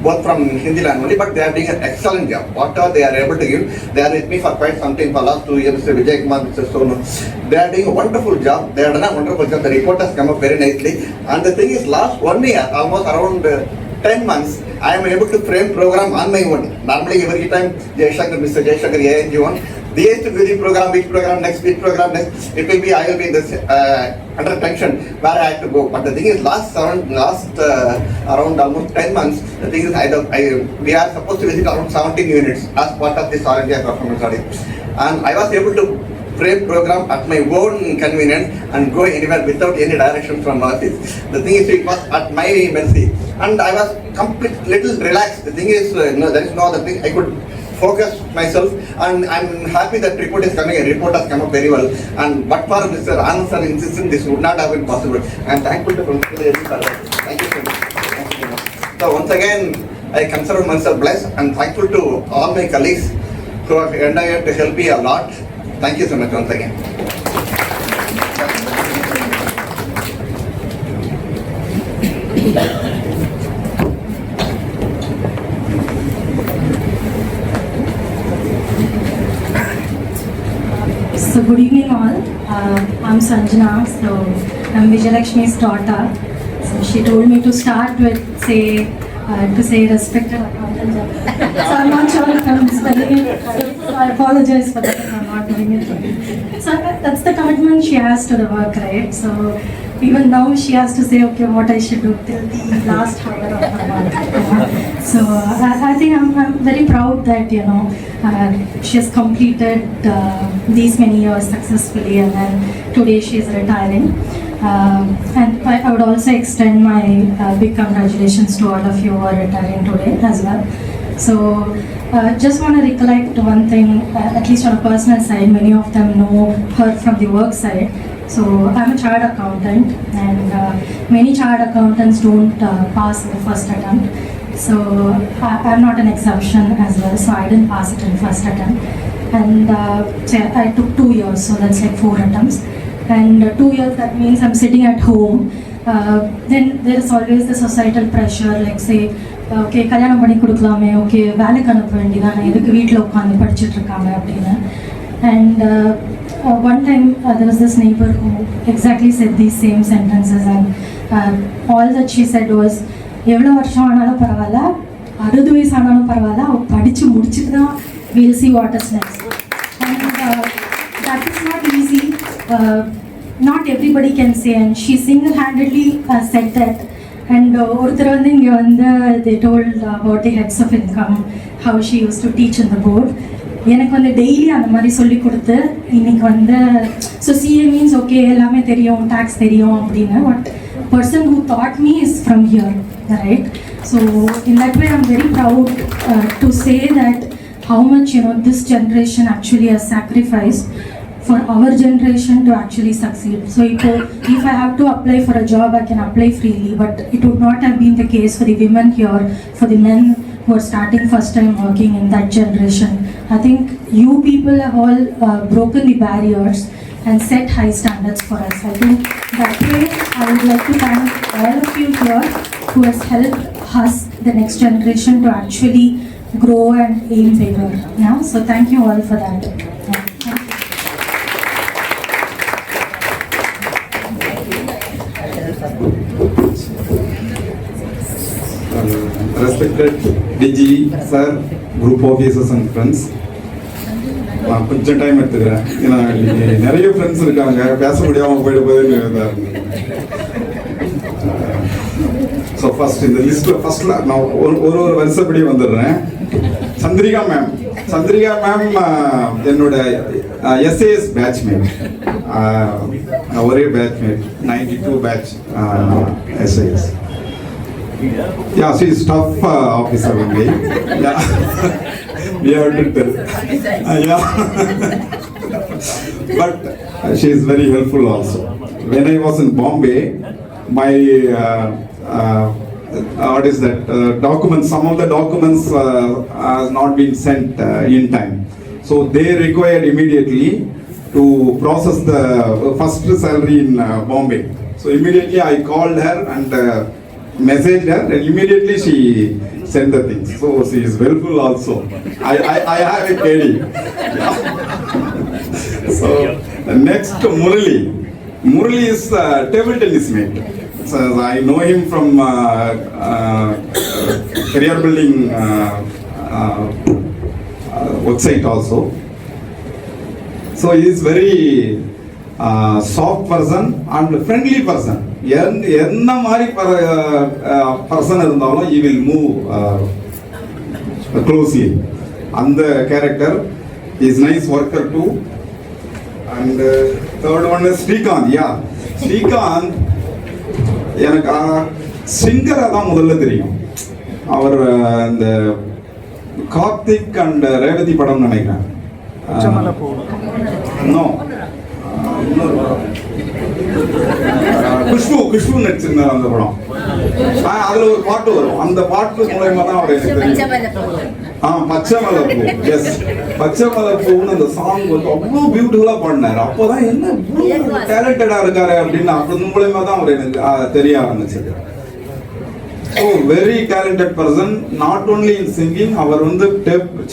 both from Hindi language, but they are doing an excellent job. Whatever they are able to give, they are with me for quite some time, for last 2 years, Mr. Vijay Kumar, Mr. Sonu. They are doing a wonderful job. They have done a wonderful job. The report has come up very nicely. And the thing is, last 1 year, almost around 10 months, I am able to frame program on my own. Normally, every time, Mr. Jaishankar, ANG1, they used to give the program, which program next, it will be, I will be in this, under tension where I have to go. But the thing is, last around almost 10 months, the thing is, we are supposed to visit around 17 units as part of this All India performance audit. And I was able to frame program at my own convenience and go anywhere without any direction from office. The thing is, it was at my mercy. And I was little relaxed. The thing is, there is no other thing. I could focus myself, and I'm happy that report is coming. A report has come up very well. And but for Mr. Anand sir insisting, this would not have been possible. I'm thankful to Principal AG sir. Thank you so much. Thank you so much. So once again, I consider myself blessed and thankful to all my colleagues who have endeavored to help me a lot. Thank you so much once again. So good evening all. I'm Sanjana, so I'm Vijayalakshmi's daughter. So she told me to start with to say respected accountant. So I'm not sure if I'm spelling it right. So I apologize for that if I'm not doing it right. So that's the commitment she has to the work, right? So even now she has to say, okay, what I should do till the last hour of her work. So I think I'm very proud that, you know, she has completed these many years successfully, and then today she is retiring. And I would also extend my big congratulations to all of you who are retiring today as well. So just want to recollect one thing, at least on a personal side, many of them know her from the work side. So I'm a chartered accountant, and many chartered accountants don't pass in the first attempt. So I'm not an exception as well, so I didn't pass it in first attempt. And I took 2 years, so that's like 4 attempts. And 2 years, that means I'm sitting at home. Then there is always the societal pressure, like say, okay, கல்யாணம் பண்ணி கொடுக்கலாமே, okay, வேலைக்கு அனுப்ப வேண்டியதானே, எதுக்கு வீட்டில் உட்காந்து படிச்சுட்டு இருக்காங்க அப்படின்னு. And one time there was this neighbor who exactly said these same sentences, and all that she said was, எவ்வளோ வருஷம் ஆனாலும் பரவாயில்ல, 60 வயசு ஆனாலும் பரவாயில்ல, அவள் படித்து முடிச்சுட்டு தான் we'll see what is next. And that is not easy. Not everybody can say, and she single-handedly said that. And ஒருத்தர் வந்து இங்கே வந்து they told about the heads of income, how she used to teach in the board. எனக்கு வந்து daily அந்த மாதிரி சொல்லி கொடுத்து இன்னைக்கு வந்து ஸோ சிஏ மீன்ஸ் ஓகே எல்லாமே தெரியும், டேக்ஸ் தெரியும் அப்படின்னு. But person who taught me is from here, right? So in that way I'm very proud to say that how much, you know, this generation actually has sacrificed for our generation to actually succeed. So if I have to apply for a job, I can apply freely, but it would not have been the case for the women here, for the men who are starting first time working in that generation. I think you people have all broken the barriers and set high standards for us. I think that way I would like to thank all of you here who has helped us, the next generation, to actually grow and aim bigger. Yeah? So thank you all for that. Yeah. Respected DG, sir, group officers and friends. நான் கொஞ்சம் time எடுத்துக்கிறேன், ஏன்னா நிறைய friends இருக்காங்க, பேச முடியாமல் போயிட்டு போகுதுன்னு. ஸோ ஃபர்ஸ்ட் இந்த லிஸ்ட்டில் ஃபர்ஸ்ட்ல நான் ஒரு வருஷப்படி வந்துடுறேன். சந்திரிகா மேம் என்னோட எஸ்ஏஎஸ் பேட்ச்மேட், ஒரே batchmate, 92 batch SAS. Yeah, she is tough officer only. Yeah, we have to tell. Yeah, but she is very helpful also. When I was in Bombay, my what is that documents? Some of the documents has not been sent in time, so they required immediately to process the first salary in Bombay. So immediately I called her and messaged her, and immediately she sent the things. So she is helpful also. I have a KD. So next, Murali is table tennis mate. So I know him from career building website also. So he is very soft person and friendly person. என்ன மாதிரி person இருந்தாலும் he will move closely. அந்த character is nice worker too. And third one is Srikanth. Yeah, Srikanth எனக்கு சிங்கரை தான் முதல்ல தெரியும். அவர் இந்த Karthik and Revathi படம் நினைக்கிறேன். குஷ்பு நடிச்சிருந்தார் அந்த படம். அதுல ஒரு பாட்டு வரும், அந்த பாட்டு மூலமா தான் அவர் எனக்கு தெரியும். பச்சை மலைப்பூ. எஸ், பச்சை மலைப்பூன்னு அந்த சாங் வந்து அவ்வளோ பியூட்டிஃபுல்லா பாடினாரு. அப்போதான் என்ன டேலண்டடா இருக்காரு அப்படின்னு அப்படி மூலமா தான் அவர் எனக்கு தெரிய ஆரம்பிச்சது. So very talented person. Not only in singing, அவர் வந்து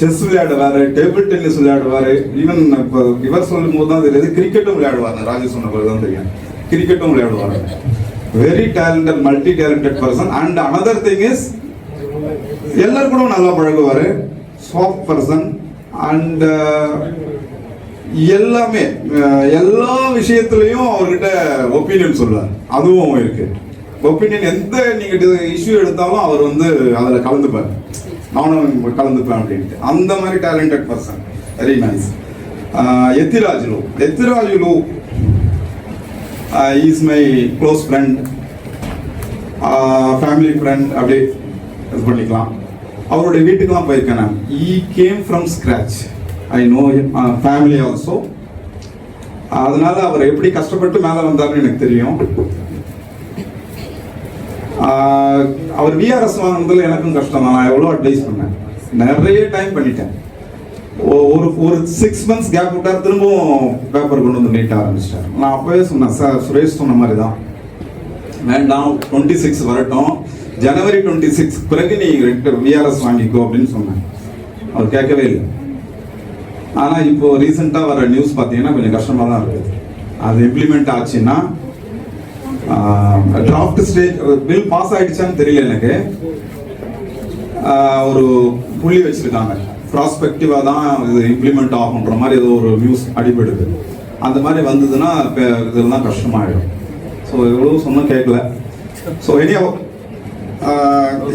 செஸ் விளையாடுவாரு, டேபிள் டென்னிஸ் விளையாடுவாரு. ஈவன் இப்போ இவர் சொல்லும் போது தான் தெரியுது கிரிக்கெட்டும் விளையாடுவார். ராஜேஷ் சொன்ன பிறகு தான் தெரியும் கிரிக்கெட்டும் விளையாடுவார். Very talented, multi talented person. And another thing is எல்லாரும் கூட நல்லா பழகுவார், சாஃப்ட் பர்சன். அண்ட் எல்லாமே எல்லா விஷயத்துலையும் அவர்கிட்ட ஒப்பீனியன் சொல்லுவார். அதுவும் இருக்கு. ஒப்பீனியன் எந்த நீங்கள் இஷ்யூ எடுத்தாலும் அவர் வந்து அதில் கலந்துப்பார். நானும் கலந்துப்பேன் அப்படின்ட்டு. அந்த மாதிரி talented person, very nice. Ethirajulu is my close friend, family friend, அப்படியே இது பண்ணிக்கலாம். அவருடைய வீட்டுக்கெல்லாம் போயிருக்கேன் நான். He came from scratch. I know family also. அதனால அவர் எப்படி கஷ்டப்பட்டு மேலே வந்தார்னு எனக்கு தெரியும். அவர் விஆர்எஸ் வாங்கினதுல எனக்கும் கஷ்டம் தான். நான் எவ்வளோ அட்வைஸ் பண்ணேன், நிறைய டைம் பண்ணிட்டேன். ஒரு 6 months கேப் விட்டார், திரும்பவும் பேப்பர் கொண்டு வந்து நீட்ட ஆரம்பிச்சிட்டார். நான் அப்போவே சொன்னேன், சார் சுரேஷ் சொன்ன மாதிரி தான், வேண்டாம் 26 வரட்டும், ஜனவரி 26 பிறகு நீ விஆர்எஸ் வாங்கிக்கோ அப்படின்னு சொன்னேன். அவர் கேட்கவே இல்லை. ஆனால் இப்போ ரீசெண்டாக வர நியூஸ் பார்த்தீங்கன்னா கொஞ்சம் கஷ்டமாக தான் இருக்குது. அது இம்ப்ளிமெண்ட் ஆச்சுன்னா டிராஃப்ட் ஸ்டேஜ் பில் பாஸ் ஆயிடுச்சான்னு தெரியல எனக்கு. ஒரு புள்ளி வச்சிருக்காங்க, ப்ராஸ்பெக்டிவாக தான் இது இம்ப்ளிமெண்ட் ஆகுன்ற மாதிரி ஏதோ ஒரு நியூஸ் அடிபடுது. அந்த மாதிரி வந்ததுன்னா இதெல்லாம் கஷ்டமாயிடும். ஸோ எவ்வளோ சொன்னால் கேட்கல. So anyhow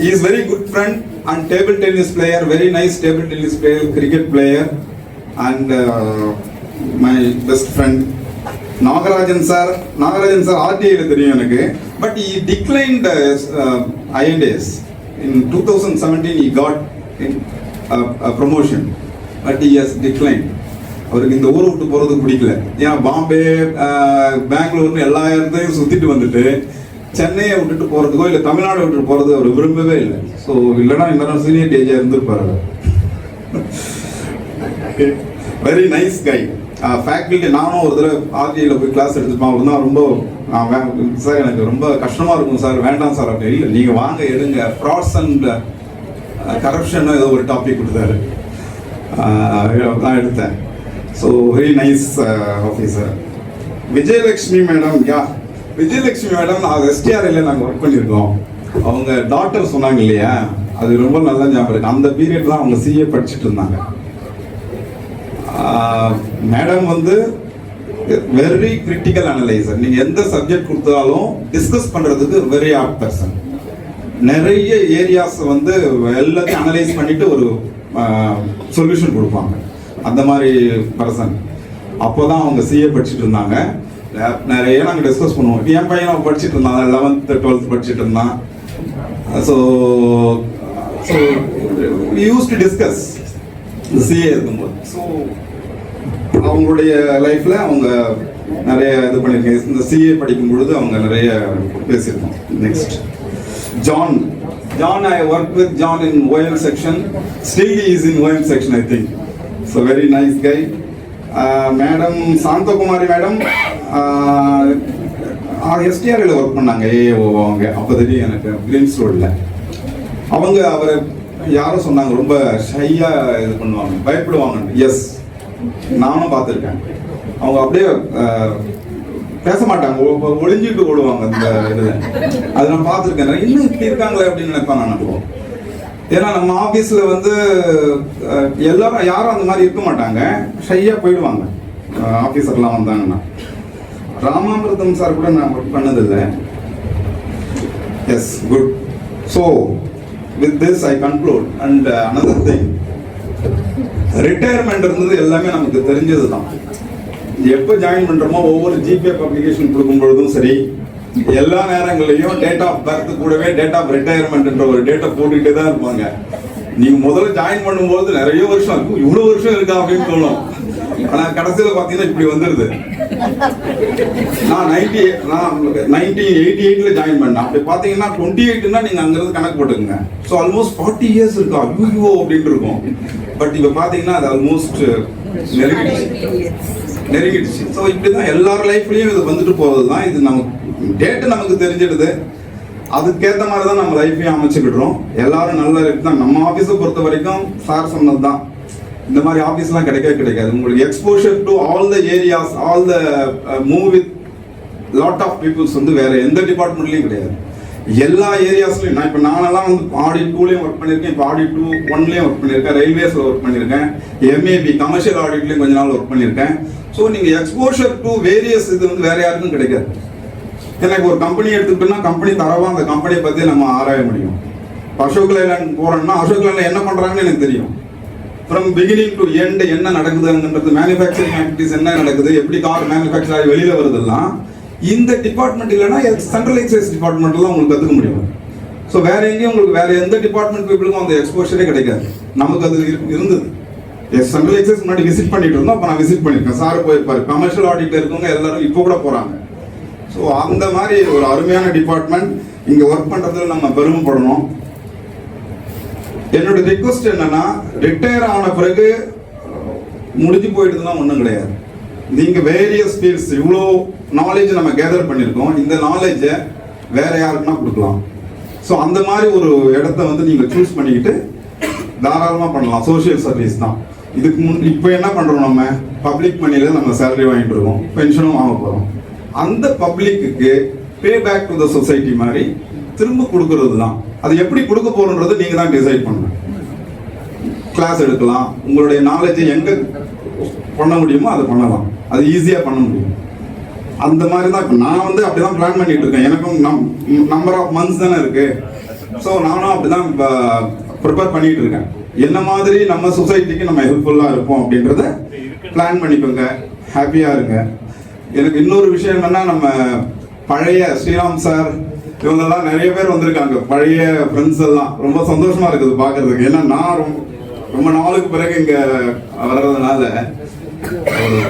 is very good friend and table tennis player, very nice table tennis player, cricket player and my best friend. Nagarajan sir ஆர்டிஐல தெரியும் எனக்கு. But he declined INDS in 2017. he got a promotion but he has declined. அவருக்கு இந்த ஊரை விட்டு போறது பிடிக்கல. ஏன்னா பாம்பே, பெங்களூர்னு எல்லா இடத்தையும் சுத்திட்டு வந்துட்டு சென்னையை விட்டுட்டு போறதுக்கோ இல்லை தமிழ்நாடு விட்டுட்டு போறது அவர் விரும்பவே இல்லை. ஸோ இல்லைன்னா இன்னும் சீனியர் ஏஜா இருந்திருப்பாரு. Very nice guy. ஃபேக்கல்ட்டி நானும் ஒரு தடவை ஆர்டிஐயில் போய் கிளாஸ் எடுத்துப்பேன். அவர் தான் ரொம்ப சார் எனக்கு ரொம்ப கஷ்டமாக இருக்கும் சார், வேண்டாம் சார் அப்படி. இல்லை நீங்கள் வாங்க எடுங்க, ஃப்ராட்ஸ் அண்ட் கரப்ஷன் ஏதோ ஒரு டாபிக் கொடுத்தாரு, தான் எடுத்தேன். So very nice officer. Vijayalakshmi madam, Vijayalakshmi madam நான் எஸ்டிஆர்ஐல நாங்கள் ஒர்க் பண்ணியிருக்கோம். அவங்க டாக்டர் சொன்னாங்க இல்லையா, அது ரொம்ப நல்ல ஞாபகம் இருக்கு. அந்த பீரியட் தான் அவங்க சிஏ படிச்சுட்டு இருந்தாங்க. மேடம் வந்து வெரி கிரிட்டிக்கல் அனலைசர். நீங்க எந்த சப்ஜெக்ட் கொடுத்தாலும் டிஸ்கஸ் பண்றதுக்கு வெரி ஆப்ட் பர்சன். நிறைய ஏரியாஸ் வந்து எல்லாத்தையும் அனலைஸ் பண்ணிட்டு ஒரு சொல்யூஷன் கொடுப்பாங்க. அந்த மாதிரி பர்சன். அப்போதான் அவங்க சிஏ படிச்சுட்டு இருந்தாங்க. நிறைய நாங்கள் டிஸ்கஸ் பண்ணுவோம். என் பையன் படிச்சுட்டு இருந்தான், 11th 12th படிச்சுட்டு இருந்தான். So use to discuss CA இருக்கும்போது. ஸோ அவங்களுடைய லைஃப்ல அவங்க நிறைய இது பண்ணியிருக்கேன். இந்த சிஏ படிக்கும் பொழுது அவங்க நிறைய பேசியிருக்கோம். Next John. I worked with John in OM section. Still he is in OM section, I think. So very nice guy. Madam Santa Kumari madam, எஸ்டிஆர்ல ஒர்க் பண்ணாங்க. அவங்க அப்போ தெரியும் எனக்கு, கிரீன்ஸ் ரோட்ல. அவங்க அவரை யாரும் சொன்னாங்க ரொம்ப ஷையா இது பண்ணுவாங்க, பயப்படுவாங்க. எஸ், நானும் பார்த்துருக்கேன். அவங்க அப்படியே பேச மாட்டாங்க, ஒளிஞ்சிட்டு ஓடுவாங்க அந்த இதில். அது நான் பார்த்துருக்கேன். இன்னும் இப்படி இருக்காங்களே அப்படின்னு நினைப்பேன் நான். ஏன்னா நம்ம ஆஃபீஸில் வந்து எல்லாரும் யாரும் அந்த மாதிரி இருக்க மாட்டாங்க, ஷையாக போயிடுவாங்க ஆஃபீஸர்லாம் வந்தாங்கன்னா. ராமாமிர்தம் சார் கூட நான் ஒர்க் பண்ணதில்லை. Yes, good. So with this I conclude. And another thing, retirement இருந்தது எல்லாமே நமக்கு தெரிஞ்சது தான். எப்போ ஜாயின் பண்ணுறோமோ ஒவ்வொரு ஜிபிஎஃப் அப்ளிகேஷன் கொடுக்கும் பொழுதும் சரி, எல்லா நேரங்களையும் டேட் ஆஃப் பர்த் கூடவே டேட் ஆஃப் ரிட்டையர்மெண்ட்ன்ற ஒரு டேட்டை போட்டுக்கிட்டே தான் இருப்பாங்க. நீங்கள் முதல்ல ஜாயின் பண்ணும்போது நிறைய வருஷம் இருக்கும், இவ்வளோ வருஷம் இருக்கா அப்படின்னு தோணும். ஆனால் கடைசியில் பார்த்தீங்கன்னா இப்படி வந்துடுது. நான் 1988 ஜாயின் பண்ணேன். அப்படி பார்த்தீங்கன்னா 28னா நீங்கள் அங்கிருந்து கணக்கு போட்டுக்கோங்க. ஸோ ஆல்மோஸ்ட் 40 years இருக்கா யூ அப்படின்னு இருக்கும். பட் இப்போ பார்த்தீங்கன்னா அது ஆல்மோஸ்ட் நெருங்கிடுச்சு. ஸோ இப்படி தான் எல்லார் லைஃப்லையும் இது வந்துட்டு போகிறது தான். இது நமக்கு டேட்டு நமக்கு தெரிஞ்சிடுது, அதுக்கேற்ற மாதிரி தான் நம்ம லைஃப்பையும் அமைச்சுக்கிடுறோம். எல்லாரும் நல்ல லைஃப் தான். நம்ம ஆஃபீஸை பொறுத்த வரைக்கும் சார் சொன்னது தான், இந்த மாதிரி ஆஃபீஸ்லாம் கிடைக்காது. உங்களுக்கு exposure to all the areas, all the move with lot of peoples வந்து வேற எந்த டிபார்ட்மெண்ட்லையும் கிடையாது. எல்லா ஏரியாஸ்லையும் நான் இப்போ நானெல்லாம் வந்து ஆடிட் 2லையும் ஒர்க் பண்ணியிருக்கேன், இப்போ ஆடிட் 1லையும் ஒர்க் பண்ணியிருக்கேன், ரயில்வேஸில் ஒர்க் பண்ணியிருக்கேன், எம்ஏபி கமர்ஷியல் ஆடிட்லையும் கொஞ்ச நாள் ஒர்க் பண்ணியிருக்கேன். ஸோ நீங்கள் எக்ஸ்போஷர் டு வேரியஸ் இது வந்து வேற யாருக்கும் கிடைக்காது. எனக்கு ஒரு கம்பெனி எடுத்துக்கிட்டோம்னா கம்பெனி தரவா அந்த கம்பெனியை பற்றி நம்ம ஆராய முடியும். அசோக் லைலாண்ட் போகிறோம்னா அசோக் லைலாண்ட் என்ன பண்ணுறாங்கன்னு எனக்கு தெரியும். ஃப்ரம் பிகினிங் டு எண்ட் என்ன நடக்குதுன்றது, மேனுஃபேக்சரிங் ஆக்டிவிட்டிஸ் என்ன நடக்குது, எப்படி கார் மேனுஃபேக்சர் ஆகி வெளியில் வருதெல்லாம் இந்த டிபார்ட்மெண்ட் இல்லைன்னா சென்ட்ரல் எக்ஸைஸ் டிபார்ட்மெண்ட்ல உங்களுக்கு கற்றுக்க முடியும். ஸோ வேற எங்கேயும் உங்களுக்கு வேற எந்த டிபார்ட்மெண்ட் பீப்புளுக்கும் அந்த எக்ஸ்போஷரே கிடைக்காது. நமக்கு அது இருந்தது. சென்ட்ரல் எக்ஸைஸ் முன்னாடி விசிட் பண்ணிட்டு இருந்தோம், அப்போ நான் விசிட் பண்ணியிருக்கேன். சார் போயிருப்பாரு. கமர்ஷியல் ஆடிட்ல இருக்கவங்க எல்லாரும் இப்போ கூட போறாங்க. ஸோ அந்த மாதிரி ஒரு அருமையான டிபார்ட்மெண்ட் இங்கே ஒர்க் பண்ணுறதுல நம்ம பெருமைப்படணும். என்னோட ரிக்வஸ்ட் என்னன்னா, ரிட்டையர் ஆன பிறகு முடிஞ்சு போயிடுதுன்னா ஒன்றும் கிடையாது. நீங்கள் வேரியஸ் ஃபீல்ட்ஸ் இவ்வளோ நாலேஜ் நம்ம கேதர் பண்ணியிருக்கோம், இந்த நாலேஜை வேற யாருக்குன்னா கொடுக்கலாம். ஸோ அந்த மாதிரி ஒரு இடத்த வந்து நீங்கள் சூஸ் பண்ணிக்கிட்டு தாராளமாக பண்ணலாம். சோஷியல் சர்வீஸ் தான் இதுக்கு இப்போ என்ன பண்ணுறோம், நம்ம பப்ளிக் மணியில் நம்ம சேலரி வாங்கிட்டு இருக்கோம், பென்ஷனும் வாங்க போகிறோம். அந்த பப்ளிக்கு பே பேக் டு த சொசைட்டி மாதிரி திரும்ப கொடுக்கறது தான். அது எப்படி கொடுக்க போகிறோன்றது நீங்கள் தான் டிசைட் பண்ணணும். கிளாஸ் எடுக்கலாம், உங்களுடைய நாலேஜை எங்கே பண்ண முடியுமோ அதை பண்ணலாம், அது ஈஸியாக பண்ண முடியும். அந்த மாதிரி தான் இப்போ நான் வந்து அப்படி தான் பிளான் பண்ணிட்டு இருக்கேன். எனக்கும் நம்பர் ஆஃப் மந்த்ஸ் தானே இருக்கு. ஸோ நானும் அப்படி தான் ப்ரிப்பேர் பண்ணிட்டு இருக்கேன். என்ன மாதிரி நம்ம சொசைட்டிக்கு நம்ம ஹெல்ப்ஃபுல்லாக இருப்போம் அப்படின்றத பிளான் பண்ணிக்கோங்க. ஹாப்பியாக இருங்க. எனக்கு இன்னொரு விஷயம் என்னன்னா, நம்ம பழைய ஸ்ரீராம் சார் இவங்கெல்லாம் நிறைய பேர் வந்திருக்காங்க, பழைய ஃப்ரெண்ட்ஸ் எல்லாம். ரொம்ப சந்தோஷமா இருக்குது பார்க்கறதுக்கு. ஏன்னா நான் ரொம்ப நாளுக்கு பிறகு இங்கே வர்றதுனால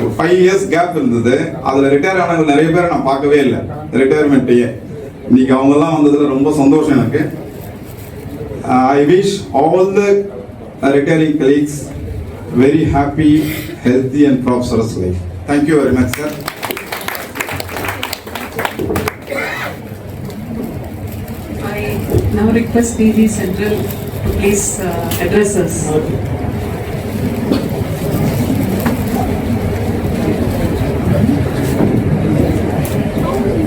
ஒரு 5 இயர்ஸ் கேப் இருந்தது. அதில் ரிட்டையர் ஆனவங்க நிறைய பேரை நான் பார்க்கவே இல்லை, ரிட்டையர்மெண்ட்டையே. இன்னைக்கு அவங்கெல்லாம் வந்ததுல ரொம்ப சந்தோஷம் எனக்கு. ஐ wish all the retiring colleagues very happy, healthy and prosperous life. Thank you very much sir. I now request DG Central to please address us.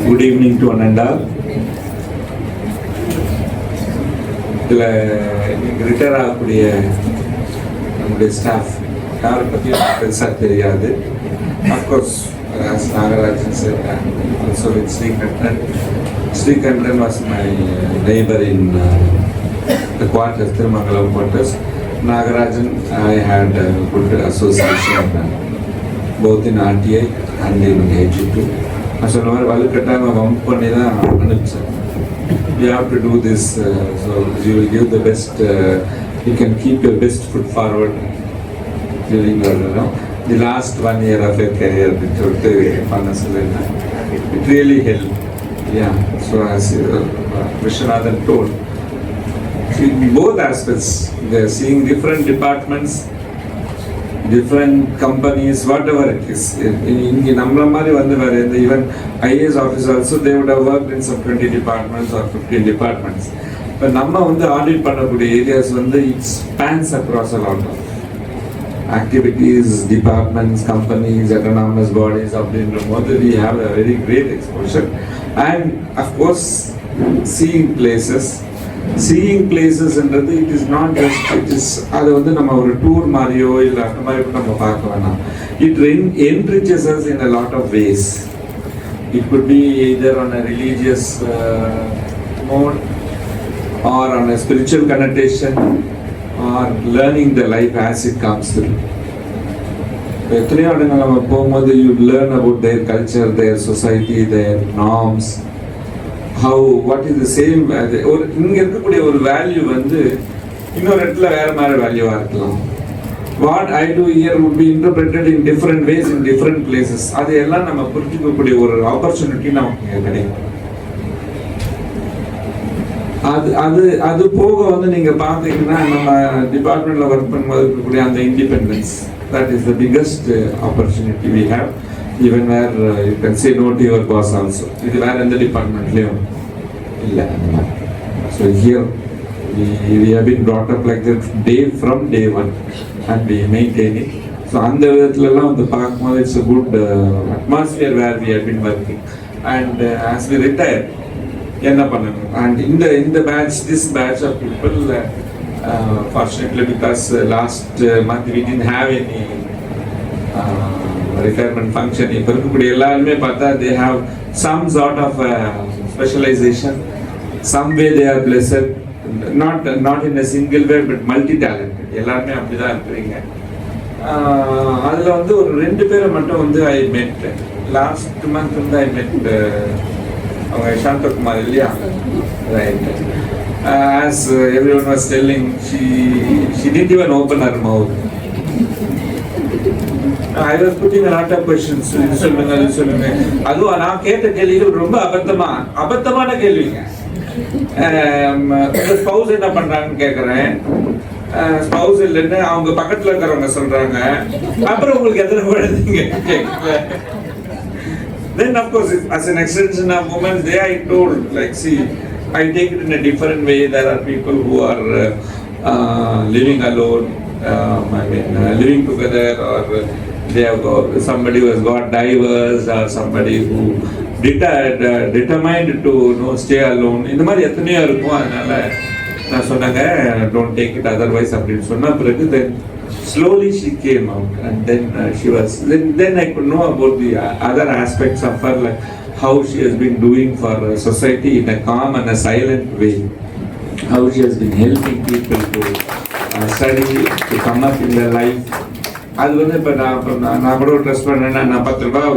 Good evening to one and all. இதில் ரிட்டையர் ஆகக்கூடிய நம்முடைய staff யாரை பற்றியும் பெருசாக தெரியாது. Of course Nagarajan sir, also with Srikantan. Srikandan was my neighbor in the quarters, Thirumangalam quarters. Nagarajan, I had a good association both in RTI and in AG2. I said, you have to do this, so you will give the best, you can keep your best foot forward during your, the last 1 year of your career. It really helped. Yeah, so as Vishwanathan told, in both aspects, they are seeing different departments, different companies, whatever it is. In Namramari, even IAS office also, they would have worked in some 20 departments or 15 departments. But Namma audit pannakudiya areas, it spans across a lot of activities, departments, companies, autonomous bodies. We have a very great exposure. And of course, seeing places என்றது it is not just, it is அது வந்து நம்ம ஒரு tour மாதிரியோ இல்லை அந்த மாதிரி நம்ம பார்க்க வேணாம். It enriches us in a lot of ways. It could be either on a religious mode or on a spiritual connotation or learning the life as it comes through. எத்தனையோ இடங்கள் நம்ம போகும்போது you learn about their culture, their society, their norms, how, what is the same. ஒரு இங்கே இருக்கக்கூடிய ஒரு value வந்து இன்னொரு இடத்துல வேற மாதிரி வேல்யூவாக இருக்கலாம். What I do here would be interpreted in different ways in different places. அது எல்லாம் நம்ம புரிஞ்சுக்கக்கூடிய ஒரு ஆப்பர்ச்சுனிட்டி நமக்கு கிடைக்கும். அது போக வந்து நீங்க பார்த்தீங்கன்னா நம்ம டிபார்ட்மெண்ட்ல ஒர்க் பண்ணும்போது இருக்கக்கூடிய அந்த independence, that is the biggest opportunity we have, even where you can say no to your boss also. இது வேற எந்த டிபார்ட்மெண்ட்லயும் இல்லை. So here we have been brought up like that from day one and we maintain it. So அந்த விதத்துலலாம் வந்து பார்க்கும்போது it's a good atmosphere where we have been working. and as we retire என்ன பண்ணணும். And in the batch, this batch of people, fortunately because last month we didn't have any retirement function. இப்போ இருக்கக்கூடிய எல்லாருமே பார்த்தா they have some sort of specialization, some way they are blessed, not in a single way but multi-talented. எல்லாருமே அப்படிதான் இருக்கிறீங்க. அதில் வந்து ஒரு 2 பேரை மட்டும் வந்து I met லாஸ்ட் மந்த் வந்து I met அவங்க சாந்தகுமார் இல்லையா, right. As everyone was telling, she didn't even open her mouth. I was putting a lot of questions. இது சொல்லுங்க. அதுவும் நான் கேட்ட கேள்விகள் ரொம்ப அபத்தமான கேள்விங்க. ஸ்பௌஸ் என்ன பண்றாங்கன்னு கேட்குறேன். ஸ்பௌஸ் இல்லைன்னு அவங்க பக்கத்தில் இருக்கிறவங்க சொல்றாங்க. அப்புறம் உங்களுக்கு எத்தனை குழந்தைங்க கேட்கல. Then of course, as an extension of Women's Day, I told, like, see, I take it in a different way. There are people who are living alone, living together, or they have got somebody who has got divorced, or somebody who determined to stay alone. இந்த மாதிரி எத்தனையோ இருக்கும். அதனால நான் சொன்னாங்க, don't take it otherwise அப்படின்னு சொன்ன பிறகு then slowly she came out, and then she was then I could know about the other aspects of her, like how she has been doing for society in a calm and a silent way, how she has been helping people to study, to come up in their life. அது வந்து இப்போ நான் கூட dress பண்ணேன்னா நான் 10 ரூபாய்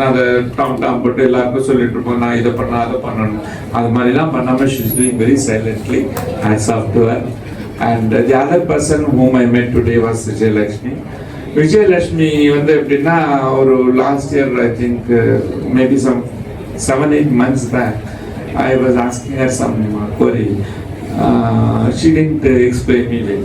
அதை Tom போட்டு எல்லாருக்கும் சொல்லிட்டு இருப்போம், நான் இதை பண்ணேன் அதை பண்ணணும். அது மாதிரிலாம் பண்ணாமல் she is doing very silently, hats off to her. And the other person whom I met today was Vijayalakshmi வந்து எப்படின்னா ஒரு last year I think maybe some 7-8 months back I was asking her some query. She didn't explain me well.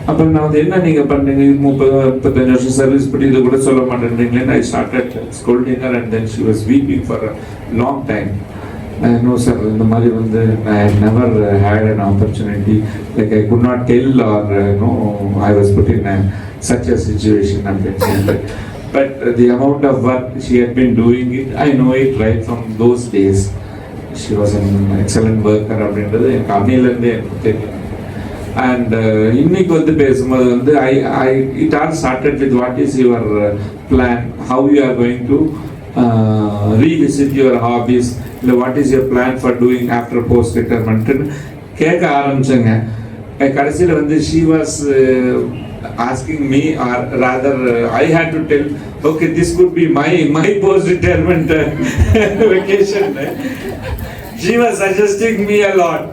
அப்புறம் நான் வந்து என்ன நீங்கள் பண்ணுறீங்க, 30-35 வருஷம் சர்வீஸ் பண்ணி இதை கூட சொல்ல மாட்டேன்றீங்களேன்னு I started scolding her, and then she was weeping for a long time. No sir, இந்த மாதிரி வந்து I never had an opportunity, like I could not tell, or no, I was put in such a situation அப்படின்னு சொல்லிட்டு. But the amount of work she had been doing it, I know it right from those days. She was an excellent worker அப்படின்றது எனக்கு அன்னையிலேருந்தே எனக்கு தெரியும். And இன்னைக்கு வந்து பேசும்போது வந்து it all started with what is your plan, how you are going to revisit your hobbies, what is your plan for doing after post retirement கேட்க ஆரம்பிச்சேங்க. கடைசியில் வந்து she was asking me, or rather I had to tell, okay, this could be my post retirement vacation. She was suggesting me a lot.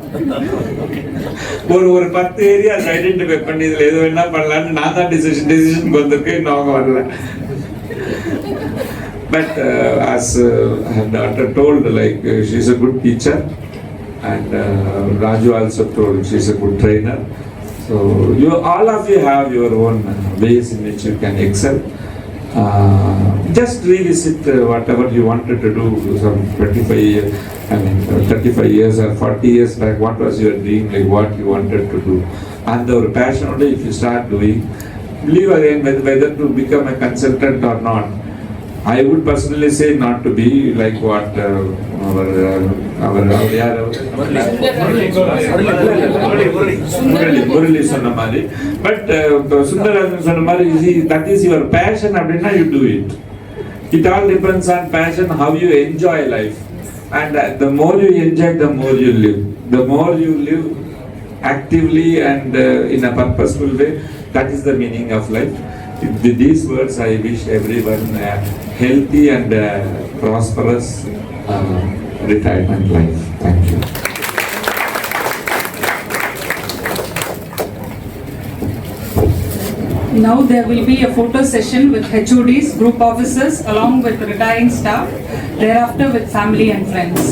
ஒரு 10 areas identify பண்ணி இதில் எது வேணா பண்ணலான்னு நான் தான் டெசிஷன் வந்திருக்கேன், இன்னும் அவங்க வரல. But as her daughter told, like she's a good teacher, and Raju also told she's a good trainer. So all of you have your own ways in which you can excel. Just revisit whatever you wanted to do some 35 years or 40 years back. What was your dream, like what you wanted to do, and the passion only. If you start doing, believe again whether to become a consultant or not. I would personally say not to be like what Murali சொன்ன மாதிரி. But Sundararajan சொன்ன மாதிரி, that is your passion அப்படின்னா you do it. It all depends on passion, how you enjoy life. And the more you enjoy, the more you live. The more you live actively and in a purposeful way, that is the meaning of life. With these words, I wish everyone a healthy and prosperous retirement life. Thank you. Now there will be a photo session with HODs, group officers, along with retiring staff. Thereafter with family and friends.